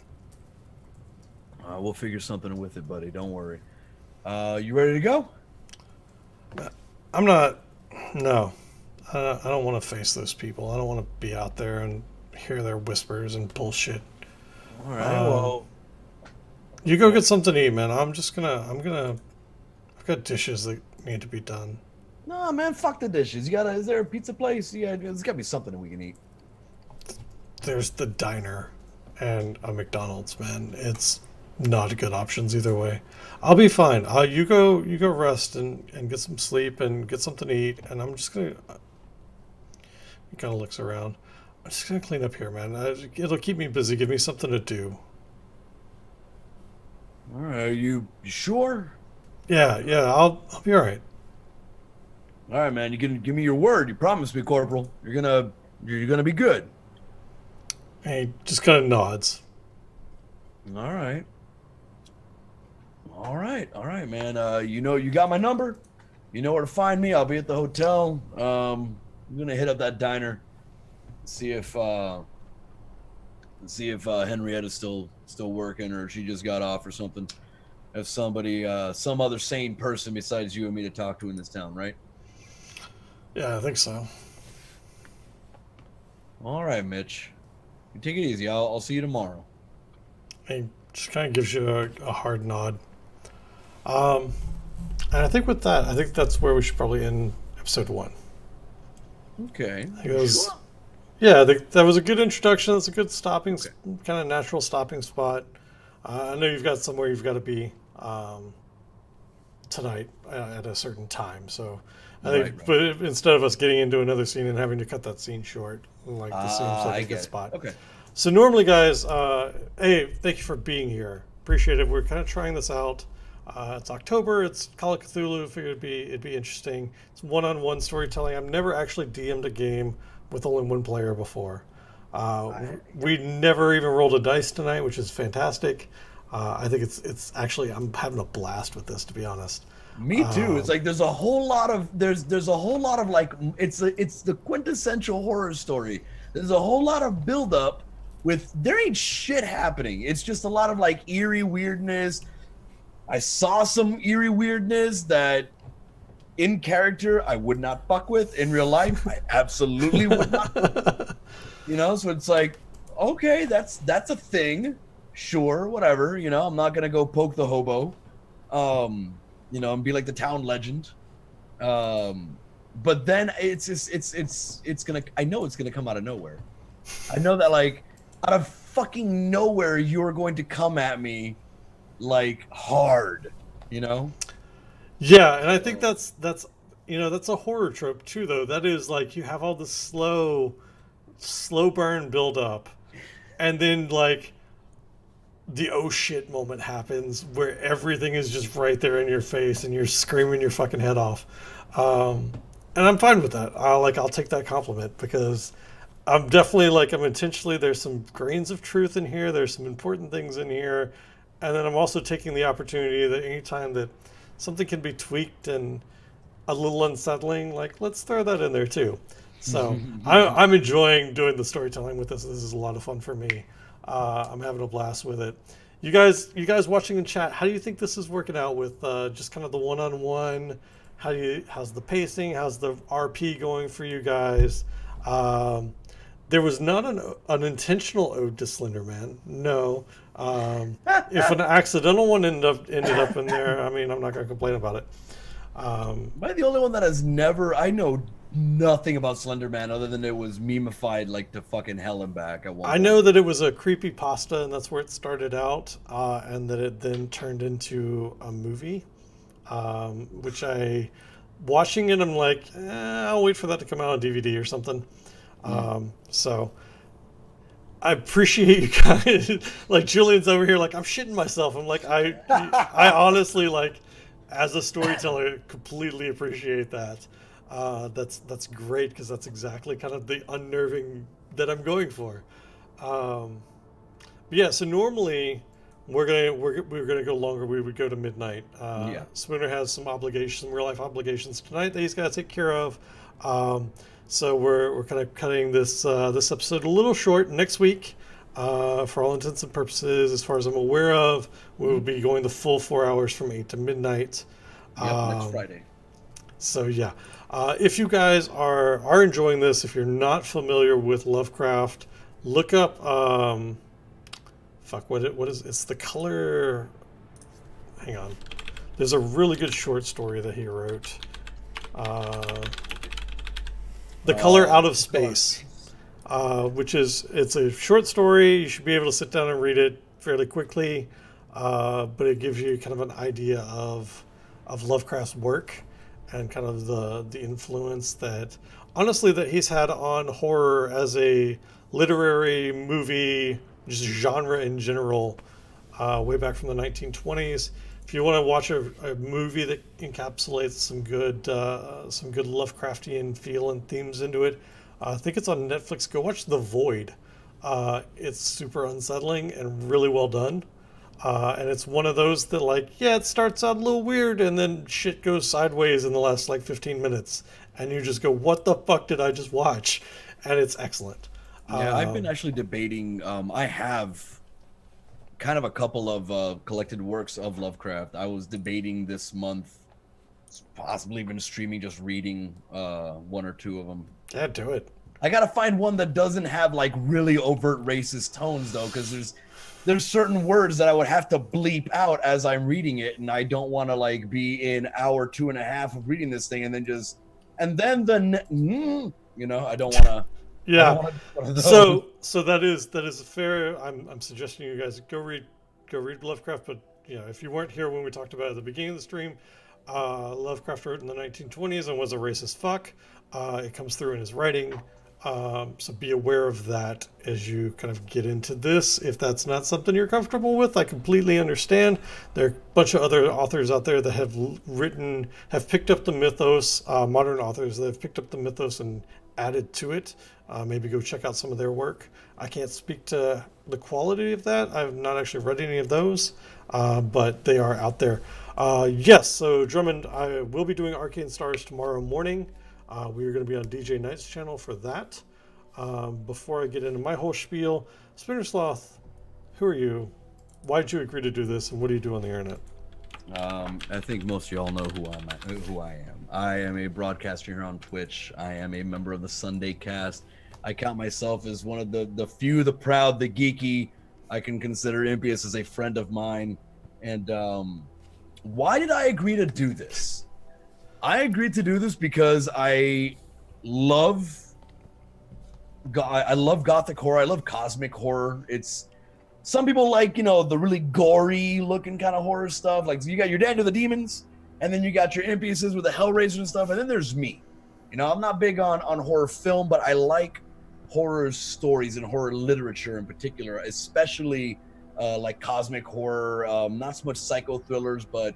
We'll figure something with it, buddy. Don't worry. You ready to go? I'm not. No, I don't want to face those people. I don't want to be out there and hear their whispers and bullshit. All right. Um, Well, you go get something to eat, man. I'm just gonna. I'm gonna. I've got dishes that need to be done. no, man. Fuck the dishes. You gotta. Is there a pizza place? Yeah, there's gotta be something that we can eat. There's the diner and a McDonald's, man. It's not good options either way. I'll be fine. You go rest and get some sleep and get something to eat. And I'm just gonna. He kind of looks around. I'm just gonna clean up here, man. It'll keep me busy. Give me something to do. All right. Are you sure? Yeah, yeah. I'll be all right. All right, man. You can give me your word. You promised me, Corporal. You're gonna be good. And he just kind of nods. All right. All right, man. You got my number. You know where to find me. I'll be at the hotel. I'm gonna hit up that diner, see if Henrietta's still working or she just got off or something. If somebody, some other sane person besides you and me to talk to in this town, right? Yeah, I think so. All right, Mitch. You take it easy. I'll see you tomorrow. And he just kind of gives you a hard nod. Um, and I think with that, I think that's where we should probably end episode one. Okay. He goes, Sure. yeah, that was a good introduction. That's a good stopping, Okay. kind of natural stopping spot. I know you've got somewhere you've got to be tonight at a certain time. So I think, Right. but instead of us getting into another scene and having to cut that scene short, like this seems I like a good get it. spot. Okay. So normally, guys, hey, thank you for being here. Appreciate it. We're kind of trying this out. It's October. It's Call of Cthulhu. Figured it'd be interesting. It's one-on-one storytelling. I've never actually DM'd a game with only one player before. We never even rolled a dice tonight, which is fantastic. I think it's actually I'm having a blast with this, to be honest. Me too. It's like there's a whole lot of like it's the quintessential horror story. There's a whole lot of build up with there ain't shit happening. It's just a lot of like eerie weirdness. I saw some eerie weirdness that in character I would not fuck with. In real life, I absolutely would not. So it's like, okay, that's a thing. Sure, whatever. I'm not gonna go poke the hobo. And be like the town legend. But then it's gonna. I know it's gonna come out of nowhere. I know that like out of fucking nowhere you're going to come at me like hard. Yeah, and I think that's that's a horror trope too, though. That is like you have all this slow burn build up, and then like the oh shit moment happens where everything is just right there in your face and you're screaming your fucking head off. And I'm fine with that. I'll take that compliment because I'm definitely I'm intentionally there's some grains of truth in here. There's some important things in here. And then I'm also taking the opportunity that anytime that something can be tweaked and a little unsettling, let's throw that in there too. So I'm enjoying doing the storytelling with this. This is a lot of fun for me. I'm having a blast with it. You guys watching in chat, how do you think this is working out with just kind of the one-on-one? How's the pacing? How's the RP going for you guys? There was not an intentional ode to Slender Man. No. If an accidental one ended up in there, I mean, I'm not going to complain about it. Am I the only one that has never? I know nothing about Slender Man other than it was memeified like to fucking hell and back at one I point. know that it was a creepy pasta, and that's where it started out, and that it then turned into a movie, which watching it, I'm like, I'll wait for that to come out on DVD or something. So I appreciate you guys. Like Julian's over here, like I'm shitting myself. I'm like, I honestly as a storyteller, completely appreciate that. That's great because that's exactly kind of the unnerving that I'm going for. But yeah, so normally we're gonna go longer. We would go to midnight. Yeah. Spooner has some obligations, some real life obligations tonight that he's got to take care of. Um, so we're kind of cutting this episode a little short. Next week, for all intents and purposes, as far as I'm aware of, we will be going the full 4 hours from 8 to midnight. Yep, next Friday. So yeah, if you guys are enjoying this, if you're not familiar with Lovecraft, look up. What is it's the color? Hang on, there's a really good short story that he wrote. The Color Out of Space, which it's a short story. You should be able to sit down and read it fairly quickly, but it gives you kind of an idea of Lovecraft's work and kind of the influence that honestly that he's had on horror as a literary movie, just genre in general, way back from the 1920s. If you want to watch a movie that encapsulates some good Lovecraftian feel and themes into it, I think it's on Netflix. Go watch The Void. It's super unsettling and really well done. And it's one of those that, like, yeah, it starts out a little weird and then shit goes sideways in the last, like, 15 minutes. And you just go, what the fuck did I just watch? And it's excellent. Yeah, I've been actually debating. I have kind of a couple of collected works of Lovecraft. I was debating this month, possibly even streaming, just reading one or two of them. Yeah, do it. I gotta find one that doesn't have like really overt racist tones though, because there's certain words that I would have to bleep out as I'm reading it, and I don't want to like be in hour 2.5 of reading this thing and then I don't want to. Yeah. So that is a fair. I'm suggesting you guys go read Lovecraft, but if you weren't here when we talked about it at the beginning of the stream, Lovecraft wrote in the 1920s and was a racist fuck. It comes through in his writing. So be aware of that as you kind of get into this. If that's not something you're comfortable with, I completely understand. There are a bunch of other authors out there that have picked up the mythos, modern authors that have picked up the mythos and added to it. Maybe go check out some of their work. I can't speak to the quality of that. I've not actually read any of those, but they are out there. Yes, so Drummond, I will be doing Arcane Stars tomorrow morning. We are going to be on DJ Knight's channel for that. Before I get into my whole spiel, Spinner Sloth, who are you? Why did you agree to do this, and what do you do on the internet? I think most of y'all know who I am. I am a broadcaster here on Twitch. I am a member of the Sunday Cast. I count myself as one of the few, the proud, the geeky. I can consider Impious as a friend of mine. And why did I agree to do this? I agreed to do this because I love gothic horror. I love cosmic horror. It's some people like, the really gory looking kind of horror stuff. Like, so you got your Daniel the Demons, and then you got your Impiouses with the Hellraiser and stuff, and then there's me. I'm not big on horror film, but I like horror stories and horror literature in particular, especially like cosmic horror, not so much psycho thrillers, but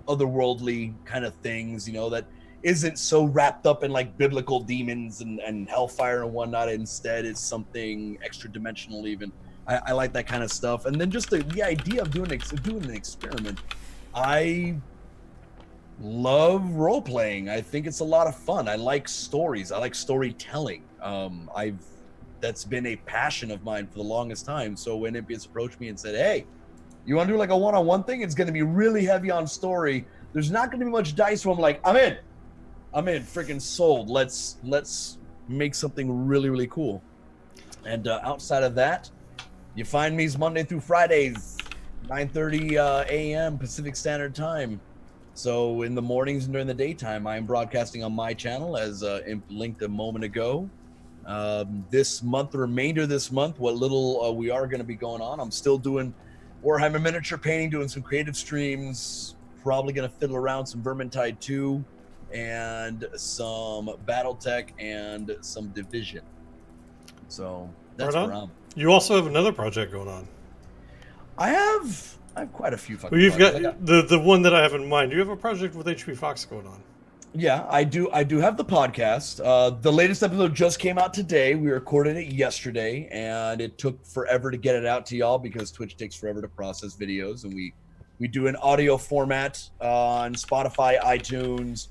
otherworldly kind of things, that isn't so wrapped up in like biblical demons and hellfire and whatnot. Instead, it's something extra dimensional even. I like that kind of stuff. And then just the idea of doing an experiment. I love role playing. I think it's a lot of fun. I like stories. I like storytelling. That's been a passion of mine for the longest time. So when Impious approached me and said, "Hey, you want to do like a one-on-one thing? It's going to be really heavy on story. There's not going to be much dice." So I'm like, I'm in, freaking sold. Let's make something really, really cool. And outside of that, you find me Monday through Fridays, 9:30 a.m. Pacific Standard Time. So in the mornings and during the daytime, I'm broadcasting on my channel, as Imp linked a moment ago. This month, the remainder of this month, what little we are going to be going on, I'm still doing Warhammer miniature painting, doing some creative streams, probably going to fiddle around some Vermintide 2 and some Battletech and some Division. So that's where I'm. You also have another project going on. I have quite a few fucking Well, you've projects. got the one that I have in mind. You have a project with HP Fox going on. Yeah, I do. I do have the podcast. The latest episode just came out today. We recorded it yesterday, and it took forever to get it out to y'all because Twitch takes forever to process videos, and we do an audio format on Spotify, iTunes,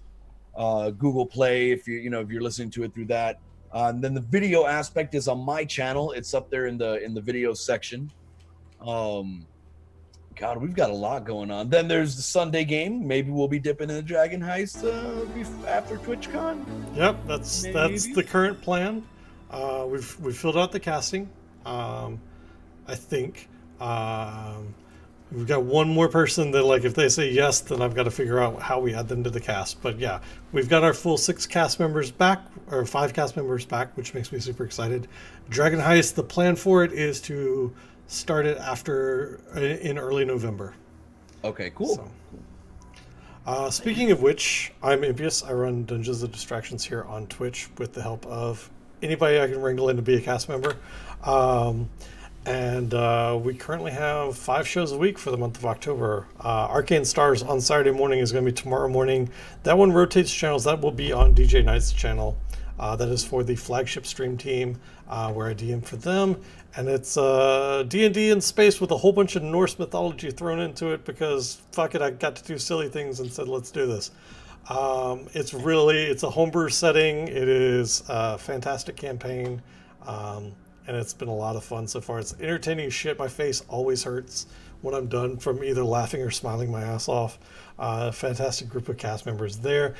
Google Play. If if you're listening to it through that, and then the video aspect is on my channel. It's up there in the video section. Um, God, we've got a lot going on. Then there's the Sunday game. Maybe we'll be dipping in the Dragon Heist after TwitchCon. Yep, that's Maybe. the current plan. We've filled out the casting. I think we've got one more person that, like, if they say yes, then I've got to figure out how we add them to the cast. But yeah, we've got our full 6 cast members back, or 5 cast members back, which makes me super excited. Dragon Heist, the plan for it is to start it in early November. Okay, cool. Speaking of which, I'm Impious. I run Dungeons and Distractions here on Twitch with the help of anybody I can wrangle in to be a cast member. And we currently have 5 shows a week for the month of October. Arcane Stars on Saturday morning is going to be tomorrow morning. That one rotates channels. That will be on DJ Knight's channel. That is for the flagship stream team, where I DM for them. And it's D&D in space with a whole bunch of Norse mythology thrown into it because, fuck it, I got to do silly things and said, let's do this. It's a homebrew setting. It is a fantastic campaign. And it's been a lot of fun so far. It's entertaining as shit. My face always hurts when I'm done from either laughing or smiling my ass off. Fantastic group of cast members there.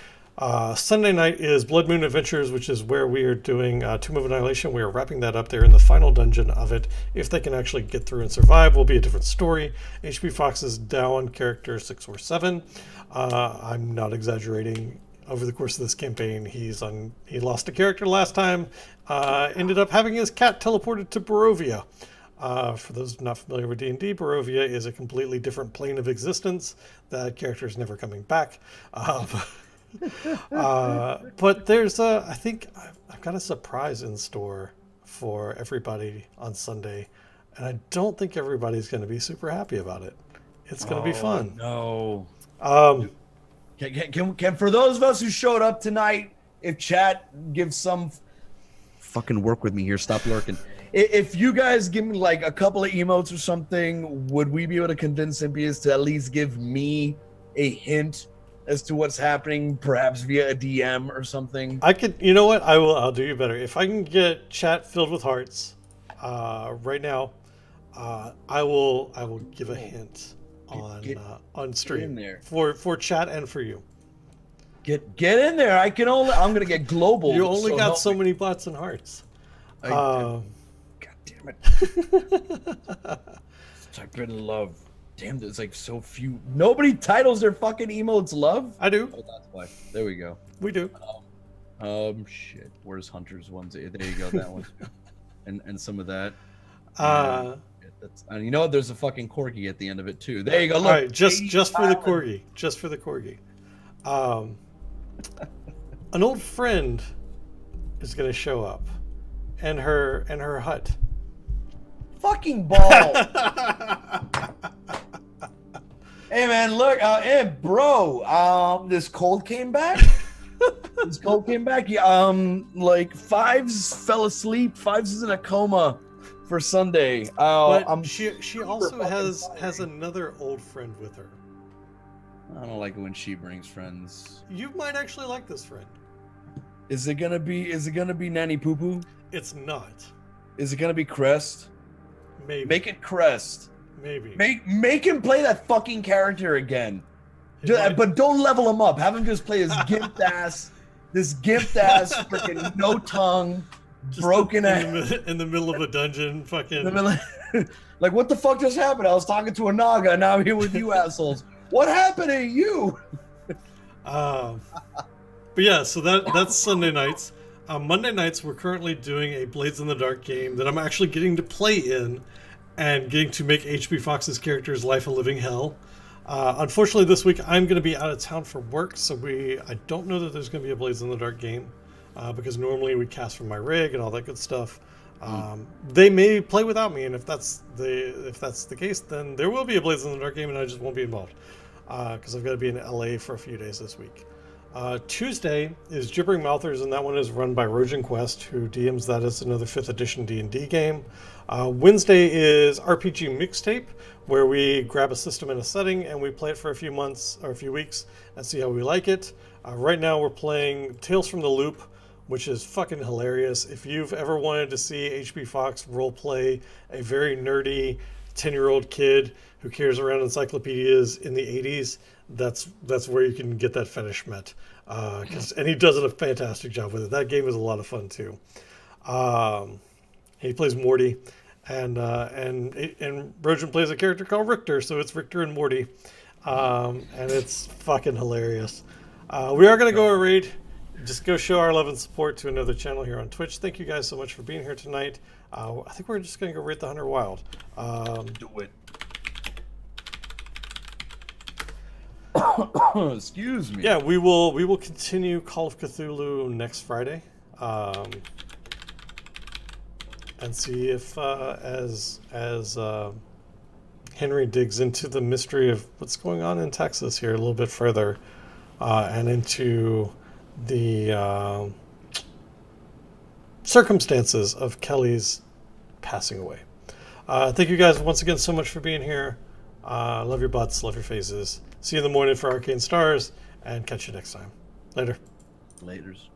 Sunday night is Blood Moon Adventures, which is where we are doing Tomb of Annihilation. We are wrapping that up there in the final dungeon of it. If they can actually get through and survive, will be a different story. HP Fox is down character 6 or 7. I'm not exaggerating. Over the course of this campaign, he lost a character last time, ended up having his cat teleported to Barovia. For those not familiar with D&D, Barovia is a completely different plane of existence. That character is never coming back. But I think I've got a surprise in store for everybody on Sunday, and I don't think everybody's going to be super happy about it. It's going to be fun. No. Um, Can for those of us who showed up tonight, if chat gives some fucking work with me here, stop lurking. If you guys give me like a couple of emotes or something, would we be able to convince Impious to at least give me a hint as to what's happening, perhaps via a DM or something? I could, you know what? I'll do you better. If I can get chat filled with hearts, right now, I will give a hint on stream there for chat and for you. Get in there. I'm gonna get global. You only got so many butts and hearts. God damn it. Type in love. Damn, there's like so few. Nobody titles their fucking emotes love. I do. Oh, that's why. There we go. We do. Shit. Where's Hunter's onesie? There you go. That one. and some of that. And you know what? There's a fucking corgi at the end of it too. There you go. Look. All right, just for the corgi. Just for the corgi. An old friend is gonna show up, and her hut. Fucking ball. Hey man, look, hey bro, this cold came back. Like Fives fell asleep. Fives is in a coma for Sunday. But she also has another old friend with her. I don't like it when she brings friends. You might actually like this friend. Is it gonna be Nanny Poo Poo? It's not. Is it gonna be Crest? Maybe. Make it Crest. Maybe. Make him play that fucking character again. But don't level him up. Have him just play his gimped ass, freaking no tongue, just broken ass in the middle of a dungeon, fucking. Like, what the fuck just happened? I was talking to a Naga, now I'm here with you assholes. What happened to you? But yeah, so that's Sunday nights. Monday nights, we're currently doing a Blades in the Dark game that I'm actually getting to play in and getting to make HP Fox's character's life a living hell. Unfortunately, this week I'm going to be out of town for work, so I don't know that there's going to be a Blades in the Dark game because normally we cast from my rig and all that good stuff. They may play without me, and if that's the case, then there will be a Blades in the Dark game, and I just won't be involved because I've got to be in LA for a few days this week. Tuesday is Gibbering Mouthers, and that one is run by Rojan Quest, who DMs that as another 5th edition D&D game. Wednesday is RPG Mixtape, where we grab a system and a setting and we play it for a few months or a few weeks and see how we like it. Right now we're playing Tales from the Loop, which is fucking hilarious. If you've ever wanted to see H.B. Fox roleplay a very nerdy 10-year-old kid who carries around encyclopedias in the 80s, that's where you can get that fetish met. And he does a fantastic job with it. That game is a lot of fun too. He plays Morty, and Rojan plays a character called Richter, so it's Richter and Morty, and it's fucking hilarious. We are gonna go a raid. Just go show our love and support to another channel here on Twitch. Thank you guys so much for being here tonight. I think we're just gonna go raid the Hunter Wild. Do it. Excuse me. Yeah, we will continue Call of Cthulhu next Friday, and see if as Henry digs into the mystery of what's going on in Texas here a little bit further, and into the circumstances of Kelly's passing away. Thank you guys once again so much for being here. Love your butts, love your faces. See you in the morning for Arcane Stars, and catch you next time. Later. Laters.